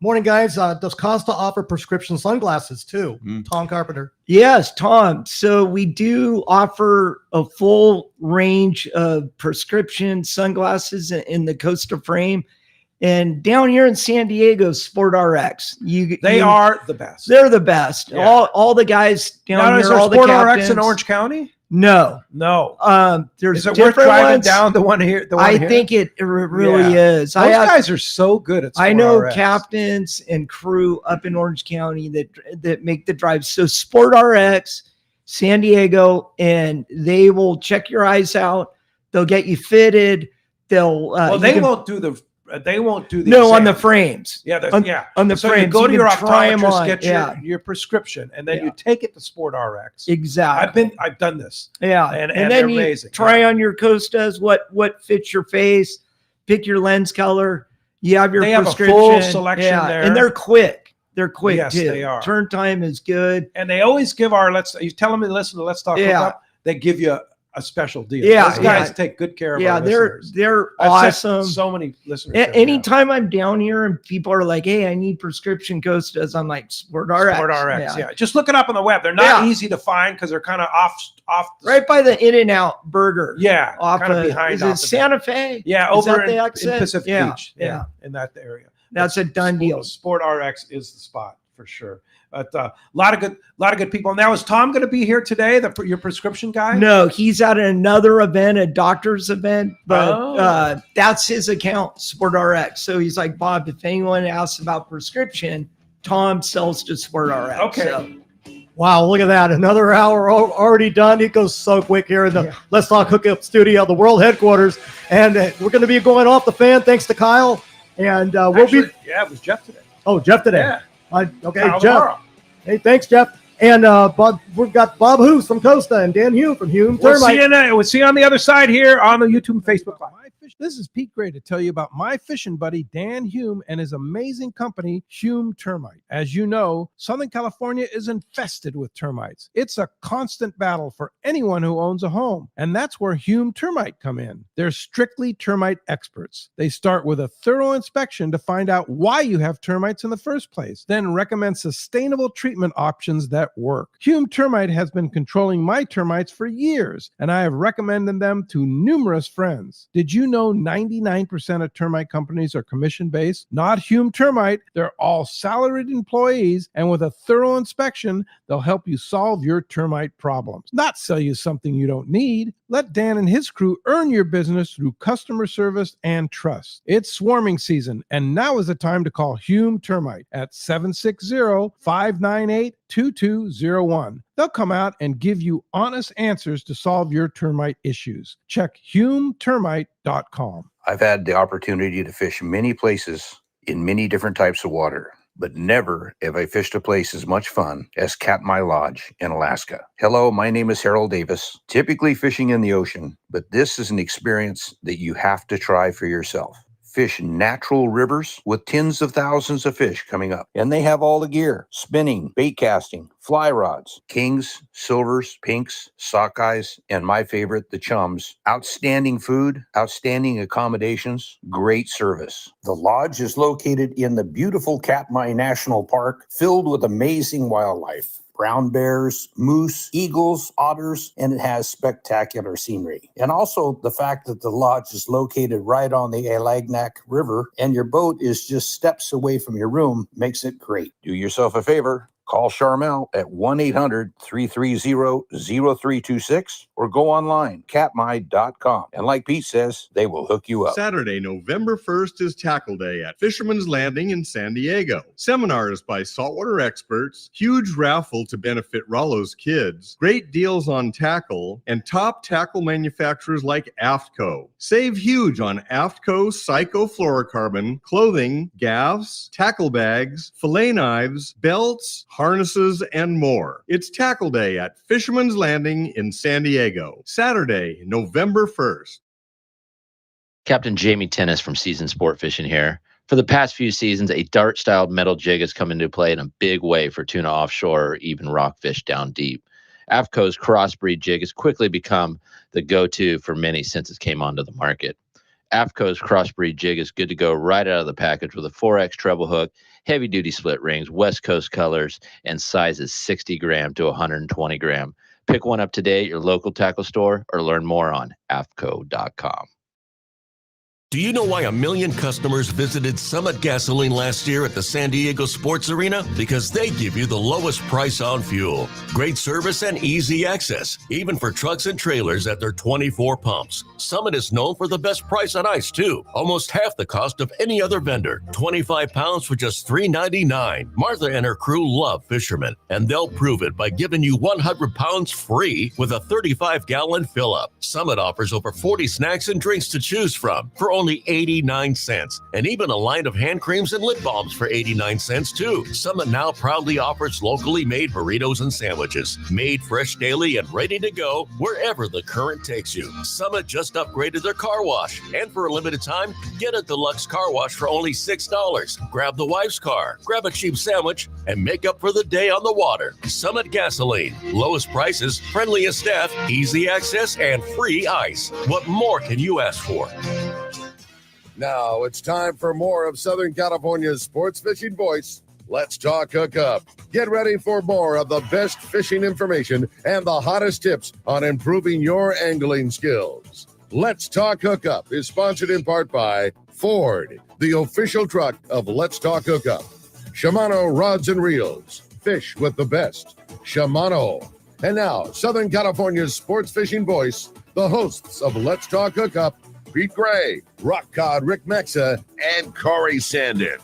Speaker 6: morning, guys. Does Costa offer prescription sunglasses too? Tom Carpenter.
Speaker 7: Yes, Tom. So we do offer a full range of prescription sunglasses in the Costa frame. And down here in San Diego, Sport RX,
Speaker 8: They are the best.
Speaker 7: They're the best.
Speaker 8: Yeah.
Speaker 7: All the guys down
Speaker 8: Now,
Speaker 7: here,
Speaker 8: is there
Speaker 7: all
Speaker 8: Sport
Speaker 7: the
Speaker 8: RX
Speaker 7: captains.
Speaker 8: in Orange County?
Speaker 7: No.
Speaker 8: Is
Speaker 7: There's
Speaker 8: it worth
Speaker 7: different
Speaker 8: driving
Speaker 7: ones.
Speaker 8: down the one here? The one
Speaker 7: I
Speaker 8: here?
Speaker 7: think it really
Speaker 8: Yeah.
Speaker 7: is.
Speaker 8: Those guys are so good at Sport
Speaker 7: I know
Speaker 8: RX.
Speaker 7: captains and crew up in Orange County that make the drive. So Sport RX, San Diego, and they will check your eyes out. They'll get you fitted. They'll
Speaker 8: They won't do the
Speaker 7: no on
Speaker 8: exam.
Speaker 7: the frames.
Speaker 8: Yeah,
Speaker 7: on,
Speaker 8: yeah.
Speaker 7: on the
Speaker 8: So
Speaker 7: frames.
Speaker 8: you go to
Speaker 7: can
Speaker 8: your
Speaker 7: try 'em
Speaker 8: optometrist,
Speaker 7: on.
Speaker 8: get
Speaker 7: Yeah.
Speaker 8: your prescription, and then you take it to Sport RX.
Speaker 7: Exactly.
Speaker 8: I've done this.
Speaker 7: Yeah,
Speaker 8: and
Speaker 7: then
Speaker 8: they're
Speaker 7: you
Speaker 8: amazing.
Speaker 7: try on your Costas, what fits your face, pick your lens color. You have your
Speaker 8: They have a
Speaker 7: prescription.
Speaker 8: full selection there.
Speaker 7: and they're quick. They're quick
Speaker 8: Yes,
Speaker 7: too.
Speaker 8: they are.
Speaker 7: Turn time is good.
Speaker 8: And they always give you tell them to listen to Let's Talk
Speaker 7: Yeah.
Speaker 8: Hookup. They give you a special deal.
Speaker 7: Yeah,
Speaker 8: Those guys
Speaker 7: yeah.
Speaker 8: take good care of
Speaker 7: Yeah,
Speaker 8: our listeners.
Speaker 7: they're
Speaker 8: I've sent
Speaker 7: awesome.
Speaker 8: so many listeners.
Speaker 7: Anytime I'm down here and people are like, "Hey, I need prescription Costas," I'm like, "Sport RX."
Speaker 8: Sport RX, yeah. Just look it up on the web. They're not easy to find because they're kind of off.
Speaker 7: Right by the In-N-Out Burger.
Speaker 8: Yeah,
Speaker 7: off
Speaker 8: kind of
Speaker 7: of
Speaker 8: behind.
Speaker 7: Is
Speaker 8: off
Speaker 7: it
Speaker 8: the
Speaker 7: Santa Fe?
Speaker 8: Yeah,
Speaker 7: Is
Speaker 8: over
Speaker 7: that the
Speaker 8: in
Speaker 7: exit?
Speaker 8: Pacific
Speaker 7: Yeah,
Speaker 8: Beach.
Speaker 7: yeah.
Speaker 8: In that area.
Speaker 7: That's a done deal.
Speaker 8: Sport RX is the spot for sure. But a lot of good people. Now, is Tom going to be here today? Your prescription guy?
Speaker 7: No, he's at another event, a doctor's event, but
Speaker 8: Oh.
Speaker 7: that's his account, Sport RX. So he's like, Bob, if anyone asks about prescription, Tom sells to Sport RX.
Speaker 6: Okay.
Speaker 7: So,
Speaker 6: Wow, look at that. Another hour already done. It goes so quick here in the Let's Talk Hookup studio, the world headquarters. And we're going to be going off the fan thanks to Kyle. And
Speaker 8: Actually, yeah, it was Jeff today.
Speaker 6: Oh, Jeff today.
Speaker 8: Yeah.
Speaker 6: Okay,
Speaker 8: Kyle
Speaker 6: Jeff.
Speaker 8: tomorrow.
Speaker 6: Hey, thanks, Jeff. And Bob, we've got Bob Hoose from Costa and Dan Hume from Hume Termite.
Speaker 8: We'll see you on the other side here on the YouTube and Facebook Live.
Speaker 4: This is Pete Gray to tell you about my fishing buddy, Dan Hume, and his amazing company, Hume Termite. As you know, Southern California is infested with termites. It's a constant battle for anyone who owns a home, and that's where Hume Termite come in. They're strictly termite experts. They start with a thorough inspection to find out why you have termites in the first place, then recommend sustainable treatment options that work. Hume Termite has been controlling my termites for years, and I have recommended them to numerous friends. Did you know 99% of termite companies are commission-based? Not Hume Termite. They're all salaried employees, and with a thorough inspection, they'll help you solve your termite problems, not sell you something you don't need. Let Dan and his crew earn your business through customer service and trust. It's swarming season, and now is the time to call Hume Termite at 760-598-2201. They'll come out and give you honest answers to solve your termite issues. Check HumeTermite.com.
Speaker 20: I've had the opportunity to fish many places in many different types of water, but never have I fished a place as much fun as Katmai Lodge in Alaska. Hello, my name is Harold Davis, typically fishing in the ocean, but this is an experience that you have to try for yourself. Fish natural rivers with tens of thousands of fish coming up. And they have all the gear: spinning, bait casting, fly rods, kings, silvers, pinks, sockeyes, and my favorite, the chums. Outstanding food, outstanding accommodations, great service. The lodge is located in the beautiful Katmai National Park, filled with amazing wildlife. Brown bears, moose, eagles, otters, and it has spectacular scenery. And also the fact that the lodge is located right on the Alagnak River and your boat is just steps away from your room makes it great. Do yourself a favor. Call Charmel at 1-800-330-0326 or go online, katmai.com. And like Pete says, they will hook you up.
Speaker 5: Saturday, November 1st is Tackle Day at Fisherman's Landing in San Diego. Seminars by saltwater experts, huge raffle to benefit Rollo's kids, great deals on tackle, and top tackle manufacturers like AFTCO. Save huge on AFTCO cyclofluorocarbon, clothing, gaffs, tackle bags, fillet knives, belts, harnesses, and more. It's Tackle Day at Fisherman's Landing in San Diego, Saturday, November 1st.
Speaker 21: Captain Jamie Tennis from Seasoned Sport Fishing here. For the past few seasons, a dart-styled metal jig has come into play in a big way for tuna offshore or even rockfish down deep. AFTCO's crossbreed jig has quickly become the go-to for many since it came onto the market. AFTCO's crossbreed jig is good to go right out of the package with a 4X treble hook, heavy-duty split rings, West Coast colors, and sizes 60 gram to 120 gram. Pick one up today at your local tackle store or learn more on AFTCO.com.
Speaker 1: Do you know why 1 million customers visited Summit Gasoline last year at the San Diego Sports Arena? Because they give you the lowest price on fuel, great service, and easy access, even for trucks and trailers at their 24 pumps. Summit is known for the best price on ice, too. Almost half the cost of any other vendor. 25 pounds for just $3.99. Martha and her crew love fishermen, and they'll prove it by giving you 100 pounds free with a 35-gallon fill-up. Summit offers over 40 snacks and drinks to choose from for only 89 cents, and even a line of hand creams and lip balms for 89 cents too. Summit now proudly offers locally made burritos and sandwiches, made fresh daily and ready to go wherever the current takes you. Summit just upgraded their car wash, and for a limited time, get a deluxe car wash for only $6. Grab the wife's car, grab a cheap sandwich, and make up for the day on the water. Summit Gasoline, lowest prices, friendliest staff, easy access, and free ice. What more can you ask for?
Speaker 3: Now it's time for more of Southern California's sports fishing voice. Let's talk hookup. Get ready for more of the best fishing information and the hottest tips on improving your angling skills. Let's Talk Hookup is sponsored in part by Ford, the official truck of Let's Talk Hookup. Shimano Rods and Reels. Fish with the best. Shimano. And now, Southern California's sports fishing voice, the hosts of Let's Talk Hookup, Pete Gray, Rock Cod Rick Mexa, and Corey Sandin.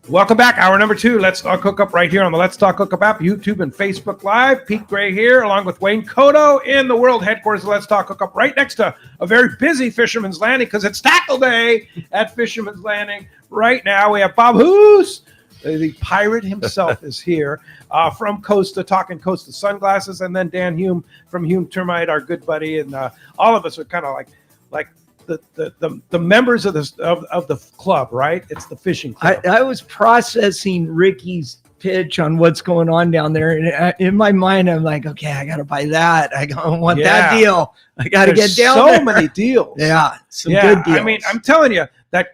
Speaker 8: Welcome back. Hour number 2. Let's Talk Hookup right here on the Let's Talk Hookup app, YouTube and Facebook Live. Pete Gray here, along with Wayne Cotto in the world headquarters of Let's Talk Hookup, right next to a very busy Fisherman's Landing because it's tackle day at Fisherman's Landing. Right now, we have Bob Hoose, the pirate himself, is here from Costa, talking Costa Sunglasses, and then Dan Hume from Hume Termite, our good buddy, and all of us are kind of like the members of the club, right? It's the fishing club.
Speaker 7: I was processing Ricky's pitch on what's going on down there, and in my mind, I'm like, okay, I got to buy that. I want that deal. I got to get down
Speaker 8: so
Speaker 7: there.
Speaker 8: many deals.
Speaker 7: Yeah, some good deals.
Speaker 8: I mean, I'm telling you that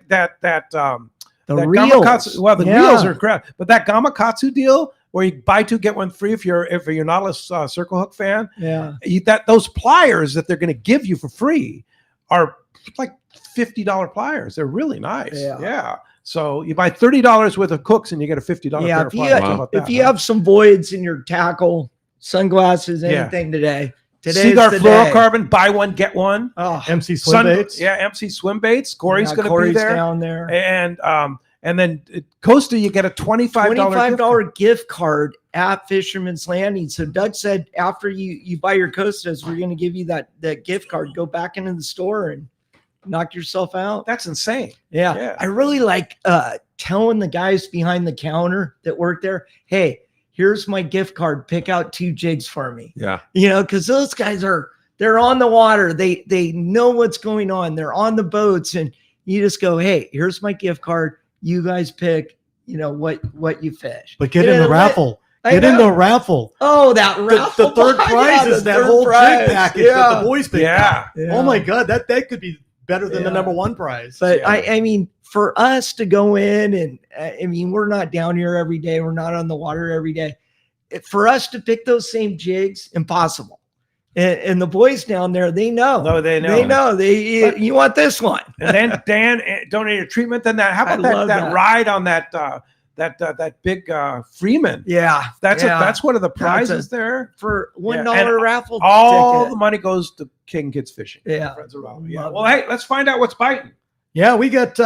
Speaker 7: reels.
Speaker 8: Gamakatsu, well, the reels are crap, but that Gamakatsu deal where you buy 2 get 1 free if you're a Nautilus Circle Hook fan.
Speaker 7: Yeah,
Speaker 8: those pliers that they're going to give you for free are like $50 pliers. They're really nice. Yeah. So you buy $30 worth of hooks and you get a $50 pair of pliers.
Speaker 7: If you have some voids in your tackle, sunglasses, anything today's
Speaker 8: Cigar
Speaker 7: the
Speaker 8: fluorocarbon, buy 1 get 1.
Speaker 6: Oh, MC swim baits.
Speaker 8: MC swim baits. Corey's going to be there
Speaker 7: down there,
Speaker 8: and then Costa, you get a $25
Speaker 7: gift card at Fisherman's Landing. So Doug said after you buy your Costas, we're going to give you that gift card. Go back into the store and knock yourself out.
Speaker 8: That's insane.
Speaker 7: Yeah. I really like telling the guys behind the counter that work there, hey, here's my gift card. Pick out 2 jigs for me.
Speaker 9: Yeah.
Speaker 7: Because those guys they're on the water. They know what's going on. They're on the boats, and you just go, hey, here's my gift card. You guys pick, what you fish.
Speaker 6: But get in the raffle. Get in the raffle.
Speaker 7: Oh, that raffle.
Speaker 6: The third prize is that whole jig package that the boys pick out. Oh my God, that could be better than the number 1 prize.
Speaker 7: But I mean, for us to go in and we're not down here every day. We're not on the water every day. For us to pick those same jigs, impossible. And the boys down there, they know.
Speaker 8: No, they know.
Speaker 7: They know. You want this one.
Speaker 8: And then Dan donated treatment. Then how about that ride on that big Freeman?
Speaker 7: Yeah,
Speaker 8: that's one of the prizes there
Speaker 7: for $1 raffle.
Speaker 8: All
Speaker 7: ticket.
Speaker 8: The money goes to King Kids Fishing.
Speaker 7: Yeah.
Speaker 8: Well, hey, let's find out what's biting.
Speaker 6: Yeah, we got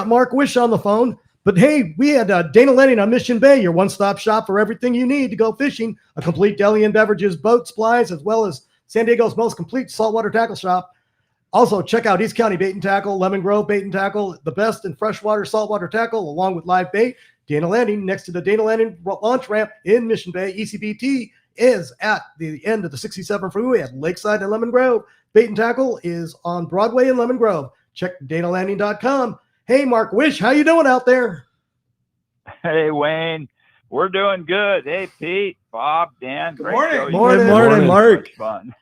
Speaker 6: Mark Wish on the phone. But hey, we had Dana Lenning on Mission Bay, your one-stop shop for everything you need to go fishing. A complete deli and beverages, boat supplies, as well as San Diego's most complete saltwater tackle shop. Also, check out East County Bait and Tackle, Lemon Grove Bait and Tackle, the best in freshwater saltwater tackle, along with live bait. Dana Landing, next to the Dana Landing launch ramp in Mission Bay. ECBT is at the end of the 67 freeway at Lakeside and Lemon Grove. Bait and Tackle is on Broadway in Lemon Grove. Check danalanding.com. Hey, Mark Wish, how you doing out there?
Speaker 22: Hey, Wayne. We're doing good. Hey, Pete, Bob, Dan.
Speaker 8: Good morning.
Speaker 7: Morning, Mark.
Speaker 22: Fun.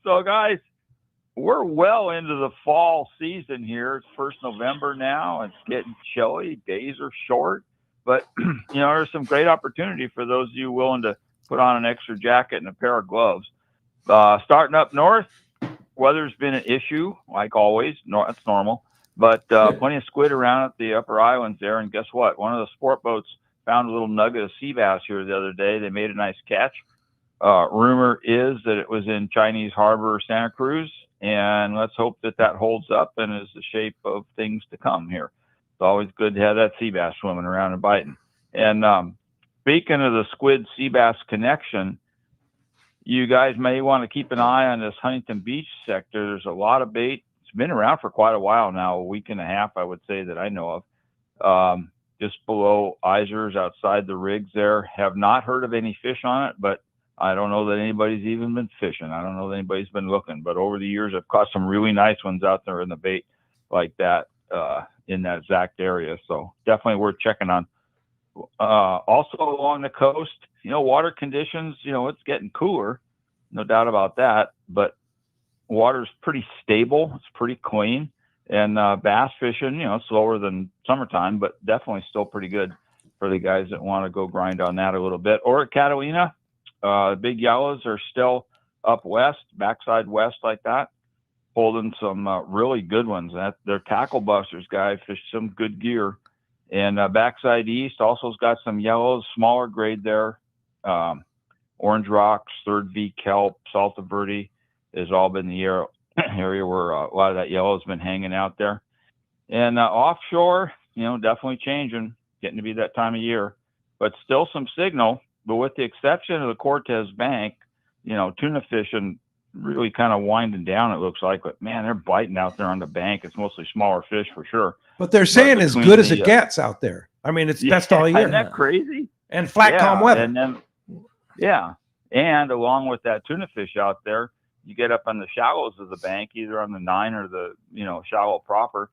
Speaker 22: So, guys, we're well into the fall season here. It's 1st November now. It's getting chilly. Days are short. But, there's some great opportunity for those of you willing to put on an extra jacket and a pair of gloves. Starting up north, weather's been an issue, like always. No, that's normal. But plenty of squid around at the upper islands there. And guess what? One of the sport boats found a little nugget of sea bass here the other day. They made a nice catch. Rumor is that it was in Chinese Harbor, Santa Cruz. And let's hope that that holds up and is the shape of things to come here. It's always good to have that sea bass swimming around and biting. And speaking of the squid sea bass connection, you guys may want to keep an eye on this Huntington Beach sector. There's a lot of bait. It's been around for quite a while now, a week and a half, I would say, that I know of. Just below Isers, outside the rigs there. Have not heard of any fish on it, but I don't know that anybody's even been fishing. I don't know that anybody's been looking. But over the years, I've caught some really nice ones out there in the bait like that in that exact area. So definitely worth checking on. Also along the coast, water conditions, it's getting cooler, no doubt about that, but water's pretty stable. It's pretty clean, and bass fishing, slower than summertime, but definitely still pretty good for the guys that want to go grind on that a little bit. Or at Catalina, the big yellows are still up west, backside west like that, holding some really good ones. They're tackle busters, guys, fish some good gear. And backside east also has got some yellows, smaller grade there. Orange Rocks, Third V Kelp, Salta Verde has all been the area where a lot of that yellow has been hanging out there. And offshore, definitely changing, getting to be that time of year, but still some signal. But with the exception of the Cortez Bank, tuna fishing really kind of winding down, it looks like. But man, they're biting out there on the bank. It's mostly smaller fish for sure.
Speaker 8: But they're saying as good as it gets out there. I mean, it's best all year.
Speaker 22: Isn't that crazy?
Speaker 8: And flat, calm weather.
Speaker 22: And then, and along with that tuna fish out there, you get up on the shallows of the bank, either on the 9 or the shallow proper,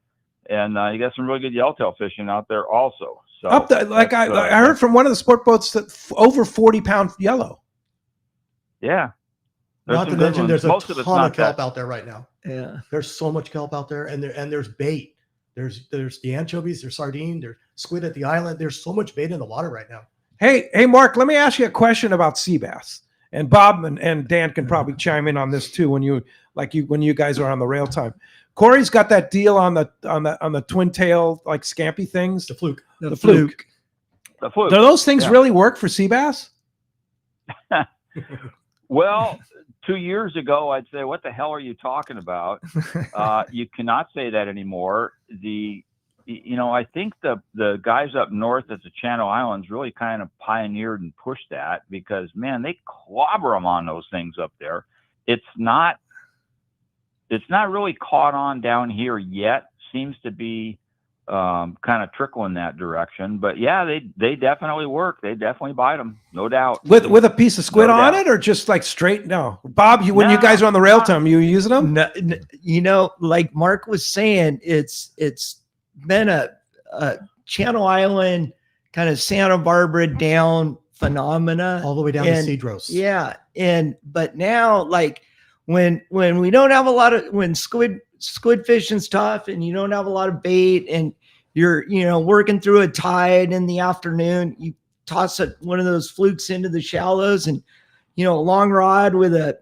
Speaker 22: and you got some really good yellowtail fishing out there also. So
Speaker 8: up there, like I heard from one of the sport boats that over 40-pound yellow.
Speaker 22: Yeah.
Speaker 6: Not to mention, there's a ton of kelp
Speaker 22: that.
Speaker 6: out there right now.
Speaker 7: Yeah,
Speaker 6: there's so much kelp out there, and there's bait. There's the anchovies, there's sardine, there's squid at the island. There's so much bait in the water right now.
Speaker 8: Hey, Mark, let me ask you a question about sea bass. And Bob and Dan can probably chime in on this too when you guys are on the rail time. Corey's got that deal on the twin tail like scampy things.
Speaker 6: The fluke.
Speaker 8: The fluke.
Speaker 22: The fluke.
Speaker 8: Do those things really work for sea bass?
Speaker 22: Well, 2 years ago, I'd say, what the hell are you talking about? You cannot say that anymore. I think the guys up north at the Channel Islands really kind of pioneered and pushed that because, man, they clobber them on those things up there. It's not really caught on down here yet. Seems to be kind of trickling that direction. But yeah, they definitely work. They definitely bite them, no doubt.
Speaker 8: With a piece of squid on it, or just like straight? No, Bob. When you guys are on the rail time, you using them?
Speaker 7: No, like Mark was saying, it's been a Channel Island kind of Santa Barbara down phenomena
Speaker 6: all the way down to Cedros.
Speaker 7: Yeah, but now, like when we don't have a lot of when squid fishing's tough and you don't have a lot of bait and you're working through a tide in the afternoon, you toss one of those flukes into the shallows and a long rod with a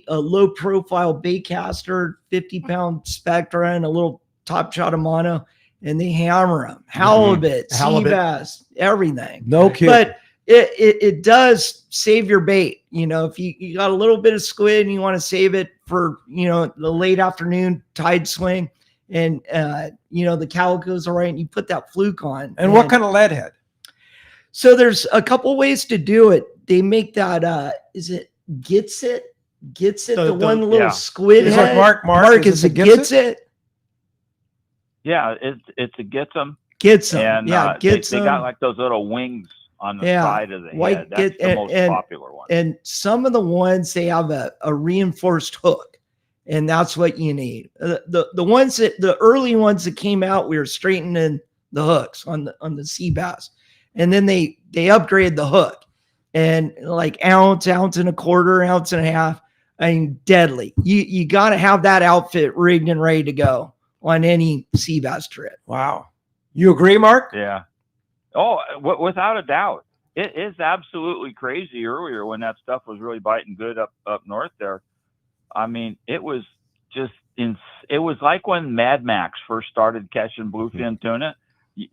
Speaker 7: low profile bait caster, 50-pound Spectra and a little Top Shot of mono, and they hammer them. Halibut, sea bass, everything.
Speaker 8: No kidding.
Speaker 7: But it does save your bait. If you got a little bit of squid and you want to save it for, the late afternoon tide swing and, the calicos are right and you put that fluke on.
Speaker 8: And what kind of lead head?
Speaker 7: So there's a couple ways to do it. They make that, is it Gets It? The one little squid head.
Speaker 8: Like Mark,
Speaker 7: is it Gets It?
Speaker 22: Yeah, it's a Gets 'em.
Speaker 7: Gets 'em.
Speaker 22: And
Speaker 7: Yeah, Gets 'em.
Speaker 22: They got like those little wings on the side of the head. That's the most popular one.
Speaker 7: And some of the ones, they have a reinforced hook, and that's what you need. The early ones that came out, we were straightening the hooks on the sea bass, and then they upgraded the hook, and like ounce and a quarter, ounce and a half. I mean, deadly. You got to have that outfit rigged and ready to go on any sea bass trip.
Speaker 8: Wow. You agree, Mark?
Speaker 22: Yeah. Oh, without a doubt. It is absolutely crazy earlier when that stuff was really biting good up north there. I mean, it was just it was like when Mad Max first started catching bluefin tuna.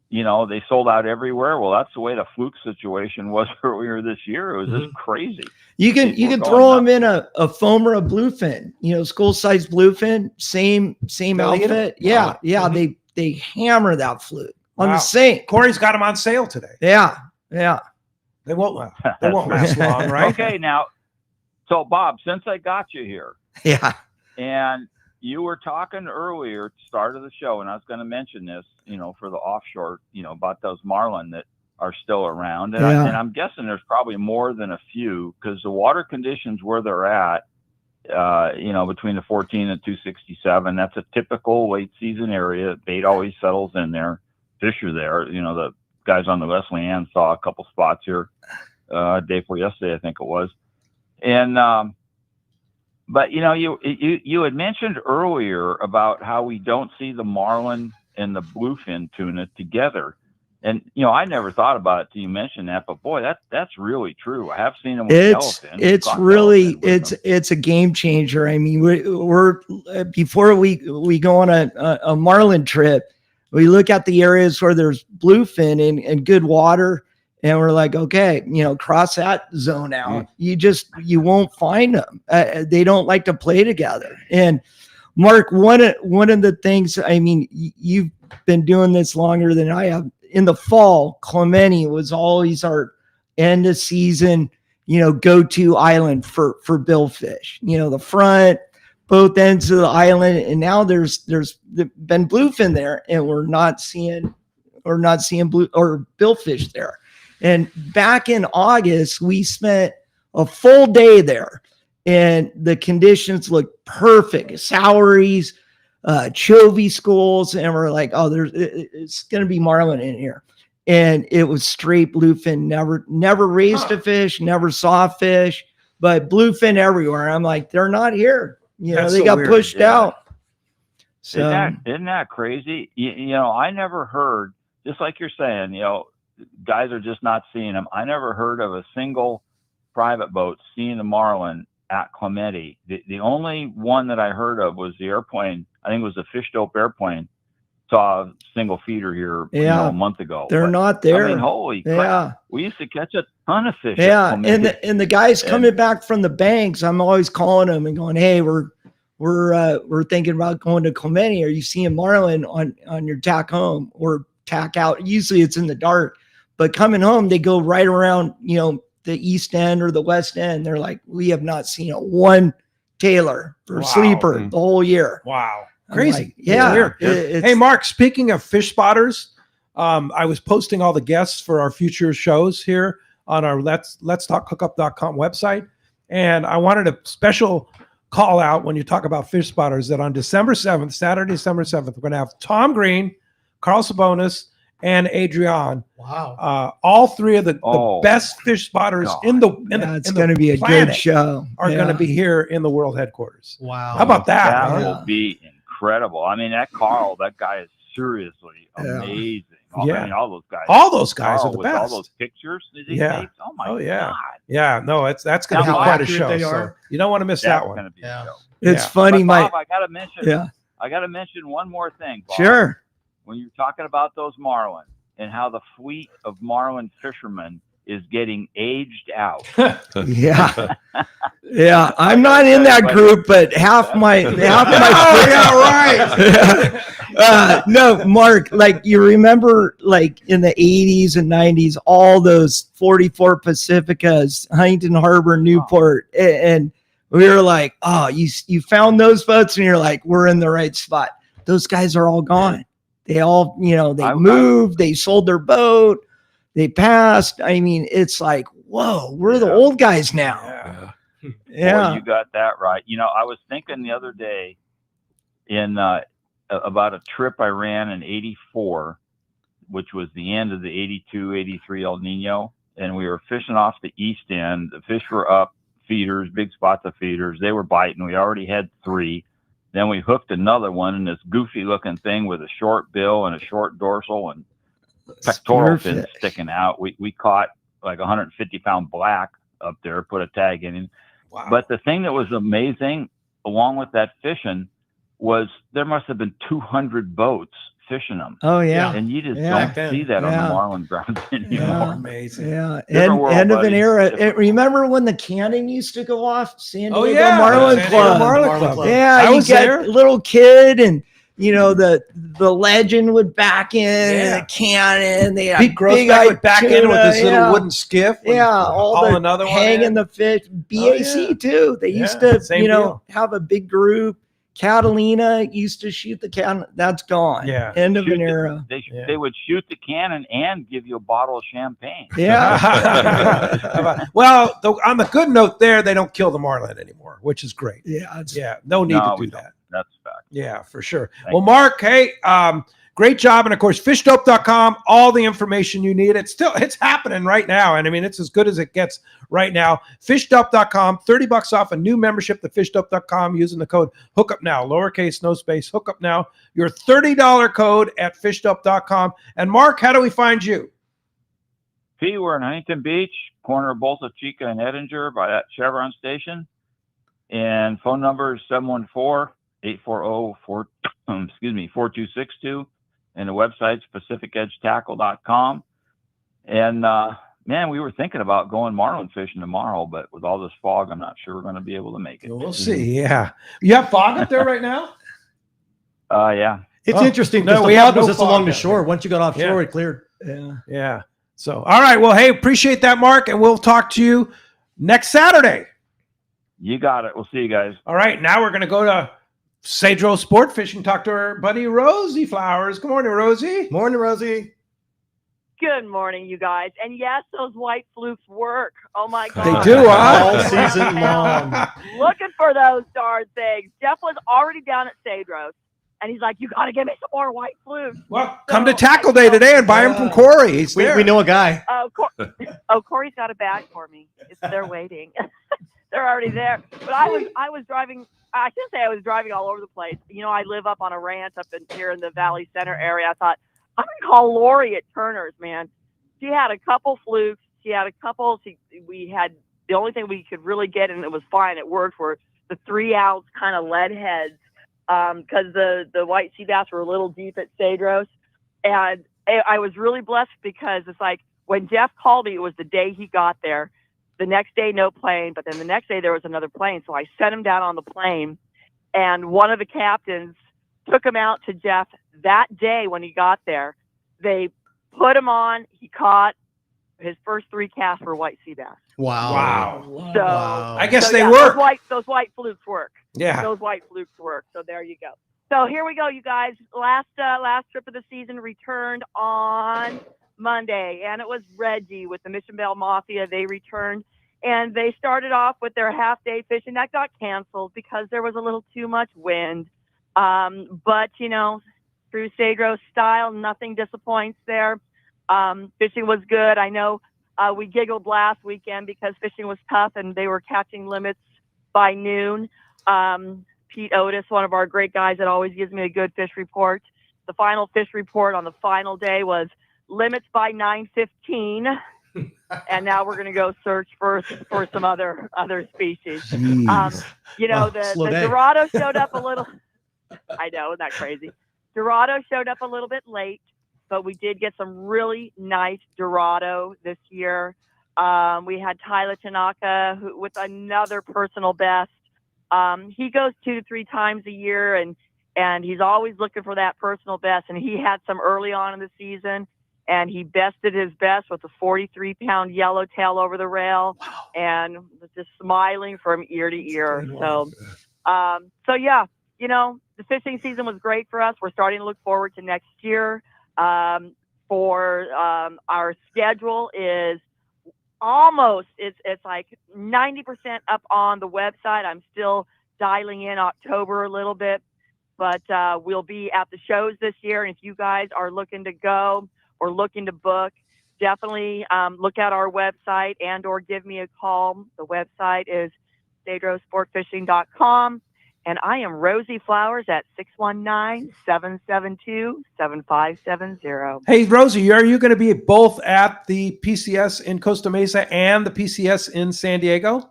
Speaker 22: You know, they sold out everywhere. Well, that's the way the fluke situation was earlier this year. It was just crazy.
Speaker 7: You can
Speaker 22: People were
Speaker 7: throw
Speaker 22: going
Speaker 7: them in a foam or a bluefin, school size bluefin, same
Speaker 8: They'll eat 'em?
Speaker 7: outfit. Yeah,
Speaker 8: Wow.
Speaker 7: yeah. They hammer that fluke on the
Speaker 8: Wow.
Speaker 7: sink.
Speaker 8: Corey's got them on sale today.
Speaker 7: Yeah, yeah.
Speaker 8: They won't last long, right?
Speaker 22: Okay, now, so Bob, since I got you here,
Speaker 7: Yeah.
Speaker 22: and you were talking earlier at the start of the show, and I was going to mention this, for the offshore, about those marlin that are still around. And,
Speaker 7: Yeah.
Speaker 22: I'm guessing there's probably more than a few because the water conditions where they're at, between the 14 and 267, that's a typical late season area. Bait always settles in there. Fish are there. The guys on the Leslie Ann saw a couple spots here day before yesterday, I think it was. And, but you had mentioned earlier about how we don't see the marlin and the bluefin tuna together, and I never thought about it till you mentioned that. But boy, that's really true. I have seen them with yellowfin.
Speaker 7: It's really it's a game changer. I mean, we're before we go on a marlin trip, we look at the areas where there's bluefin and good water. And we're like, okay, cross that zone out. You won't find them. They don't like to play together. And Mark, one of the things, I mean, you've been doing this longer than I have. In the fall, Clemente was always our end of season, go-to island for billfish. The front, both ends of the island, and now there's been bluefin there, and we're not seeing blue or billfish there. And back in August, we spent a full day there, and the conditions looked perfect. Soweries, chovy schools, and we're like, oh, it's going to be marlin in here. And it was straight bluefin. Never raised a fish, never saw a fish, but bluefin everywhere. I'm like, they're not here. They got weird. Pushed out. So
Speaker 22: isn't that crazy? I never heard, just like you're saying, guys are just not seeing them. I never heard of a single private boat seeing the marlin at Clemente. The only one that I heard of was the airplane. I think it was a Fish Dope airplane. Saw a single feeder here a month ago.
Speaker 7: They're not there.
Speaker 22: I mean, holy crap.
Speaker 7: Yeah.
Speaker 22: We used to catch a ton of fish.
Speaker 7: Yeah. And the guys coming back from the banks, I'm always calling them and going, hey, we're thinking about going to Clemente. Are you seeing marlin on your tack home or tack out? Usually it's in the dark. But coming home, they go right around, the east end or the west end. They're like, we have not seen one Taylor or sleeper the whole year.
Speaker 8: Wow.
Speaker 7: I'm
Speaker 8: Crazy.
Speaker 7: like, yeah.
Speaker 8: Hey, Mark, speaking of fish spotters, I was posting all the guests for our future shows here on our Let's Talk Hookup.com website. And I wanted a special call out when you talk about fish spotters that on December 7th, Saturday, December 7th, we're going to have Tom Green, Carl Sabonis, and Adrian.
Speaker 6: Wow.
Speaker 8: All three of the best fish spotters
Speaker 7: it's going to be a good show.
Speaker 8: Are going to be here in the world headquarters.
Speaker 6: Wow.
Speaker 8: How about that?
Speaker 22: That will be incredible. I mean, that guy is seriously amazing. I mean, all those guys.
Speaker 8: All those guys
Speaker 22: Carl,
Speaker 8: are the
Speaker 22: with
Speaker 8: best.
Speaker 22: all those pictures that he takes. Oh my God.
Speaker 8: Yeah. No, that's going to be quite a show. So you don't want to miss that one.
Speaker 22: Be a show.
Speaker 7: It's funny,
Speaker 22: Bob, I got to mention.
Speaker 7: Yeah.
Speaker 22: I got to mention one more thing, Bob.
Speaker 7: Sure.
Speaker 22: When you're talking about those marlin and how the fleet of marlin fishermen is getting aged out.
Speaker 7: Yeah. Yeah. I'm not in that group, but half my no, Mark, like you remember like in the 80s and 90s, all those 44 Pacificas, Huntington Harbor, Newport, and we were like, oh, you found those boats and you're like, we're in the right spot. Those guys are all gone. They all, they moved, they sold their boat, they passed. I mean, it's like, whoa, we're the old guys now. Yeah.
Speaker 22: Boy, you got that right. I was thinking the other day about a trip I ran in 84, which was the end of the 82, 83 El Nino. And we were fishing off the east end. The fish were up, feeders, big spots of feeders. They were biting. We already had 3. Then we hooked another one in this goofy looking thing with a short bill and a short dorsal and pectoral fins sticking out. We caught like 150-pound black up there, put a tag in him. Wow. But the thing that was amazing along with that fishing was there must have been 200 boats fishing them.
Speaker 7: Oh yeah,
Speaker 22: and you just
Speaker 7: yeah.
Speaker 22: don't see that on the marlin grounds anymore.
Speaker 8: Amazing.
Speaker 7: Yeah,
Speaker 22: Different world,
Speaker 7: end of an
Speaker 22: buddy.
Speaker 7: era. Remember when the cannon used to go off? San Diego
Speaker 8: yeah,
Speaker 7: Marlin
Speaker 8: San Diego
Speaker 7: Club.
Speaker 8: Marlin Club.
Speaker 7: Yeah,
Speaker 8: I
Speaker 7: you
Speaker 8: was
Speaker 7: get
Speaker 8: there.
Speaker 7: a little kid, and the legend would back in and the cannon. They had
Speaker 8: Pete Grossbeck would back in with his little wooden skiff. and
Speaker 7: all
Speaker 8: haul
Speaker 7: the
Speaker 8: another one
Speaker 7: hanging
Speaker 8: in.
Speaker 7: the fish. BAC too. They used
Speaker 8: Yeah,
Speaker 7: to,
Speaker 8: same deal.
Speaker 7: have a big group. Catalina used to shoot the cannon. That's gone.
Speaker 8: Yeah.
Speaker 7: End of an era.
Speaker 22: They would shoot the cannon and give you a bottle of champagne.
Speaker 7: Yeah.
Speaker 8: Well, on the good note there, they don't kill the marlin anymore, which is great.
Speaker 7: Yeah.
Speaker 8: No need to
Speaker 22: we
Speaker 8: do
Speaker 22: don't.
Speaker 8: that.
Speaker 22: That's a fact.
Speaker 8: Yeah, for sure.
Speaker 22: Thank
Speaker 8: Well,
Speaker 22: you.
Speaker 8: Mark, hey, great job. And of course, fishdope.com, all the information you need. It's happening right now. And I mean, it's as good as it gets right now. Fishdope.com, $30 off a new membership to fishdope.com using the code hookup now, lowercase, no space, hookup now. Your $30 code at fishdope.com. And Mark, how do we find you?
Speaker 22: P, we're in Huntington Beach, corner of both of Chica and Edinger by that Chevron station. And phone number is 714-840-4262. And the website's pacificedgetackle.com. And, man, we were thinking about going marlin fishing tomorrow, but with all this fog, I'm not sure we're going to be able to make it.
Speaker 8: We'll see. Yeah. You have fog up there right now?
Speaker 22: Yeah.
Speaker 6: It's interesting because the fog was just along the shore. Once you got offshore, it cleared.
Speaker 8: Yeah. So, all right. Well, hey, appreciate that, Mark. And we'll talk to you next Saturday.
Speaker 22: You got it. We'll see you guys.
Speaker 8: All right. Now we're going to go to Cedro Sport Fishing, talk to our buddy Rosie Flowers. Good morning, Rosie.
Speaker 6: Morning, Rosie.
Speaker 2: Good morning, you guys. And yes, those white flukes work. Oh my God.
Speaker 8: They do, huh?
Speaker 6: All season long.
Speaker 2: Looking for those darn things. Jeff was already down at Cedros, and he's like, "You got to give me some more white flukes."
Speaker 8: Well, come to Tackle Day today and buy them from Corey. He's there.
Speaker 6: We know a guy.
Speaker 2: Corey's got a bag for me. They're waiting. They're already there. But I was driving. I shouldn't say I was driving all over the place. I live up on a ranch up here in the Valley Center area. I thought, I'm going to call Lori at Turner's, man. She had a couple flukes. She had a couple. We had the only thing we could really get, and it was fine. It worked, were the 3-ounce kind of lead heads because the white sea bass were a little deep at Cedros. And I was really blessed because it's like when Jeff called me, it was the day he got there. The next day, no plane. But then the next day, there was another plane. So I sent him down on the plane. And one of the captains took him out to Jeff that day when he got there. They put him on. He caught his first 3 casts for white sea bass.
Speaker 6: Wow.
Speaker 2: So
Speaker 8: I guess
Speaker 2: so
Speaker 8: they
Speaker 2: yeah,
Speaker 8: work.
Speaker 2: Those white flukes work.
Speaker 8: Yeah.
Speaker 2: Those white flukes work. So there you go. So here we go, you guys. Last trip of the season returned on Monday, and it was Reggie with the Mission Bell Mafia. They returned, and they started off with their half-day fishing. That got canceled because there was a little too much wind. But, through Cedros style, nothing disappoints there. Fishing was good. I know we giggled last weekend because fishing was tough, and they were catching limits by noon. Pete Otis, one of our great guys that always gives me a good fish report. The final fish report on the final day was limits by 9:15. And now we're going to go search for some other species. The Dorado showed up a little. I know, isn't that crazy? Dorado showed up a little bit late, but we did get some really nice Dorado this year. We had Tyler Tanaka with another personal best. He goes 2 to 3 times a year, and he's always looking for that personal best. And he had some early on in the season. And he bested his best with a 43-pound yellowtail over the rail, and was just smiling from ear to ear. So yeah, the fishing season was great for us. We're starting to look forward to next year. Our schedule is almost it's like 90% up on the website. I'm still dialing in October a little bit, but we'll be at the shows this year. And if you guys are looking to go or looking to book, definitely look at our website and or give me a call. The website is cedrosportfishing.com, and I am Rosie Flowers at 619-772-7570.
Speaker 8: Hey, Rosie, are you going to be both at the PCS in Costa Mesa and the PCS in San Diego?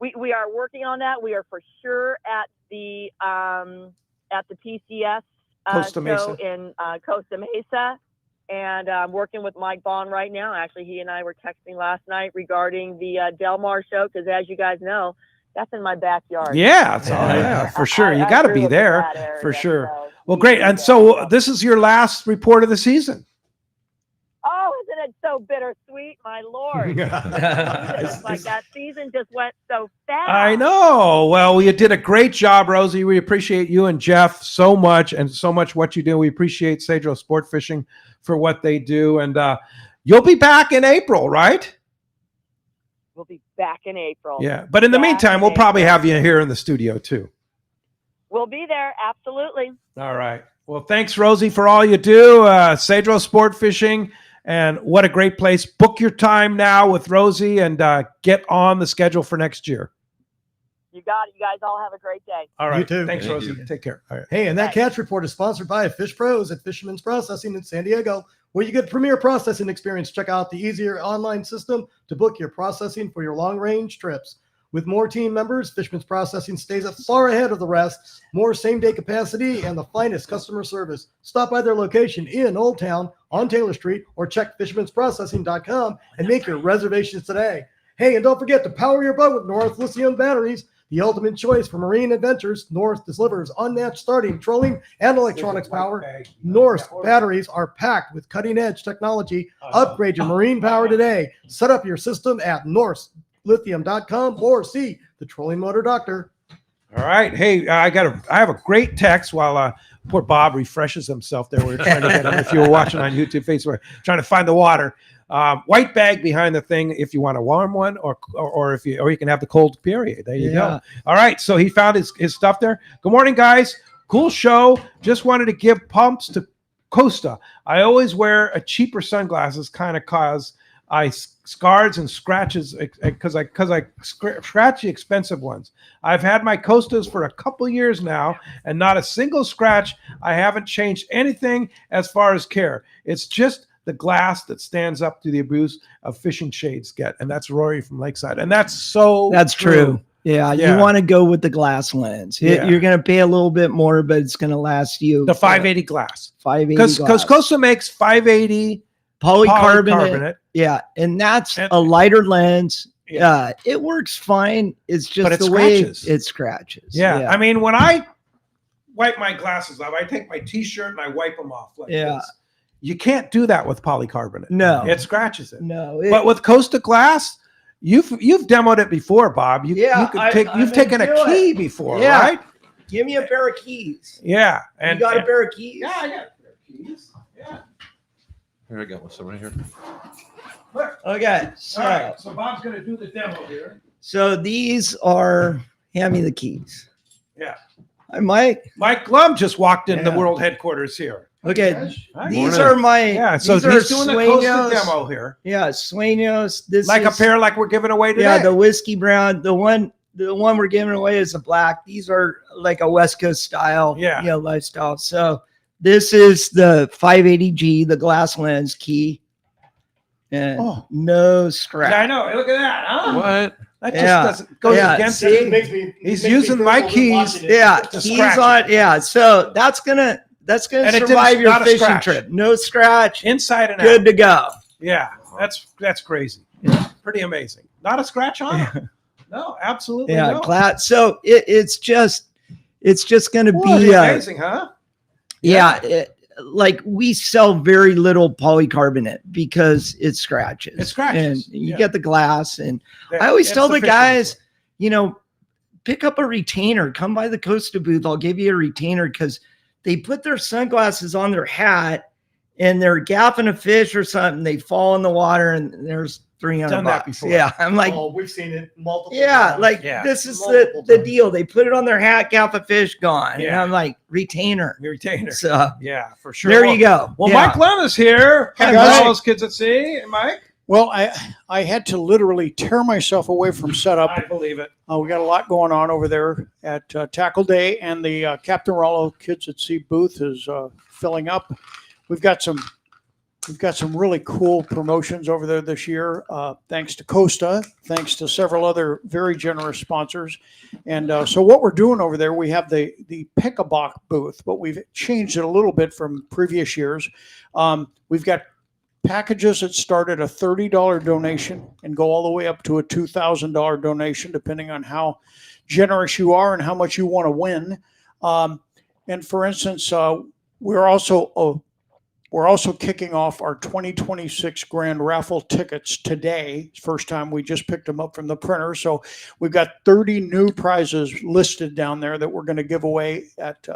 Speaker 2: We are working on that. We are for sure at the PCS
Speaker 8: Costa
Speaker 2: show
Speaker 8: Mesa.
Speaker 2: in Costa Mesa. And I'm working with Mike Bond right now. Actually, he and I were texting last night regarding the Del Mar show, because as you guys know, that's in my backyard.
Speaker 8: Yeah, for sure. You got to be there for sure. Well, great. And so this is your last report of the season.
Speaker 2: Oh, isn't it so bittersweet, my lord? It's like that season just went so fast.
Speaker 8: I know. Well, you did a great job, Rosie. We appreciate you and Jeff so much, and so much what you do. We appreciate Cedro Sport Fishing for what they do. And you'll be back in April, right?
Speaker 2: We'll be back in April.
Speaker 8: Yeah. But in the meantime, we'll probably have you here in the studio too.
Speaker 2: We'll be there. Absolutely.
Speaker 8: All right. Well, thanks, Rosie, for all you do. Cedro Sport Fishing. And what a great place. Book your time now with Rosie and get on the schedule for next year.
Speaker 2: You got it. You guys all have a great day.
Speaker 8: All right.
Speaker 6: You too.
Speaker 8: Thanks, Rosie. Take care. All right.
Speaker 6: Hey, and that catch report is sponsored by Fish Pros at Fisherman's Processing in San Diego, where you get premier processing experience. Check out the easier online system to book your processing for your long-range trips. With more team members, Fisherman's Processing stays far ahead of the rest, more same-day capacity, and the finest customer service. Stop by their location in Old Town on Taylor Street, or check fishermansprocessing.com and make your reservations today. Hey, and don't forget to power your boat with North Lithium batteries, the ultimate choice for marine adventures. North delivers unmatched starting, trolling, and electronics power. North batteries are packed with cutting-edge technology. Upgrade your marine power today. Set up your system at northlithium.com or see the Trolling Motor Doctor.
Speaker 8: All right. Hey, I have a great text while poor Bob refreshes himself there. We were trying to get him, if you were watching on YouTube, Facebook, trying to find the water. White bag behind the thing if you want a warm one, or you can have the cold period. There you go. All right. So he found his stuff there. Good morning, guys. Cool show. Just wanted to give pumps to Costa. I always wear a cheaper sunglasses, kind of cause scars and scratches because I scratch the expensive ones. I've had my Costas for a couple years now, and not a single scratch. I haven't changed anything as far as care. It's just the glass that stands up to the abuse of fishing shades get. And that's Rory from Lakeside. And that's true.
Speaker 7: Yeah, you want to go with the glass lens. You're going to pay a little bit more, but it's going to last you.
Speaker 8: The 580 glass.
Speaker 7: 580
Speaker 8: Because Costa makes 580
Speaker 7: polycarbonate. Yeah, and that's a lighter lens. Yeah, it works fine. It's just the way it scratches.
Speaker 8: Yeah. I mean, when I wipe my glasses off, I take my T-shirt and I wipe them off like this. You can't do that with polycarbonate.
Speaker 7: No,
Speaker 8: it scratches it.
Speaker 7: No,
Speaker 8: but with Costa glass, you've demoed it before, Bob. You've taken a key before, right?
Speaker 7: Give me a pair of keys.
Speaker 8: Yeah,
Speaker 7: and you got a pair of keys.
Speaker 8: Yeah, I got a pair of keys. Yeah.
Speaker 9: Here I got some right here.
Speaker 7: Okay.
Speaker 8: All right. So Bob's going to do the demo here.
Speaker 7: So these are, hand me the keys.
Speaker 8: Yeah.
Speaker 7: Hi, Mike.
Speaker 8: Mike Glum just walked in the world headquarters here.
Speaker 7: Okay. These are my.
Speaker 8: Yeah. So he's doing the Costa demo here.
Speaker 7: Yeah. Sueños. This
Speaker 8: like a pair like we're giving away today.
Speaker 7: Yeah. The whiskey brown. The one we're giving away is a black. These are like a West Coast style.
Speaker 8: Yeah.
Speaker 7: Lifestyle. So this is the 580G, the glass lens key. And no scratch.
Speaker 8: Yeah, I know. Look at that. Huh?
Speaker 9: What?
Speaker 8: That just doesn't go against it. He's using my keys.
Speaker 7: Yeah, keys on. Yeah, so that's gonna survive your fishing trip. No scratch.
Speaker 8: Inside and out.
Speaker 7: Good to go.
Speaker 8: Yeah, that's crazy. Yeah. Pretty amazing. Not a scratch on it. No, absolutely.
Speaker 7: Yeah,
Speaker 8: no.
Speaker 7: glad. So it's just gonna be
Speaker 8: amazing, huh?
Speaker 7: Yeah. Like we sell very little polycarbonate because it scratches.
Speaker 8: It scratches.
Speaker 7: And you get the glass. And I always tell the guys, pick up a retainer. Come by the Costa booth. I'll give you a retainer, because they put their sunglasses on their hat and they're gaffing a fish or something. They fall in the water and there's $300.
Speaker 8: Done that before.
Speaker 7: Yeah. I'm like,
Speaker 6: we've seen it multiple
Speaker 7: times. This is the deal. They put it on their hat, gaff a fish, gone.
Speaker 8: Yeah.
Speaker 7: And I'm like, retainer. So
Speaker 8: yeah, for sure.
Speaker 7: There you go.
Speaker 8: Well, Mike Lem is here.
Speaker 10: Hi,
Speaker 8: All
Speaker 10: guys.
Speaker 8: those kids at sea. Mike?
Speaker 10: Well, I had to literally tear myself away from setup.
Speaker 8: I believe it.
Speaker 10: We got a lot going on over there at Tackle Day, and the Captain Rollo Kids at Sea booth is filling up. We've got some We've got some really cool promotions over there this year, thanks to Costa, thanks to several other very generous sponsors. And so what we're doing over there, we have the Pick-a-Box booth, but we've changed it a little bit from previous years. We've got packages that start at a $30 donation and go all the way up to a $2,000 donation, depending on how generous you are and how much you want to win. And for instance, we're also kicking off our 2026 grand raffle tickets today. First time, we just picked them up from the printer. So we've got 30 new prizes listed down there that we're going to give away at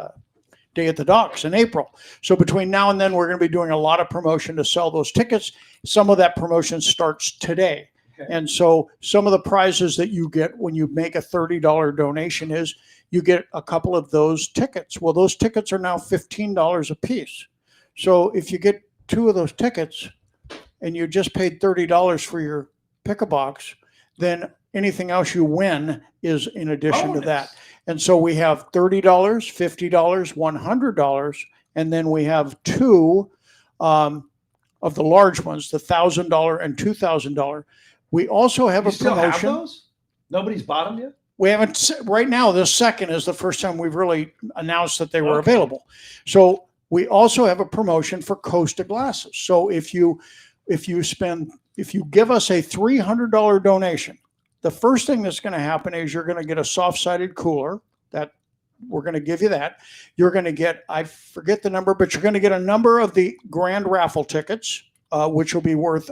Speaker 10: Day at the Docks in April. So between now and then, we're going to be doing a lot of promotion to sell those tickets. Some of that promotion starts today. Okay. And so some of the prizes that you get when you make a $30 donation is you get a couple of those tickets. Well, those tickets are now $15 a piece. So if you get 2 of those tickets and you just paid $30 for your Pick-a-Box, then anything else you win is in addition to that. And so we have $30, $50, $100, and then we have 2 of the large ones, the $1,000 and $2,000. We also have a promotion.
Speaker 8: Have those? Nobody's bought them yet?
Speaker 10: We haven't. Right now, this second is the first time we've really announced that they were available. So we also have a promotion for Costa glasses. So if you give us a $300 donation, the first thing that's going to happen is you're going to get a soft-sided cooler. That we're going to give you that. You're going to get, I forget the number, but you're going to get a number of the grand raffle tickets, which will be worth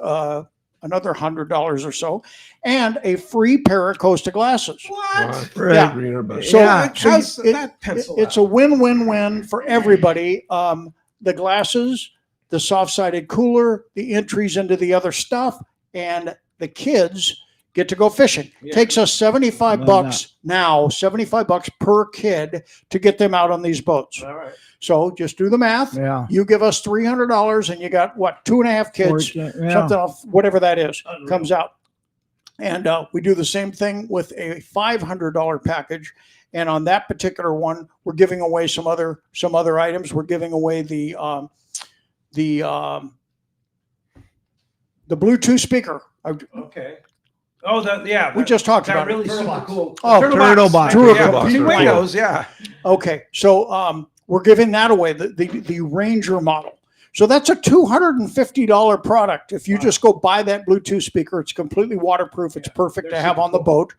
Speaker 10: another $100 or so, and a free pair of Costa glasses.
Speaker 8: What?
Speaker 10: Yeah.
Speaker 8: So
Speaker 10: it's a win-win-win for everybody. The glasses, the soft-sided cooler, the entries into the other stuff, and the kids get to go fishing.
Speaker 8: Yeah.
Speaker 10: Takes us $75 now, $75 per kid to get them out on these boats.
Speaker 8: All right.
Speaker 10: So just do the math.
Speaker 12: Yeah.
Speaker 10: You give us $300 and you got what, 2.5 kids, something off, whatever that is, comes out. And we do the same thing with a $500 package. And on that particular one, we're giving away some other items. We're giving away the Bluetooth speaker.
Speaker 8: Okay. Oh,
Speaker 10: we just talked about
Speaker 8: really
Speaker 10: it.
Speaker 8: super cool.
Speaker 12: Turtle box.
Speaker 8: Windows, yeah.
Speaker 10: Okay, so we're giving that away, the Ranger model. So that's a $250 product. If you just go buy that Bluetooth speaker, it's completely waterproof. It's perfect to have on the boat.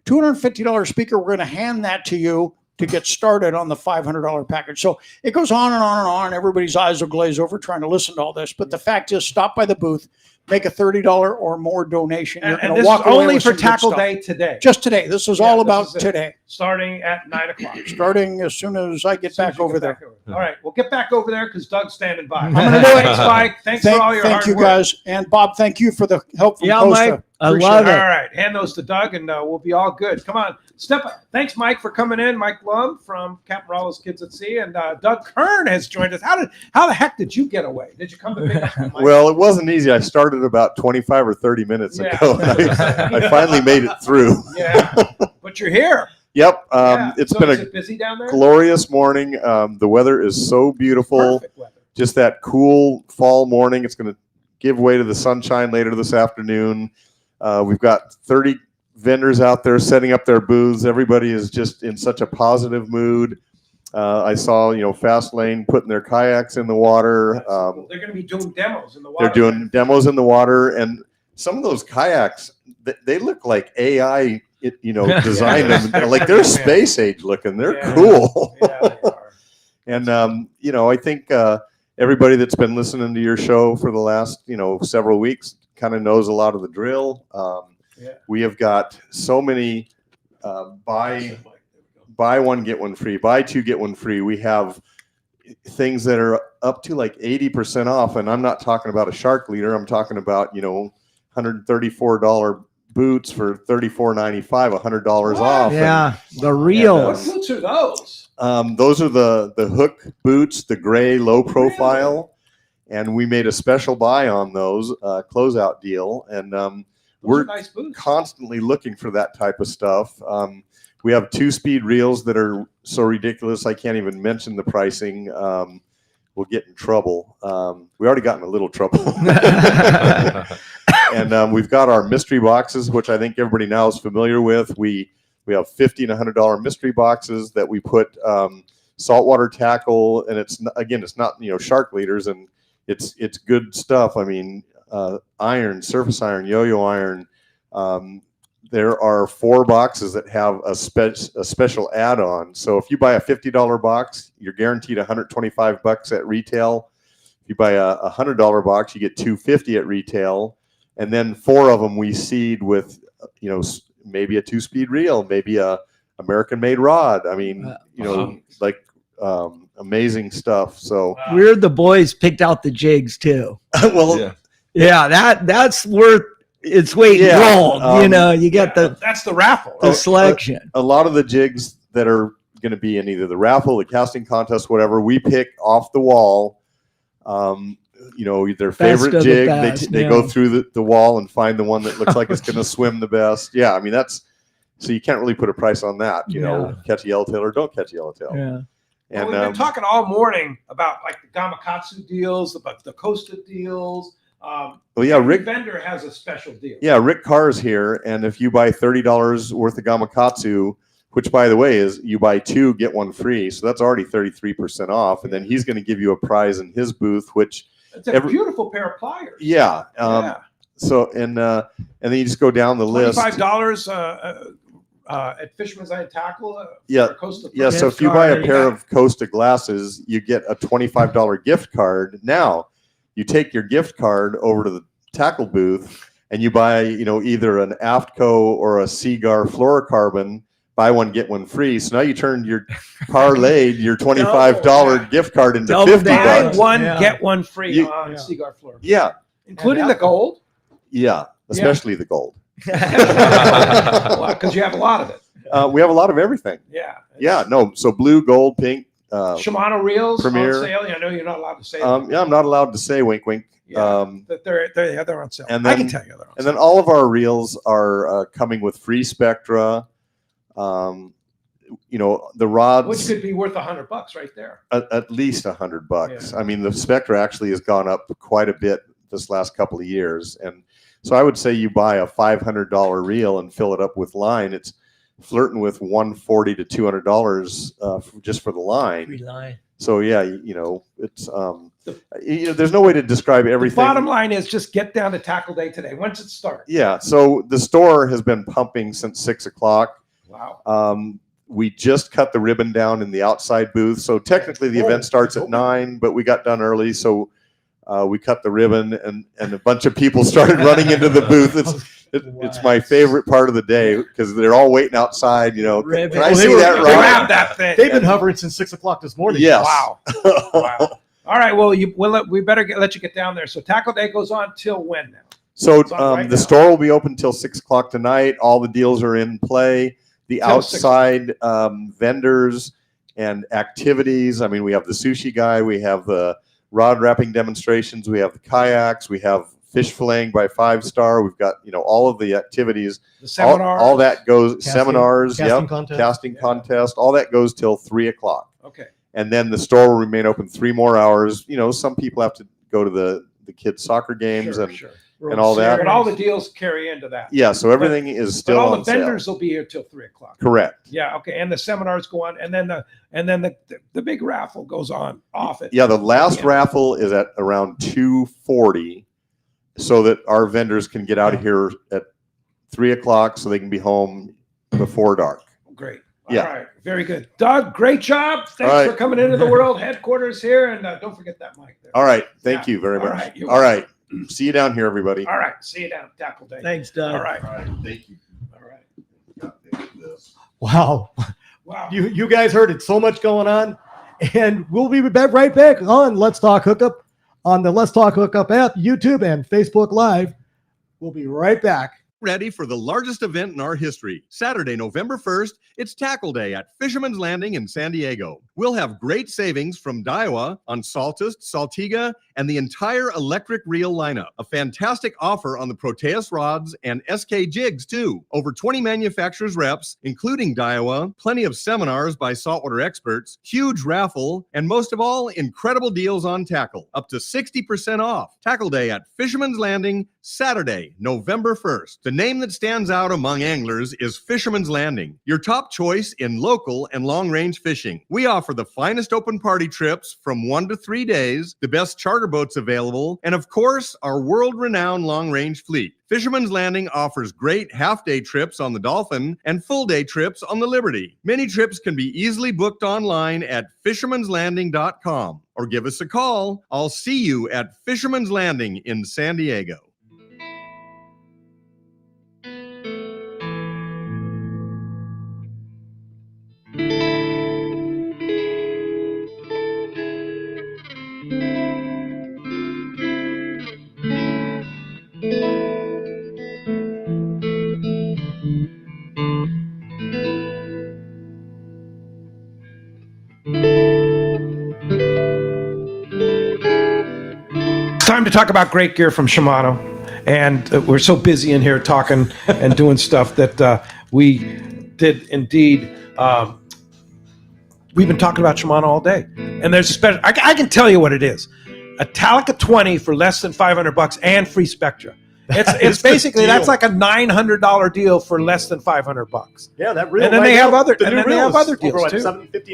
Speaker 10: $250 speaker, we're going to hand that to you to get started on the $500 package. So it goes on and on and on. Everybody's eyes will glaze over trying to listen to all this. But the fact is, stop by the booth, make a $30 or more donation. You're
Speaker 8: And
Speaker 10: going
Speaker 8: this
Speaker 10: to walk
Speaker 8: is
Speaker 10: away
Speaker 8: only
Speaker 10: with
Speaker 8: for
Speaker 10: some good
Speaker 8: Tackle
Speaker 10: stuff.
Speaker 8: Day today.
Speaker 10: Just today. This is all about today.
Speaker 8: Starting at 9 o'clock.
Speaker 10: Starting as soon as I get back over there.
Speaker 8: All right, we'll get back over there because Doug's standing by.
Speaker 10: I'm going to do it.
Speaker 8: Thanks, Mike. Thanks for all your hard
Speaker 10: Thank you,
Speaker 8: work.
Speaker 10: guys. And Bob, thank you for the help from
Speaker 12: Yeah,
Speaker 10: Costa.
Speaker 12: Mike, I
Speaker 10: Appreciate
Speaker 12: love it.
Speaker 8: All right, hand those to Doug, and we'll be all good. Come on, step up. Thanks, Mike, for coming in. Mike Lum from Captain Rollo's Kids at Sea, and Doug Kern has joined us. How the heck did you get away? Did you come to pick up Mike?
Speaker 13: Well, it wasn't easy. I started about 25 or 30 minutes ago. I finally made it through.
Speaker 8: Yeah, but you're here.
Speaker 13: Yep. It's
Speaker 8: So
Speaker 13: been
Speaker 8: is
Speaker 13: a
Speaker 8: it busy down there?
Speaker 13: glorious morning. The weather is so beautiful.
Speaker 8: Perfect weather.
Speaker 13: Just that cool fall morning. It's going to give way to the sunshine later this afternoon. We've got 30 vendors out there setting up their booths. Everybody is just in such a positive mood. I saw, Fast Lane putting their kayaks in the water.
Speaker 8: They're going to be doing demos in the water.
Speaker 13: They're doing demos in the water, and some of those kayaks, they look like AI, designed them. Like they're space age looking. They're cool.
Speaker 8: Yeah, they are.
Speaker 13: And I think everybody that's been listening to your show for the last several weeks kind of knows a lot of the drill. We have got so many buy one get one free, buy two get one free. We have things that are up to like 80% off, and I'm not talking about a shark leader. I'm talking about $134 boots for $34.95, $100 off.
Speaker 12: Yeah, the real.
Speaker 8: What boots are those?
Speaker 13: Those are the Hook boots, the gray low profile, and we made a special buy on those closeout deal, and we're
Speaker 8: nice boots.
Speaker 13: constantly looking for that type of stuff. We have 2-speed reels that are so ridiculous I can't even mention the pricing. we'll get in trouble. We already got in a little trouble. And we've got our mystery boxes, which I think everybody now is familiar with. We have $50 and $100 mystery boxes that we put saltwater tackle, and it's not shark leaders, and it's good stuff. I mean, iron, surface iron, yo-yo iron. There are 4 boxes that have a special add-on. So if you buy a $50 box, you're guaranteed $125 at retail. If you buy a $100 box, you get $250 at retail. And then 4 of them we seed with, maybe a 2-speed reel, maybe a American-made rod. I mean, amazing stuff. So
Speaker 7: we're the boys picked out the jigs too.
Speaker 13: Well,
Speaker 7: that's worth its weight in gold. You get
Speaker 8: that's the raffle.
Speaker 7: The selection.
Speaker 13: A lot of the jigs that are going to be in either the raffle, the casting contest, whatever, we pick off the wall. Their favorite jig. They go through the wall and find the one that looks like it's going to swim the best. Yeah, I mean so you can't really put a price on that. Catch a yellowtail or don't catch a yellowtail.
Speaker 7: Yeah.
Speaker 13: And
Speaker 8: we've been talking all morning about like the Gamakatsu deals, about the Costa deals.
Speaker 13: Rick
Speaker 8: vendor has a special deal.
Speaker 13: Yeah, Rick Carr's here, and if you buy $30 worth of Gamakatsu, which by the way is you buy 2 get 1 free, so that's already 33% off, and then he's going to give you a prize in his booth, which
Speaker 8: it's a beautiful pair of pliers.
Speaker 13: Yeah. So and then you just go down the list.
Speaker 8: $25 at Fisherman's Eye Tackle.
Speaker 13: So if you buy a pair of Costa glasses, you get a $25 gift card. Now, you take your gift card over to the tackle booth and you buy, either an Aftco or a Seagar fluorocarbon, buy 1 get 1 free. So now you turned your parlayed your $25 gift card into $50.
Speaker 8: Buy 1 get 1 free on Seagar fluorocarbon.
Speaker 13: Yeah,
Speaker 8: including the gold.
Speaker 13: Yeah, especially the gold.
Speaker 8: Because you have a lot of it.
Speaker 13: We have a lot of everything.
Speaker 8: Yeah.
Speaker 13: So blue, gold, pink.
Speaker 8: Shimano reels
Speaker 13: Premier.
Speaker 8: on sale. I know you're not allowed to say that.
Speaker 13: I'm not allowed to say wink, wink.
Speaker 8: That they're on sale.
Speaker 13: And then,
Speaker 8: I can tell you they're on
Speaker 13: sale. Then all of our reels are coming with free Spectra. The rods,
Speaker 8: which could be worth $100 right there.
Speaker 13: At least $100. Yeah. I mean, the Spectra actually has gone up quite a bit this last couple of years, and so I would say you buy a $500 reel and fill it up with line. It's flirting with $140 to $200 just for the line.
Speaker 7: Free line.
Speaker 13: So it's there's no way to describe everything.
Speaker 8: The bottom line is just get down to Tackle Day today once it starts.
Speaker 13: Yeah. So the store has been pumping since 6 o'clock.
Speaker 8: Wow.
Speaker 13: We just cut the ribbon down in the outside booth. So technically the event starts at 9, but we got done early. So we cut the ribbon and a bunch of people started running into the booth. It's my favorite part of the day because they're all waiting outside. Can I see that rod?
Speaker 8: Grab that thing.
Speaker 6: They've been hovering since 6 o'clock this morning.
Speaker 13: Yes.
Speaker 8: Wow. Wow. All right. Well, we better let you get down there. So Tackle Day goes on till when now?
Speaker 13: So the store will be open till 6 o'clock tonight. All the deals are in play. The outside vendors and activities. I mean, we have the sushi guy. We have the rod wrapping demonstrations. We have the kayaks. We have fish filleting by 5 Star. We've got all of the activities.
Speaker 8: The seminars.
Speaker 13: All that goes
Speaker 6: seminars.
Speaker 13: Casting contest. All that goes till 3 o'clock.
Speaker 8: Okay.
Speaker 13: And then the store will remain open 3 more hours. Some people have to go to the kids' soccer games and all that.
Speaker 8: But all the deals carry into that.
Speaker 13: Yeah. So everything is still
Speaker 8: all
Speaker 13: on
Speaker 8: the vendors
Speaker 13: sale.
Speaker 8: will be here till 3 o'clock.
Speaker 13: Correct.
Speaker 8: Yeah. Okay. And the seminars go on, and then the big raffle goes on off it.
Speaker 13: Yeah. The last raffle is at around 2:40, so that our vendors can get out of here at 3 o'clock, so they can be home before dark.
Speaker 8: Great.
Speaker 13: Yeah.
Speaker 8: All right. Very good. Doug, great job. Thanks for coming into the world headquarters here, and don't forget that mic there.
Speaker 13: All right. Thank you very much.
Speaker 8: Right,
Speaker 13: all right. See you down here, everybody.
Speaker 8: All right. See you down at Tackle Day.
Speaker 7: Thanks, Doug.
Speaker 8: All right.
Speaker 13: Thank you.
Speaker 8: All right.
Speaker 6: Wow.
Speaker 8: Wow.
Speaker 6: You guys heard it. So much going on. And we'll be right back on Let's Talk Hookup on the Let's Talk Hookup app, YouTube, and Facebook Live. We'll be right back.
Speaker 5: Ready for the largest event in our history. Saturday, November 1st, it's Tackle Day at Fisherman's Landing in San Diego. We'll have great savings from Daiwa on Saltist, Saltiga, and the entire electric reel lineup. A fantastic offer on the Proteus rods and SK jigs too. Over 20 manufacturers reps, including Daiwa, plenty of seminars by saltwater experts, huge raffle, and most of all, incredible deals on tackle. Up to 60% off. Tackle Day at Fisherman's Landing, Saturday, November 1st. The name that stands out among anglers is Fisherman's Landing, your top choice in local and long-range fishing. We offer the finest open party trips from 1 to 3 days, the best charter boats available, and of course, our world-renowned long-range fleet. Fisherman's Landing offers great half-day trips on the Dolphin and full-day trips on the Liberty. Many trips can be easily booked online at fishermanslanding.com or give us a call. I'll see you at Fisherman's Landing in San Diego.
Speaker 8: Time to talk about great gear from Shimano. And we're so busy in here talking and doing stuff that we did indeed. We've been talking about Shimano all day. And there's a special, I can tell you what it is. A Talica 20 for less than $500 and free Spectra. It's basically, that's like a $900 deal for less than $500.
Speaker 6: Yeah, that reel.
Speaker 8: And then
Speaker 6: right
Speaker 8: they have
Speaker 6: now,
Speaker 8: other,
Speaker 6: the
Speaker 8: and
Speaker 6: new
Speaker 8: then they
Speaker 6: reel
Speaker 8: have other
Speaker 6: is over
Speaker 8: deals
Speaker 6: at
Speaker 8: too.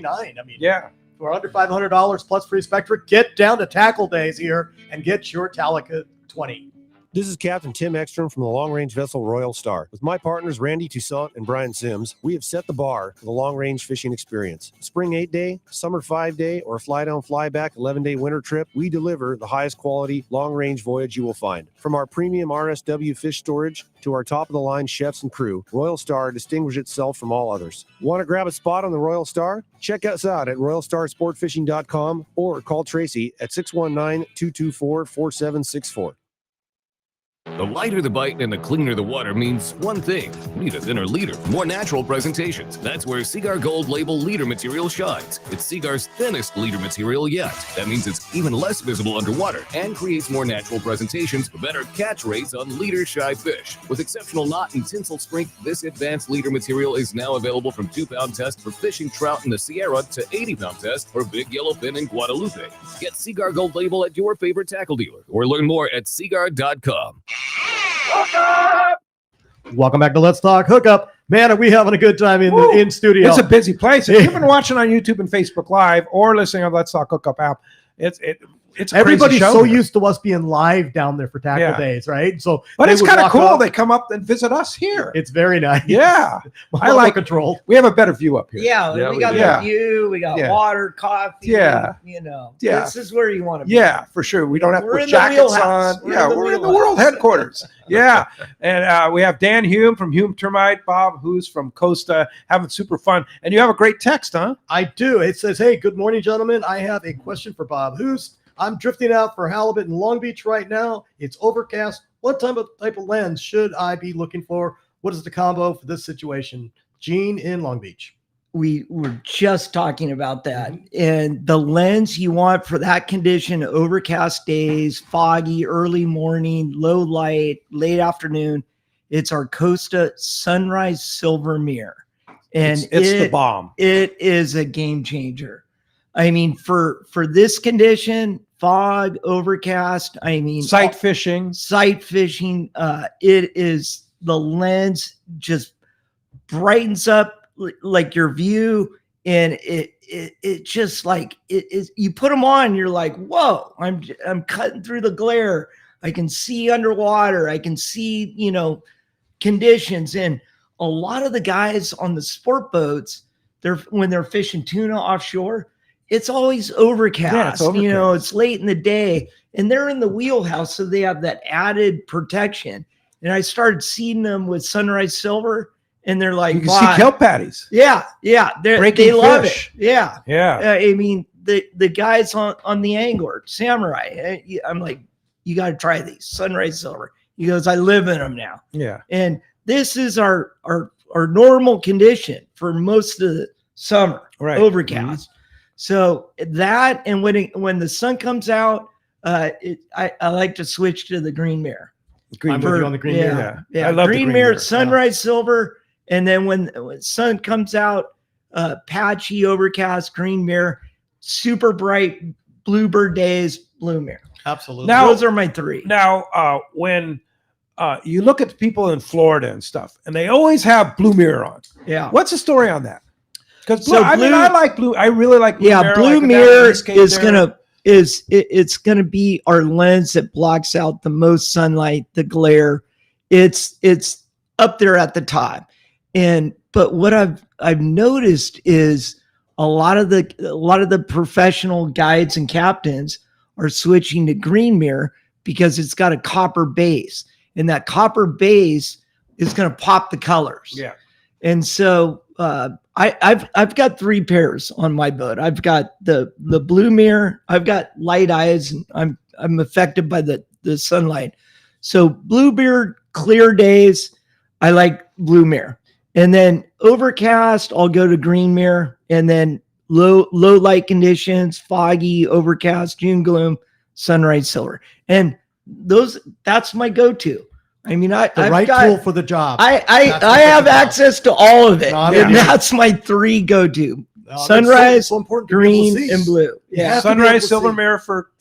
Speaker 6: $759. I mean,
Speaker 8: Yeah.
Speaker 6: for under $500 plus free Spectra, get down to Tackle Days here and get your Talica 20.
Speaker 14: This is Captain Tim Ekstrom from the long-range vessel Royal Star. With my partners Randy Toussaint and Brian Sims, we have set the bar for the long-range fishing experience. Spring 8-day, summer 5-day, or fly-down, fly-back 11-day winter trip, we deliver the highest quality long-range voyage you will find. From our premium RSW fish storage to our top-of-the-line chefs and crew, Royal Star distinguishes itself from all others. Want to grab a spot on the Royal Star? Check us out at royalstarsportfishing.com or call Tracy at 619-224-4764.
Speaker 15: The lighter the bite and the cleaner the water means one thing. Need a thinner leader, more natural presentations. That's where Seaguar Gold Label leader material shines. It's Seaguar's thinnest leader material yet. That means it's even less visible underwater and creates more natural presentations for better catch rates on leader-shy fish. With exceptional knot and tinsel strength, this advanced leader material is now available from 2-pound test for fishing trout in the Sierra to 80-pound test for big yellowfin in Guadalupe. Get Seaguar Gold Label at your favorite tackle dealer or learn more at seaguar.com.
Speaker 6: Welcome back to Let's Talk Hookup. Man, are we having a good time in studio?
Speaker 8: It's a busy place. If you've been watching on YouTube and Facebook Live or listening on Let's Talk Hookup app, it's a
Speaker 6: everybody's
Speaker 8: crazy show
Speaker 6: so
Speaker 8: here.
Speaker 6: used to us being live down there for Tackle
Speaker 8: Yeah.
Speaker 6: Days, right? So,
Speaker 8: But
Speaker 6: they
Speaker 8: it's
Speaker 6: would
Speaker 8: kind of
Speaker 6: walk
Speaker 8: cool.
Speaker 6: up.
Speaker 8: They come up and visit us here.
Speaker 6: It's very nice.
Speaker 8: Yeah. I
Speaker 6: More
Speaker 8: like
Speaker 6: control.
Speaker 8: We have a better view up here.
Speaker 7: Yeah, we got the view, we got
Speaker 8: Yeah.
Speaker 7: water, coffee.
Speaker 8: Yeah.
Speaker 7: You know,
Speaker 8: Yeah.
Speaker 7: this is where you want to be.
Speaker 8: Yeah, for sure. We don't have to
Speaker 7: We're
Speaker 8: put
Speaker 7: in the
Speaker 8: jackets
Speaker 7: wheelhouse.
Speaker 8: on.
Speaker 7: We're
Speaker 8: Yeah,
Speaker 7: in the
Speaker 8: we're in the
Speaker 7: wheelhouse.
Speaker 8: world headquarters. Yeah. And we have Dan Hume from Hume Termite, Bob Hoose from Costa, having super fun. And you have a great text, huh?
Speaker 6: I do. It says, hey, good morning, gentlemen. I have a question for Bob Hoose. I'm drifting out for halibut in Long Beach right now. It's overcast. What type of lens should I be looking for? What is the combo for this situation? Gene in Long Beach.
Speaker 7: We were just talking about that. And the lens you want for that condition, overcast days, foggy, early morning, low light, late afternoon, it's our Costa Sunrise Silver Mirror. And
Speaker 8: It's the bomb.
Speaker 7: It is a game changer. I mean, for this condition, fog, overcast, I mean,
Speaker 8: Sight fishing.
Speaker 7: It is, the lens just brightens up like your view, and it just like it is. You put them on, you're like, whoa! I'm cutting through the glare. I can see underwater. I can see conditions, and a lot of the guys on the sport boats, when they're fishing tuna offshore, it's always overcast.
Speaker 8: Yeah, it's overcast.
Speaker 7: It's late in the day, and they're in the wheelhouse, so they have that added protection. And I started seeing them with Sunrise Silver, and they're like,
Speaker 8: You can see kelp patties.
Speaker 7: Yeah, they love
Speaker 8: fish.
Speaker 7: it. Yeah,
Speaker 8: Yeah.
Speaker 7: I mean, the guys on the angler, Samurai, I'm like, you got to try these Sunrise Silver. He goes, I live in them now.
Speaker 8: Yeah.
Speaker 7: And this is our normal condition for most of the summer,
Speaker 8: Right.
Speaker 7: overcast. So that, and when the sun comes out, I like to switch to the green mirror.
Speaker 6: I'm with you on the green mirror.
Speaker 7: Yeah.
Speaker 6: I love the
Speaker 7: green mirror, sunrise silver, and then when sun comes out, patchy, overcast, green mirror, super bright, bluebird days, blue mirror.
Speaker 6: Absolutely.
Speaker 8: Now,
Speaker 7: those are my three.
Speaker 8: Now, when you look at the people in Florida and stuff, and they always have blue mirror on.
Speaker 7: Yeah.
Speaker 8: What's the story on that? Because I like blue. I really like blue mirror.
Speaker 7: Yeah, blue
Speaker 8: like
Speaker 7: mirror
Speaker 8: Escape
Speaker 7: is
Speaker 8: there.
Speaker 7: it's gonna be our lens that blocks out the most sunlight, the glare. It's up there at the top. But what I've noticed is a lot of the professional guides and captains are switching to green mirror because it's got a copper base, and that copper base is going to pop the colors.
Speaker 8: Yeah.
Speaker 7: And so I've got 3 pairs on my boat. I've got the blue mirror. I've got light eyes, and I'm affected by the sunlight. So bluebeard, clear days, I like blue mirror. And then overcast, I'll go to green mirror. And then low light conditions, foggy, overcast, June gloom, sunrise silver. And that's my go-to. I mean, I've got
Speaker 6: tool for the job.
Speaker 7: I have access to all of it. And that's my 3 go-to. Sunrise,
Speaker 6: so important
Speaker 7: green, and blue.
Speaker 8: Yeah. Sunrise silver mirror for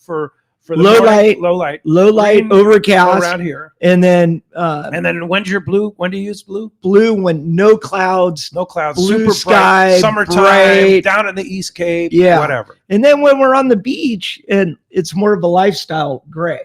Speaker 8: the
Speaker 7: low
Speaker 8: morning,
Speaker 7: light,
Speaker 8: green,
Speaker 7: overcast
Speaker 8: around here.
Speaker 7: And then
Speaker 8: when's your blue? When do you use blue?
Speaker 7: Blue when no clouds, blue
Speaker 8: super
Speaker 7: sky,
Speaker 8: bright, summertime,
Speaker 7: bright.
Speaker 8: down in the East Cape,
Speaker 7: Yeah,
Speaker 8: whatever.
Speaker 7: And then when we're on the beach and it's more of a lifestyle, gray.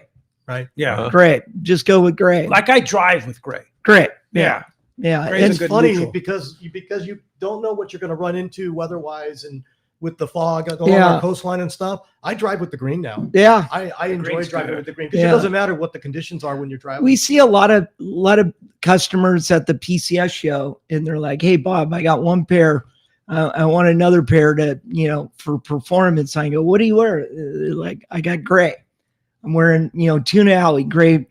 Speaker 6: Right.
Speaker 8: Yeah.
Speaker 7: Gray. Just go with gray.
Speaker 8: Like I drive with gray.
Speaker 7: Gray.
Speaker 8: Yeah.
Speaker 7: Yeah.
Speaker 6: It's funny because you don't know what you're going to run into weather-wise and with the fog along our coastline and stuff. I drive with the green now.
Speaker 7: Yeah.
Speaker 6: I enjoy driving with the green because it doesn't matter what the conditions are when you're driving.
Speaker 7: We see a lot of customers at the PCS show, and they're like, "Hey, Bob, I got 1 pair. I want another pair to, for performance." I go, "What do you wear?" They're like, "I got gray. I'm wearing, Tuna Alley gray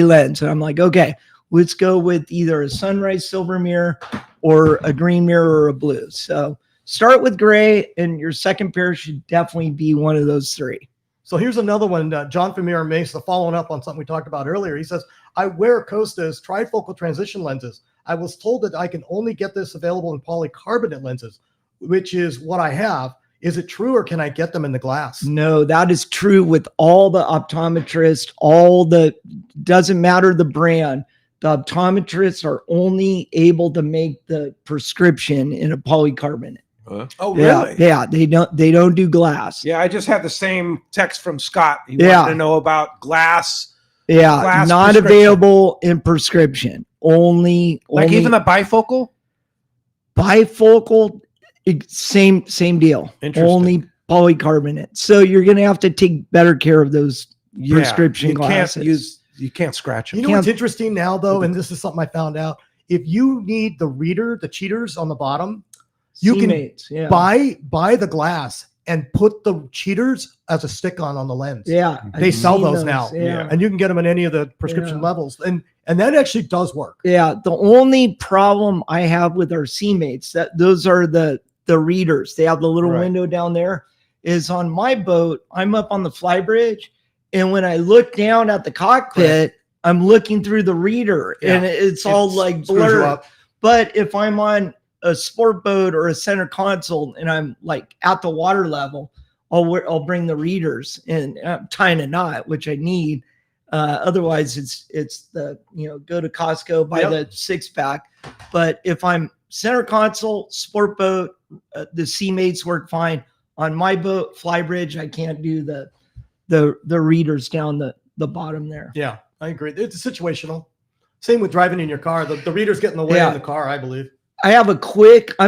Speaker 7: lens." And I'm like, "Okay, let's go with either a sunrise silver mirror or a green mirror or a blue." So start with gray, and your second pair should definitely be one of those 3.
Speaker 6: So here's another one, John from Mira Mesa, following up on something we talked about earlier. He says, "I wear Costa's trifocal transition lenses. I was told that I can only get this available in polycarbonate lenses, which is what I have. Is it true, or can I get them in the glass?"
Speaker 7: No, that is true with all the optometrists, doesn't matter the brand. The optometrists are only able to make the prescription in a polycarbonate.
Speaker 8: Oh, really?
Speaker 7: Yeah, they don't do glass.
Speaker 8: Yeah, I just had the same text from Scott. He
Speaker 7: Yeah.
Speaker 8: wanted to know about glass.
Speaker 7: Yeah,
Speaker 8: glass
Speaker 7: not
Speaker 8: prescription.
Speaker 7: available in prescription. Only
Speaker 8: Even the bifocal?
Speaker 7: Bifocal, same deal.
Speaker 8: Interesting.
Speaker 7: Only polycarbonate. So you're going to have to take better care of those prescription glasses.
Speaker 8: You can't scratch them.
Speaker 6: You know what's interesting now, though, and this is something I found out. If you need the reader, the cheaters on the bottom, you
Speaker 7: C-mates,
Speaker 6: can buy the glass and put the cheaters as a stick-on the lens.
Speaker 7: Yeah,
Speaker 6: they
Speaker 7: I've
Speaker 6: sell
Speaker 7: seen
Speaker 6: those now, and you can get them in any of the prescription levels, and that actually does work.
Speaker 7: Yeah, the only problem I have with our C-mates, those are the readers. They have the little window down there. Is on my boat, I'm up on the fly bridge, and when I look down at the cockpit, I'm looking through the reader, and it's all like blurred. But if I'm on a sport boat or a center console and I'm like at the water level, I'll bring the readers, and I'm tying a knot, which I need. Otherwise it's the, go to Costco, buy the 6-pack. But if I'm center console, sport boat, the C-mates work fine. On my boat, Flybridge, I can't do the readers down the bottom there.
Speaker 6: Yeah, I agree. It's situational. Same with driving in your car. The readers get in the way in the car, I believe.
Speaker 7: I have I'm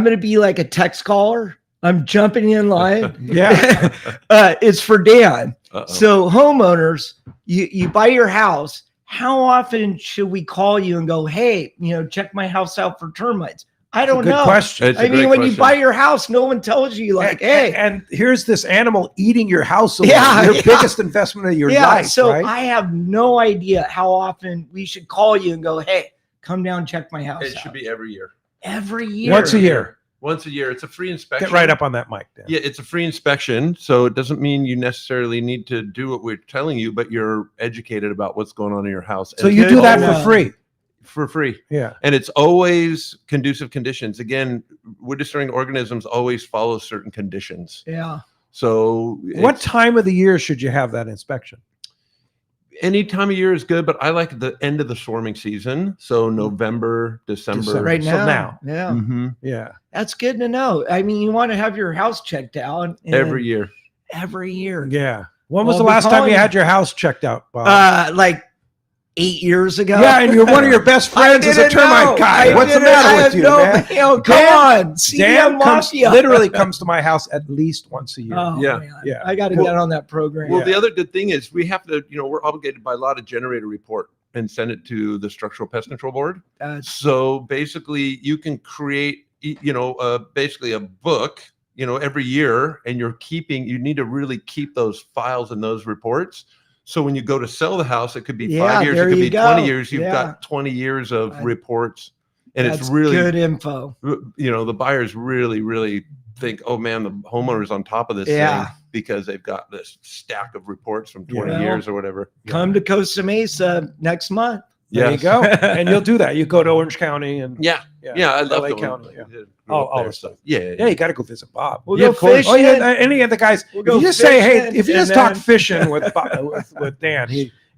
Speaker 7: going to be like a text caller. I'm jumping in line. It's for Dan. So homeowners, you buy your house. How often should we call you and go, "Hey, check my house out for termites"? I don't know.
Speaker 8: Good question.
Speaker 7: I mean, when you buy your house, no one tells you like, "Hey,"
Speaker 8: and here's this animal eating your house. Your biggest investment of your life.
Speaker 7: So
Speaker 8: right?
Speaker 7: I have no idea how often we should call you and go, "Hey, come down, check my house."
Speaker 9: It should be every year.
Speaker 7: Every year.
Speaker 8: Once a year.
Speaker 9: Once a year. It's a free inspection.
Speaker 8: Get right up on that mic, Dan.
Speaker 9: Yeah, it's a free inspection. So it doesn't mean you necessarily need to do what we're telling you, but you're educated about what's going on in your house.
Speaker 8: So
Speaker 9: And
Speaker 8: you
Speaker 9: it's
Speaker 8: do that
Speaker 9: always-
Speaker 8: for free.
Speaker 9: For free.
Speaker 8: Yeah.
Speaker 9: And it's always conducive conditions. Again, wood destroying organisms always follow certain conditions.
Speaker 7: Yeah.
Speaker 9: So
Speaker 8: What
Speaker 9: it's-
Speaker 8: time of the year should you have that inspection?
Speaker 9: any time of year is good, but I like the end of the swarming season. So November, December.
Speaker 7: Right
Speaker 8: So
Speaker 7: now. Yeah.
Speaker 9: Mhm.
Speaker 8: Yeah.
Speaker 7: That's good to know. I mean, you want to have your house checked out
Speaker 9: Every year.
Speaker 7: Every year.
Speaker 8: Yeah. When was
Speaker 7: Well,
Speaker 8: the last time
Speaker 7: because-
Speaker 8: you had your house checked out, Bob?
Speaker 7: Like 8 years ago.
Speaker 8: Yeah, and you're one of your best friends is a termite guy. What's the matter with you, man?
Speaker 7: Come
Speaker 8: Dan-
Speaker 7: on. CDM
Speaker 8: Dan
Speaker 7: Mafia.
Speaker 8: literally comes to my house at least once a year.
Speaker 7: Oh,
Speaker 9: Yeah.
Speaker 7: man.
Speaker 8: Yeah.
Speaker 7: I got to get on that program.
Speaker 9: Well, the other good thing is we have to, we're obligated by law to generate a report and send it to the Structural Pest Control Board. So basically, you can create, basically a book, every year, and you need to really keep those files and those reports. So when you go to sell the house, it could be 5 years, it
Speaker 7: there
Speaker 9: could
Speaker 7: you
Speaker 9: be
Speaker 7: go.
Speaker 9: 20 years. You've
Speaker 7: Yeah.
Speaker 9: got 20 years of reports, and
Speaker 7: That's
Speaker 9: it's really
Speaker 7: good info.
Speaker 9: The buyers really, really think, oh man, the homeowner's on top of this
Speaker 7: Yeah.
Speaker 9: thing because they've got this stack of reports from 20
Speaker 7: Yeah.
Speaker 9: years or whatever.
Speaker 7: Come to Costa Mesa next month.
Speaker 8: There you
Speaker 9: Yes.
Speaker 8: go. And you'll do that. You go to Orange County and
Speaker 9: Yeah, I love
Speaker 8: LA
Speaker 9: going.
Speaker 8: County. Yeah.
Speaker 9: Grew
Speaker 8: Oh,
Speaker 9: up
Speaker 8: all
Speaker 9: there,
Speaker 8: the
Speaker 9: so-
Speaker 8: stuff.
Speaker 9: Yeah,
Speaker 8: Yeah, you got to go visit Bob.
Speaker 7: We'll
Speaker 9: Yeah,
Speaker 7: go
Speaker 9: of course.
Speaker 8: Oh yeah,
Speaker 7: fishing.
Speaker 8: any of the guys.
Speaker 7: We'll
Speaker 8: If
Speaker 7: go
Speaker 8: you just say, hey,
Speaker 7: fishing,
Speaker 8: if you
Speaker 7: and
Speaker 8: just talk
Speaker 7: then-
Speaker 8: fishing with with Dan,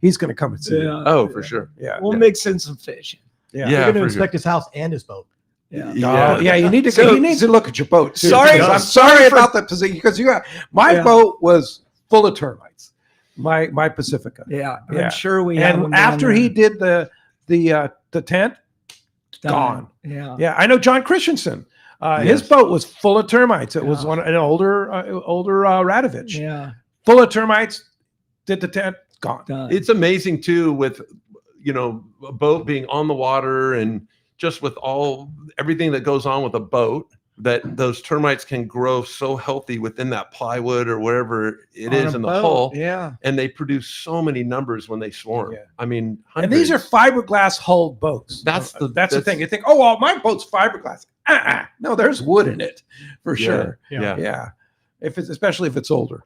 Speaker 8: he's going to come and see you.
Speaker 7: Yeah.
Speaker 9: Oh, for sure.
Speaker 8: Yeah.
Speaker 7: We'll mix in some fishing.
Speaker 8: Yeah.
Speaker 6: You're going to
Speaker 9: for
Speaker 6: inspect his house and his boat.
Speaker 7: Yeah.
Speaker 8: Oh, yeah, you need to
Speaker 7: So-
Speaker 8: you need to look at your boat too.
Speaker 7: Sorry-
Speaker 8: because I'm
Speaker 7: sorry
Speaker 8: sorry
Speaker 7: for-
Speaker 8: about the position because my
Speaker 7: Yeah.
Speaker 8: boat was full of termites. My Pacifica.
Speaker 7: Yeah.
Speaker 8: Yeah.
Speaker 7: I'm sure we have them
Speaker 8: And
Speaker 7: down
Speaker 8: after
Speaker 7: there.
Speaker 8: he did the tent, gone.
Speaker 7: Yeah.
Speaker 8: Yeah, I know John Christensen. His
Speaker 9: Yes.
Speaker 8: boat was full of termites. It was an older Radovich.
Speaker 7: Yeah.
Speaker 8: Full of termites. Did the tent, gone.
Speaker 7: Done.
Speaker 9: It's amazing too with a boat being on the water and just with everything that goes on with a boat, that those termites can grow so healthy within that plywood or wherever it
Speaker 7: On
Speaker 9: is
Speaker 7: a
Speaker 9: in the
Speaker 7: boat,
Speaker 9: hull.
Speaker 7: yeah.
Speaker 9: And they produce so many numbers when they swarm.
Speaker 8: Yeah.
Speaker 9: I mean,
Speaker 8: And these are fiberglass hulled boats.
Speaker 9: That's the-
Speaker 8: that's the
Speaker 9: that's-
Speaker 8: thing. You think, oh well, my boat's fiberglass. No, there's wood in it for
Speaker 9: Yeah,
Speaker 8: sure.
Speaker 9: yeah.
Speaker 8: Yeah. Especially if it's older.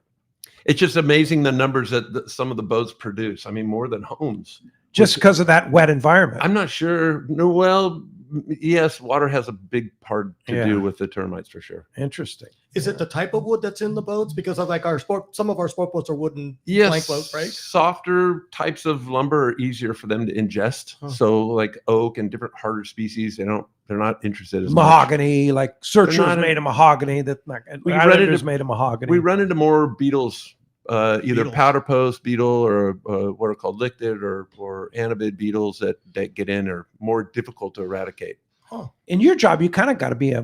Speaker 9: It's just amazing the numbers that some of the boats produce. I mean, more than homes.
Speaker 8: Just because of that wet environment.
Speaker 9: I'm not sure. No, well, yes, water has a big part to
Speaker 8: Yeah.
Speaker 9: do with the termites for sure.
Speaker 8: Interesting.
Speaker 6: Is it the type of wood that's in the boats? Because of some of our sport boats are wooden
Speaker 9: Yes,
Speaker 6: plank boats, right?
Speaker 9: softer types of lumber are easier for them to ingest.
Speaker 6: Huh.
Speaker 9: So, like oak and different harder species, they're not interested as much.
Speaker 8: Mahogany, like Searcher's
Speaker 9: They're not-
Speaker 8: made of mahogany.
Speaker 9: We run into-
Speaker 8: Islanders made of mahogany.
Speaker 9: We run into more beetles, either
Speaker 6: Beetles.
Speaker 9: powder post beetle or what are called lictid or anabid beetles that get in are more difficult to eradicate.
Speaker 8: In your job, you kind of got to be a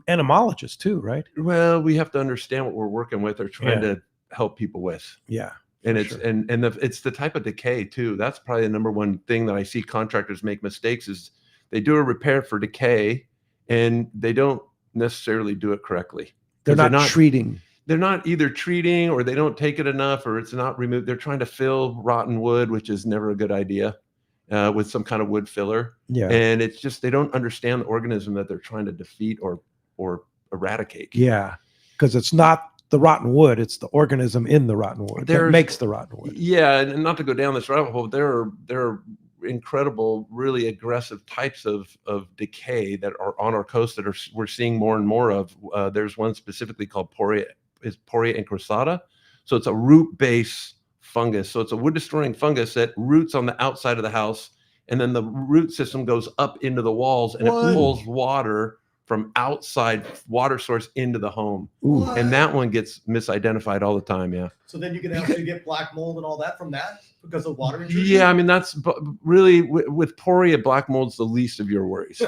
Speaker 8: entomologist too, right?
Speaker 9: Well, we have to understand what we're working with or trying
Speaker 8: Yeah.
Speaker 9: to help people with.
Speaker 8: Yeah.
Speaker 9: And
Speaker 8: for
Speaker 9: it's
Speaker 8: sure.
Speaker 9: it's the type of decay too. That's probably the number one thing that I see contractors make mistakes is they do a repair for decay and they don't necessarily do it correctly.
Speaker 8: They're
Speaker 9: 'Cause
Speaker 8: not treating.
Speaker 9: They're not either treating or they don't take it enough or it's not removed. They're trying to fill rotten wood, which is never a good idea, with some kind of wood filler.
Speaker 8: Yeah.
Speaker 9: And it's just they don't understand the organism that they're trying to defeat or eradicate.
Speaker 8: Yeah. Because it's not the rotten wood, it's the organism in the rotten wood that
Speaker 9: There's-
Speaker 8: makes the rotten wood.
Speaker 9: Yeah, and not to go down this rabbit hole, there are incredible, really aggressive types of decay that are on our coast that we're seeing more and more of. There's one specifically called Poria incrustata. So it's a root-based fungus. So it's a wood-destroying fungus that roots on the outside of the house, and then the root system goes up into the walls, and
Speaker 6: What?
Speaker 9: it pulls water from outside water source into the home.
Speaker 8: Ooh.
Speaker 9: And that one gets misidentified all the time. Yeah.
Speaker 6: So then you can actually get black mold and all that from that because of water intrusion.
Speaker 9: Yeah, I mean really with Poria, black mold's the least of your worries.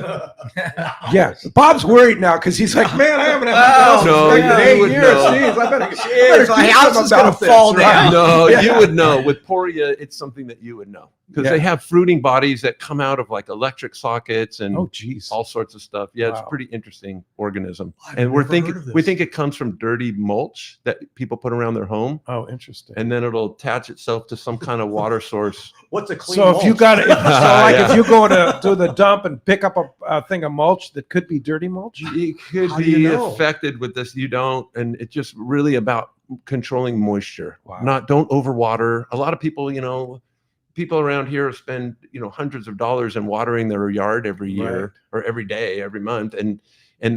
Speaker 8: Yeah. Bob's worried now because he's like, man, I haven't had my house
Speaker 9: No,
Speaker 8: inspected in
Speaker 9: you
Speaker 8: 8
Speaker 9: would
Speaker 8: years.
Speaker 9: know.
Speaker 8: Jeez, I better
Speaker 7: Jeez, my
Speaker 8: do
Speaker 7: house
Speaker 8: something
Speaker 7: is gonna
Speaker 8: about this,
Speaker 7: fall
Speaker 8: right?
Speaker 7: down.
Speaker 9: No,
Speaker 8: Yeah.
Speaker 9: you would know. With Poria, it's something that you would know because
Speaker 8: Yeah.
Speaker 9: they have fruiting bodies that come out of like electric sockets and
Speaker 8: Oh, geez.
Speaker 9: all sorts of stuff. Yeah, it's a
Speaker 8: Wow.
Speaker 9: pretty interesting organism.
Speaker 6: I've
Speaker 9: And we're
Speaker 6: never
Speaker 9: thinking
Speaker 6: heard of
Speaker 9: we
Speaker 6: this.
Speaker 9: think it comes from dirty mulch that people put around their home,
Speaker 8: Oh, interesting.
Speaker 9: and then it'll attach itself to some kind kind of water source.
Speaker 6: What's a clean
Speaker 8: So if you
Speaker 6: mulch?
Speaker 8: got it, so like
Speaker 9: Yeah.
Speaker 8: if you go to the dump and pick up a thing of mulch that could be dirty mulch,
Speaker 9: It could
Speaker 6: How do
Speaker 9: be
Speaker 6: you know?
Speaker 9: affected with this. You don't, and it's just really about controlling moisture.
Speaker 8: Wow.
Speaker 9: Don't overwater. A lot of people, people around here spend hundreds of dollars in watering their yard every year or every day, every month, and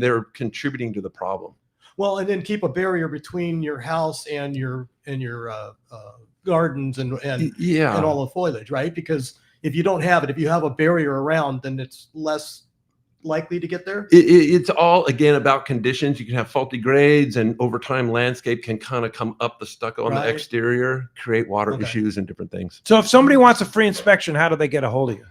Speaker 9: they're contributing to the problem.
Speaker 6: Well, and then keep a barrier between your house and your gardens and all the foliage, right? Because if you don't have it, if you have a barrier around, then it's less likely to get there.
Speaker 9: It's all again about conditions. You can have faulty grades, and over time, landscape can kind of come up the stucco on the
Speaker 6: Right.
Speaker 9: exterior, create water
Speaker 6: Okay.
Speaker 9: issues and different things.
Speaker 8: so if somebody wants a free inspection, how do they get a hold of you?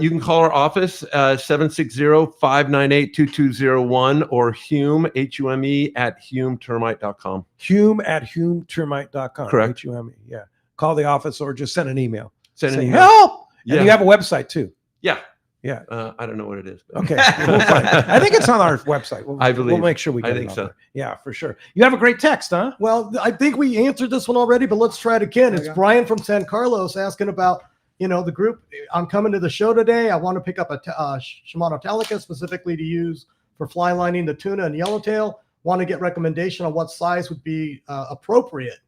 Speaker 9: You can call our office 760-598-2201 or Hume, Hume at humetermite.com.
Speaker 8: Hume@humetermite.com.
Speaker 9: Correct.
Speaker 8: Hume. Yeah. Call the office or just send an email.
Speaker 9: Send an
Speaker 8: Say,
Speaker 9: email.
Speaker 8: help.
Speaker 9: Yeah.
Speaker 8: And you have a website too.
Speaker 9: Yeah.
Speaker 8: Yeah.
Speaker 9: I don't know what it is. But.
Speaker 8: Okay. We'll find it. I think it's on our website.
Speaker 9: I believe.
Speaker 8: We'll make sure we get
Speaker 9: I think
Speaker 8: it on
Speaker 9: so.
Speaker 8: there. Yeah, for sure. You have a great text, huh?
Speaker 6: Well, I think we answered this one already, but let's try it again. It's
Speaker 8: Okay.
Speaker 6: Brian from San Carlos asking about, the group. I'm coming to the show today. I want to pick up a Shimano Talica specifically to use for fly lining the tuna and yellowtail. Want to get recommendation on what size would be appropriate.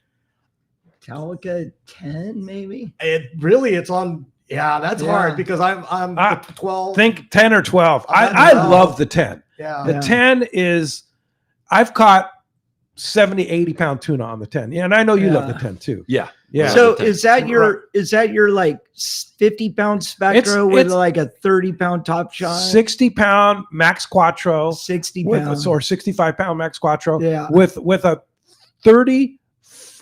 Speaker 7: Talica 10 maybe.
Speaker 6: It's on. Yeah, that's
Speaker 7: Yeah.
Speaker 6: hard because I'm 12.
Speaker 8: Think 10 or 12.
Speaker 6: I'm
Speaker 8: I
Speaker 6: 12.
Speaker 8: love the 10.
Speaker 6: Yeah.
Speaker 8: The 10 is, I've caught 70, 80 pound tuna on the 10. Yeah. And I know you love the 10 too.
Speaker 9: Yeah.
Speaker 8: Yeah.
Speaker 7: So is that your like 50-pound Spectro with
Speaker 8: it's
Speaker 7: like a 30-pound top shot?
Speaker 8: 60 pound Max Quattro.
Speaker 7: 60
Speaker 8: with,
Speaker 7: pound.
Speaker 8: or 65 pound Max Quattro.
Speaker 7: Yeah.
Speaker 8: With a 30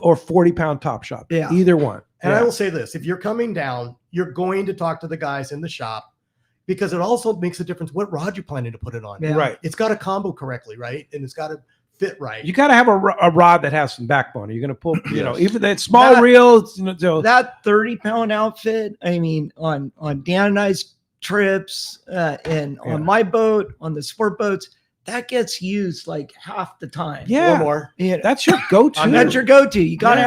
Speaker 8: or 40 pound top shot.
Speaker 7: Yeah.
Speaker 8: Either one.
Speaker 6: And
Speaker 8: Yeah.
Speaker 6: I will say this, if you're coming down, you're going to talk to the guys in the shop because it also makes a difference what rod you're planning to put it on.
Speaker 8: Yeah. Right.
Speaker 6: It's got to combo correctly, right? And it's got to fit right.
Speaker 8: You got to have a rod that has some backbone. You're going to pull,
Speaker 9: Yes.
Speaker 8: even that small reels.
Speaker 7: That 30-pound outfit, I mean, on Dan and I's trips and on my boat, on the sport boats, that gets used like half the time.
Speaker 8: Yeah.
Speaker 6: Or more.
Speaker 7: You know,
Speaker 8: That's your go-to.
Speaker 7: that's your go-to. You got to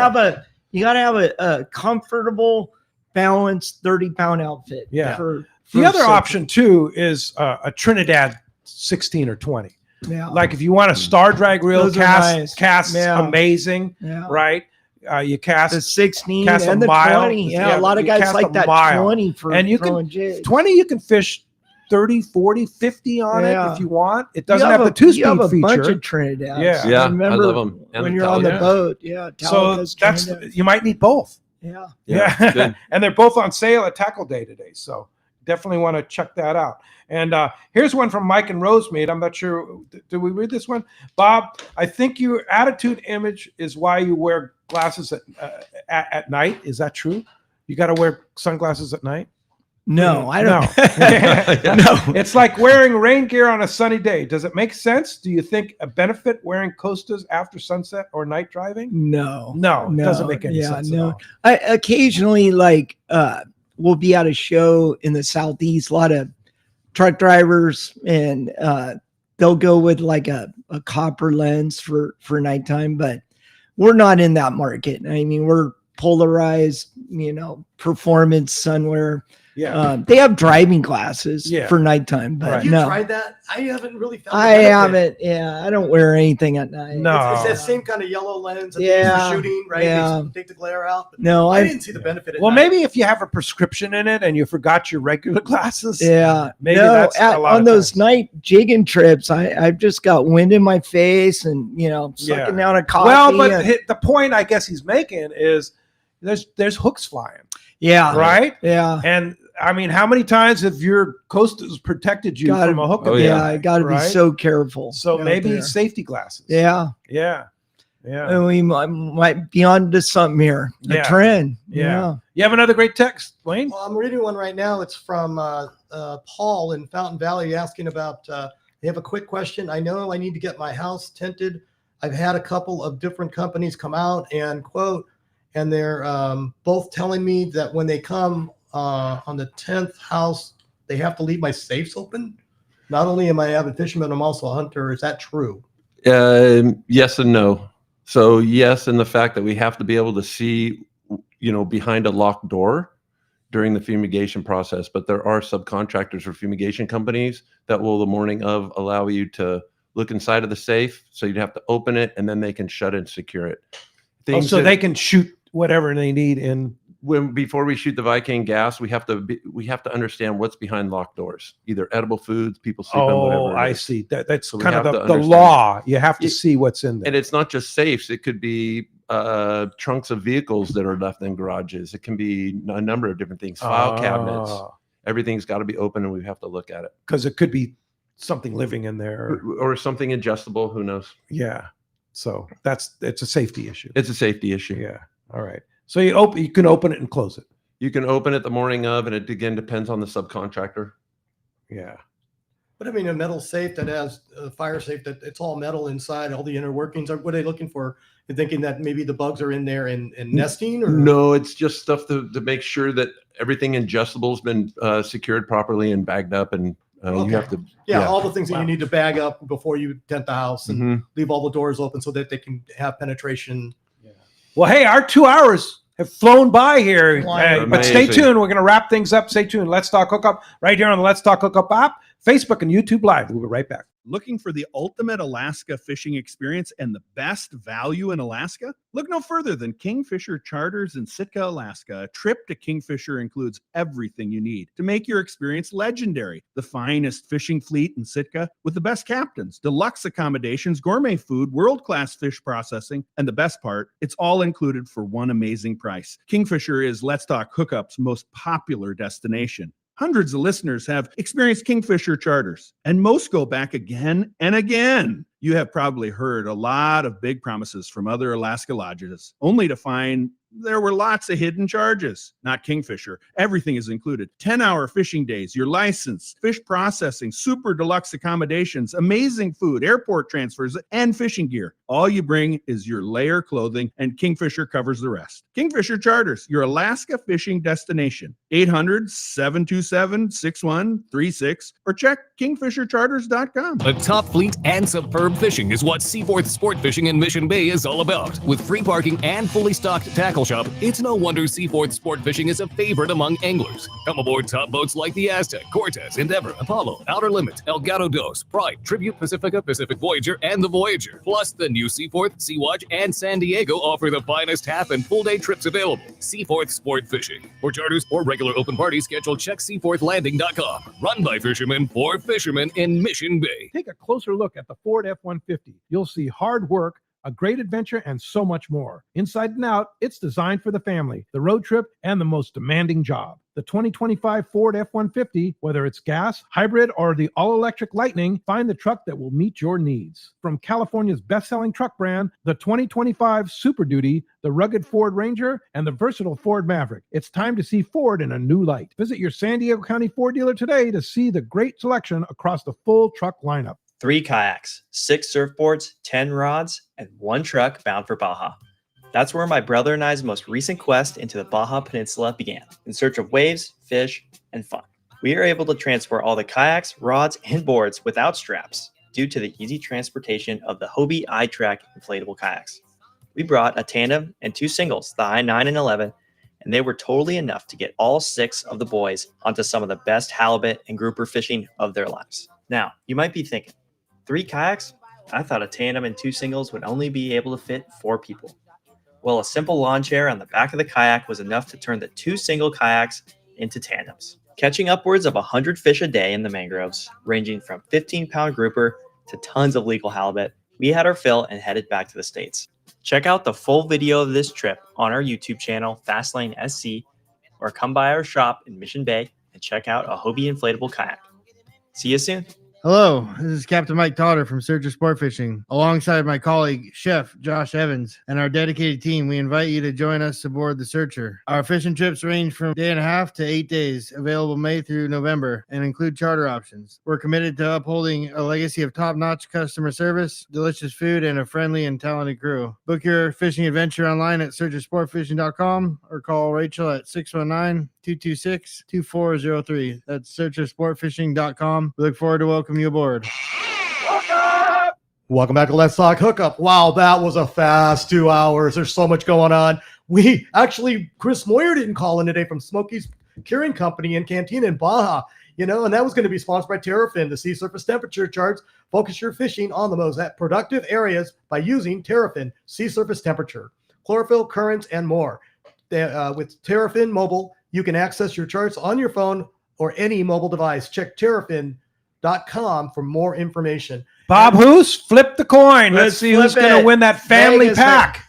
Speaker 8: Yeah.
Speaker 7: have a comfortable, balanced 30-pound outfit.
Speaker 8: Yeah.
Speaker 7: For
Speaker 8: The other
Speaker 7: surfing.
Speaker 8: option too is a Trinidad 16 or 20.
Speaker 7: Yeah.
Speaker 8: Like if you want a star drag reel,
Speaker 7: Those are nice.
Speaker 8: cast
Speaker 7: Yeah.
Speaker 8: amazing,
Speaker 7: Yeah.
Speaker 8: right? You cast
Speaker 7: The 16
Speaker 8: cast
Speaker 7: and
Speaker 8: a
Speaker 7: the
Speaker 8: mile.
Speaker 7: 20. Yeah, a lot of
Speaker 8: you
Speaker 7: guys
Speaker 8: cast
Speaker 7: like
Speaker 8: a
Speaker 7: that
Speaker 8: mile.
Speaker 7: 20 for
Speaker 8: and you
Speaker 7: throwing
Speaker 8: can
Speaker 7: jigs.
Speaker 8: 20 you can fish 30, 40, 50 on
Speaker 7: Yeah.
Speaker 8: it if you want. It
Speaker 7: You
Speaker 8: doesn't have the
Speaker 7: You
Speaker 8: two-speed
Speaker 7: have a
Speaker 8: feature.
Speaker 7: bunch of Trinidad.
Speaker 8: Yeah.
Speaker 9: Yeah, I
Speaker 7: remember
Speaker 9: love 'em. And
Speaker 7: when
Speaker 9: the
Speaker 7: you're on the
Speaker 9: Talica.
Speaker 7: boat. Yeah.
Speaker 8: So
Speaker 7: Talica's
Speaker 8: that's
Speaker 7: Trinidad.
Speaker 8: you might need both.
Speaker 7: Yeah.
Speaker 8: Yeah.
Speaker 9: good.
Speaker 8: And they're both on sale at Tackle Day today. So definitely want to check that out. And here's one from Mike and Rosemead. I'm not sure. Did we read this one? Bob, I think your attitude image is why you wear glasses at night. Is that true? You got to wear sunglasses at night?
Speaker 7: No, I don't.
Speaker 8: No. It's like wearing rain gear on a sunny day. Does it make sense? Do you think a benefit wearing Costas after sunset or night driving?
Speaker 7: No.
Speaker 8: It doesn't make any sense at all.
Speaker 7: I occasionally we'll be at a show in the Southeast, a lot of truck drivers, and they'll go with like a copper lens for nighttime, but we're not in that market. I mean, we're polarized, performance sunwear.
Speaker 8: Yeah.
Speaker 7: They have driving glasses
Speaker 8: Yeah.
Speaker 7: for nighttime, but
Speaker 6: Have you
Speaker 7: no,
Speaker 6: tried that? I haven't really found
Speaker 7: I
Speaker 6: the benefit.
Speaker 7: haven't. Yeah, I don't wear anything at night.
Speaker 8: No.
Speaker 6: It's that same kind of yellow lens that they
Speaker 7: Yeah,
Speaker 6: use for shooting, right?
Speaker 7: yeah.
Speaker 6: They take the glare out. But
Speaker 7: No,
Speaker 6: I
Speaker 7: I-
Speaker 6: didn't see the benefit. At
Speaker 8: Well,
Speaker 6: night.
Speaker 8: maybe if you have a prescription in it and you forgot your regular glasses.
Speaker 7: Yeah,
Speaker 8: Maybe
Speaker 7: no,
Speaker 8: that's a lot
Speaker 7: on
Speaker 8: of
Speaker 7: those
Speaker 8: times.
Speaker 7: night jigging trips, I've just got wind in my face and sucking down a coffee.
Speaker 8: Well, but
Speaker 7: and-
Speaker 8: the point I guess he's making is there's hooks flying,
Speaker 7: yeah,
Speaker 8: right?
Speaker 7: yeah,
Speaker 8: And I mean, how many times have your Costas protected you
Speaker 7: Gotta-
Speaker 8: from a hook?
Speaker 9: Oh,
Speaker 7: yeah,
Speaker 9: yeah.
Speaker 7: I got to
Speaker 8: Right?
Speaker 7: be so careful.
Speaker 8: So
Speaker 7: out
Speaker 8: maybe
Speaker 7: there.
Speaker 8: safety glasses.
Speaker 7: yeah,
Speaker 8: Yeah. Yeah.
Speaker 7: and we might be on to something here. A
Speaker 8: Yeah.
Speaker 7: trend.
Speaker 8: Yeah. You have another great text, Wayne?
Speaker 6: Well, I'm reading one right now. It's from Paul in Fountain Valley asking about, they have a quick question. I know I need to get my house tinted. I've had a couple of different companies come out and quote, and they're both telling me that when they come on the 10th house, they have to leave my safes open. Not only am I an avid fisherman, I'm also a hunter. Is that true?
Speaker 9: Yes and no. So yes, in the fact that we have to be able to see behind a locked door during the fumigation process. But there are subcontractors or fumigation companies that will the morning of allow you to look inside of the safe. So you'd have to open it and then they can shut and secure it.
Speaker 8: So they can shoot whatever they need in.
Speaker 9: Before we shoot the Viking gas, we have to understand what's behind locked doors, either edible foods, people sleep on, whatever.
Speaker 8: I see. That's
Speaker 9: So we
Speaker 8: kind of
Speaker 9: have to
Speaker 8: the
Speaker 9: understand.
Speaker 8: law. You have to see what's in there.
Speaker 9: And it's not just safes. It could be trunks of vehicles that are left in garages. It can be a number of different things, file cabinets. Everything's got to be open and we have to look at it.
Speaker 8: Because it could be something living in there.
Speaker 9: Or something ingestible. Who knows?
Speaker 8: Yeah. So it's a safety issue.
Speaker 9: It's a safety issue.
Speaker 8: Yeah. All right. So you can open it and close it.
Speaker 9: You can open it the morning of, and it again depends on the subcontractor.
Speaker 8: Yeah.
Speaker 6: But I mean, a metal safe that has a fire safe that it's all metal inside, all the inner workings. What are they looking for? You're thinking that maybe the bugs are in there and nesting, or
Speaker 9: no? It's just stuff to make sure that everything ingestible has been secured properly and bagged up, and you have to.
Speaker 6: Yeah, all the things that you need to bag up before you tent the house and
Speaker 9: Mhm.
Speaker 6: leave all the doors open so that they can have penetration.
Speaker 8: Well, hey, our 2 hours have flown by here. But stay
Speaker 9: Amazing.
Speaker 8: tuned. We're going to wrap things up. Stay tuned. Let's Talk Hookup right here on the Let's Talk Hookup app, Facebook, and YouTube Live. We'll be right back.
Speaker 11: Looking for the ultimate Alaska fishing experience and the best value in Alaska? Look no further than Kingfisher Charters in Sitka, Alaska. A trip to Kingfisher includes everything you need to make your experience legendary. The finest fishing fleet in Sitka with the best captains, deluxe accommodations, gourmet food, world-class fish processing, and the best part, it's all included for one amazing price. Kingfisher is Let's Talk Hookup's most popular destination. Hundreds of listeners have experienced Kingfisher charters, and most go back again and again. You have probably heard a lot of big promises from other Alaska lodges, only to find there were lots of hidden charges. Not Kingfisher. Everything is included. 10-hour fishing days, your license, fish processing, super deluxe accommodations, amazing food, airport transfers, and fishing gear. All you bring is your layer clothing, and Kingfisher covers the rest. Kingfisher Charters, your Alaska fishing destination. 800-727-6136 or check kingfishercharters.com.
Speaker 15: A top fleet and superb fishing is what Seaforth Sport Fishing in Mission Bay is all about. With free parking and fully stocked tackle shop, it's no wonder Seaforth Sport Fishing is a favorite among anglers. Come aboard top boats like the Aztec, Cortez, Endeavor, Apollo, Outer Limit, Elgato Dos, Pride, Tribute Pacifica, Pacific Voyager, and the Voyager. Plus, the new Seaforth, Sea-Watch, and San Diego offer the finest half and full day trips available. Seaforth Sport Fishing. For charters or regular open party schedule, check seaforthlanding.com. Run by fishermen for fishermen in Mission Bay.
Speaker 4: Take a closer look at the Ford F-150. You'll see hard work, a great adventure, and so much more. Inside and out, it's designed for the family, the road trip, and the most demanding job. The 2025 Ford F-150, whether it's gas, hybrid, or the all-electric Lightning, find the truck that will meet your needs. From California's best-selling truck brand, the 2025 Super Duty, the rugged Ford Ranger, and the versatile Ford Maverick, it's time to see Ford in a new light. Visit your San Diego County Ford dealer today to see the great selection across the full truck lineup.
Speaker 16: 3 kayaks, 6 surfboards, 10 rods, and 1 truck bound for Baja. That's where my brother and I's most recent quest into the Baja Peninsula began, in search of waves, fish, and fun. We are able to transport all the kayaks, rods, and boards without straps due to the easy transportation of the Hobie iTrack inflatable kayaks. We brought a tandem and 2 singles, the I-9 and 11, and they were totally enough to get all 6 of the boys onto some of the best halibut and grouper fishing of their lives. Now, you might be thinking, 3 kayaks? I thought a tandem and 2 singles would only be able to fit 4 people. Well, a simple lawn chair on the back of the kayak was enough to turn the 2 single kayaks into tandems. Catching upwards of 100 fish a day in the mangroves, ranging from 15-pound grouper to tons of legal halibut, we had our fill and headed back to the States. Check out the full video of this trip on our YouTube channel, Fastlane SC, or come by our shop in Mission Bay and check out a Hobie inflatable kayak. See you soon.
Speaker 23: Hello, this is Captain Mike Totter from Searcher Sport Fishing. Alongside my colleague, Chef Josh Evans, and our dedicated team, we invite you to join us aboard the Searcher. Our fishing trips range from 1.5 to 8 days, available May through November, and include charter options. We're committed to upholding a legacy of top-notch customer service, delicious food, and a friendly and talented crew. Book your fishing adventure online at searchersportfishing.com or call Rachel at 619-226-2403. That's searchersportfishing.com. We look forward to welcoming you aboard.
Speaker 6: Welcome back to Let's Talk Hookup. Wow, that was a fast 2 hours. There's so much going on. We actually, Chris Moyer didn't call in today from Smoky's Curing Company and Cantina in Baja, and that was going to be sponsored by Terrafin. The sea surface temperature charts focus your fishing on the most productive areas by using Terrafin sea surface temperature, chlorophyll, currents, and more. With Terrafin Mobile, you can access your charts on your phone or any mobile device. Check terrafin.com for more information.
Speaker 8: Bob Hoose, flip the coin. Let's see who's going to win that family pack.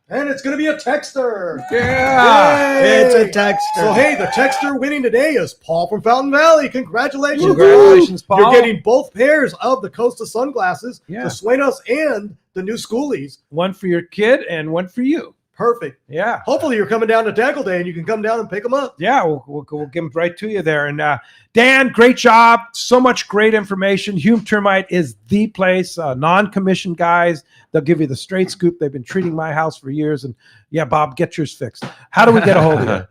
Speaker 6: And it's going to be a texter.
Speaker 8: Yeah.
Speaker 6: Yay.
Speaker 7: It's a texter.
Speaker 6: So, hey, the texter winning today is Paul from Fountain Valley. Congratulations.
Speaker 8: Congratulations, Paul.
Speaker 6: You're getting both pairs of the Costa sunglasses, the Suenos and the new Schoolies.
Speaker 8: One for your kid and one for you.
Speaker 6: Perfect.
Speaker 8: Yeah.
Speaker 6: Hopefully you're coming down to Tackle Day and you can come down and pick them up.
Speaker 8: Yeah, we'll give them right to you there. And Dan, great job. So much great information. Hume Termite is the place. Non-commissioned guys. They'll give you the straight scoop. They've been treating my house for years. And yeah, Bob, get yours fixed. How do we get a hold of you?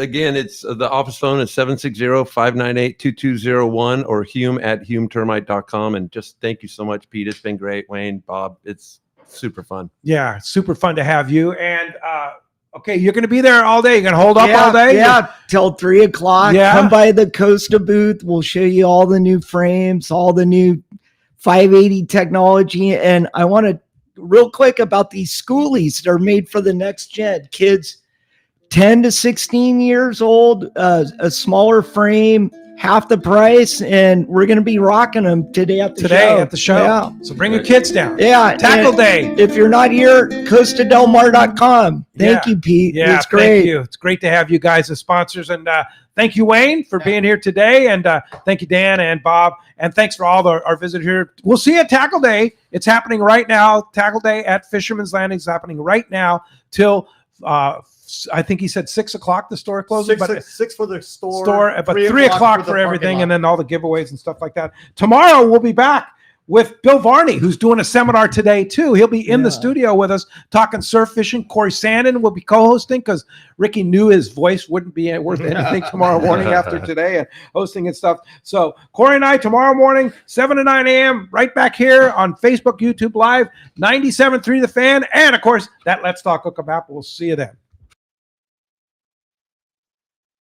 Speaker 9: Again, it's the office phone is 760-598-2201 or hume@humetermite.com. And just thank you so much, Pete. It's been great. Wayne, Bob, it's super fun.
Speaker 8: Yeah, super fun to have you. And okay, you're going to be there all day. You're going to hold up all day?
Speaker 7: Yeah, till 3 o'clock.
Speaker 8: Yeah.
Speaker 7: Come by the Costa booth. We'll show you all the new frames, all the new 580 technology. And I want to real quick about these schoolies that are made for the next gen. Kids 10 to 16 years old, a smaller frame, half the price, and we're going to be rocking them today at the show. Yeah.
Speaker 8: So bring your kids down.
Speaker 7: Yeah.
Speaker 8: Tackle Day.
Speaker 7: If you're not here, costadelmar.com. Thank you, Pete.
Speaker 8: Yeah,
Speaker 7: it's great.
Speaker 8: Thank you. It's great to have you guys as sponsors. And thank you, Wayne, for being here today. And thank you, Dan and Bob. And thanks for all our visitors here. We'll see you at Tackle Day. It's happening right now. Tackle Day at Fisherman's Landing is happening right now till I think he said 6 o'clock the store closes.
Speaker 6: Six for the store,
Speaker 8: but 3 o'clock for
Speaker 6: the
Speaker 8: everything, and then all the giveaways and stuff like that. Tomorrow we'll be back with Bill Varney, who's doing a seminar today too. He'll be in the studio with us talking surf fishing. Corey Sandin will be co-hosting because Ricky knew his voice wouldn't be worth anything tomorrow morning after today and hosting and stuff. So Corey and I tomorrow morning, 7 to 9 a.m. right back here on Facebook, YouTube Live, 97.3 The Fan, and of course that Let's Talk Hookup app. We'll see you then.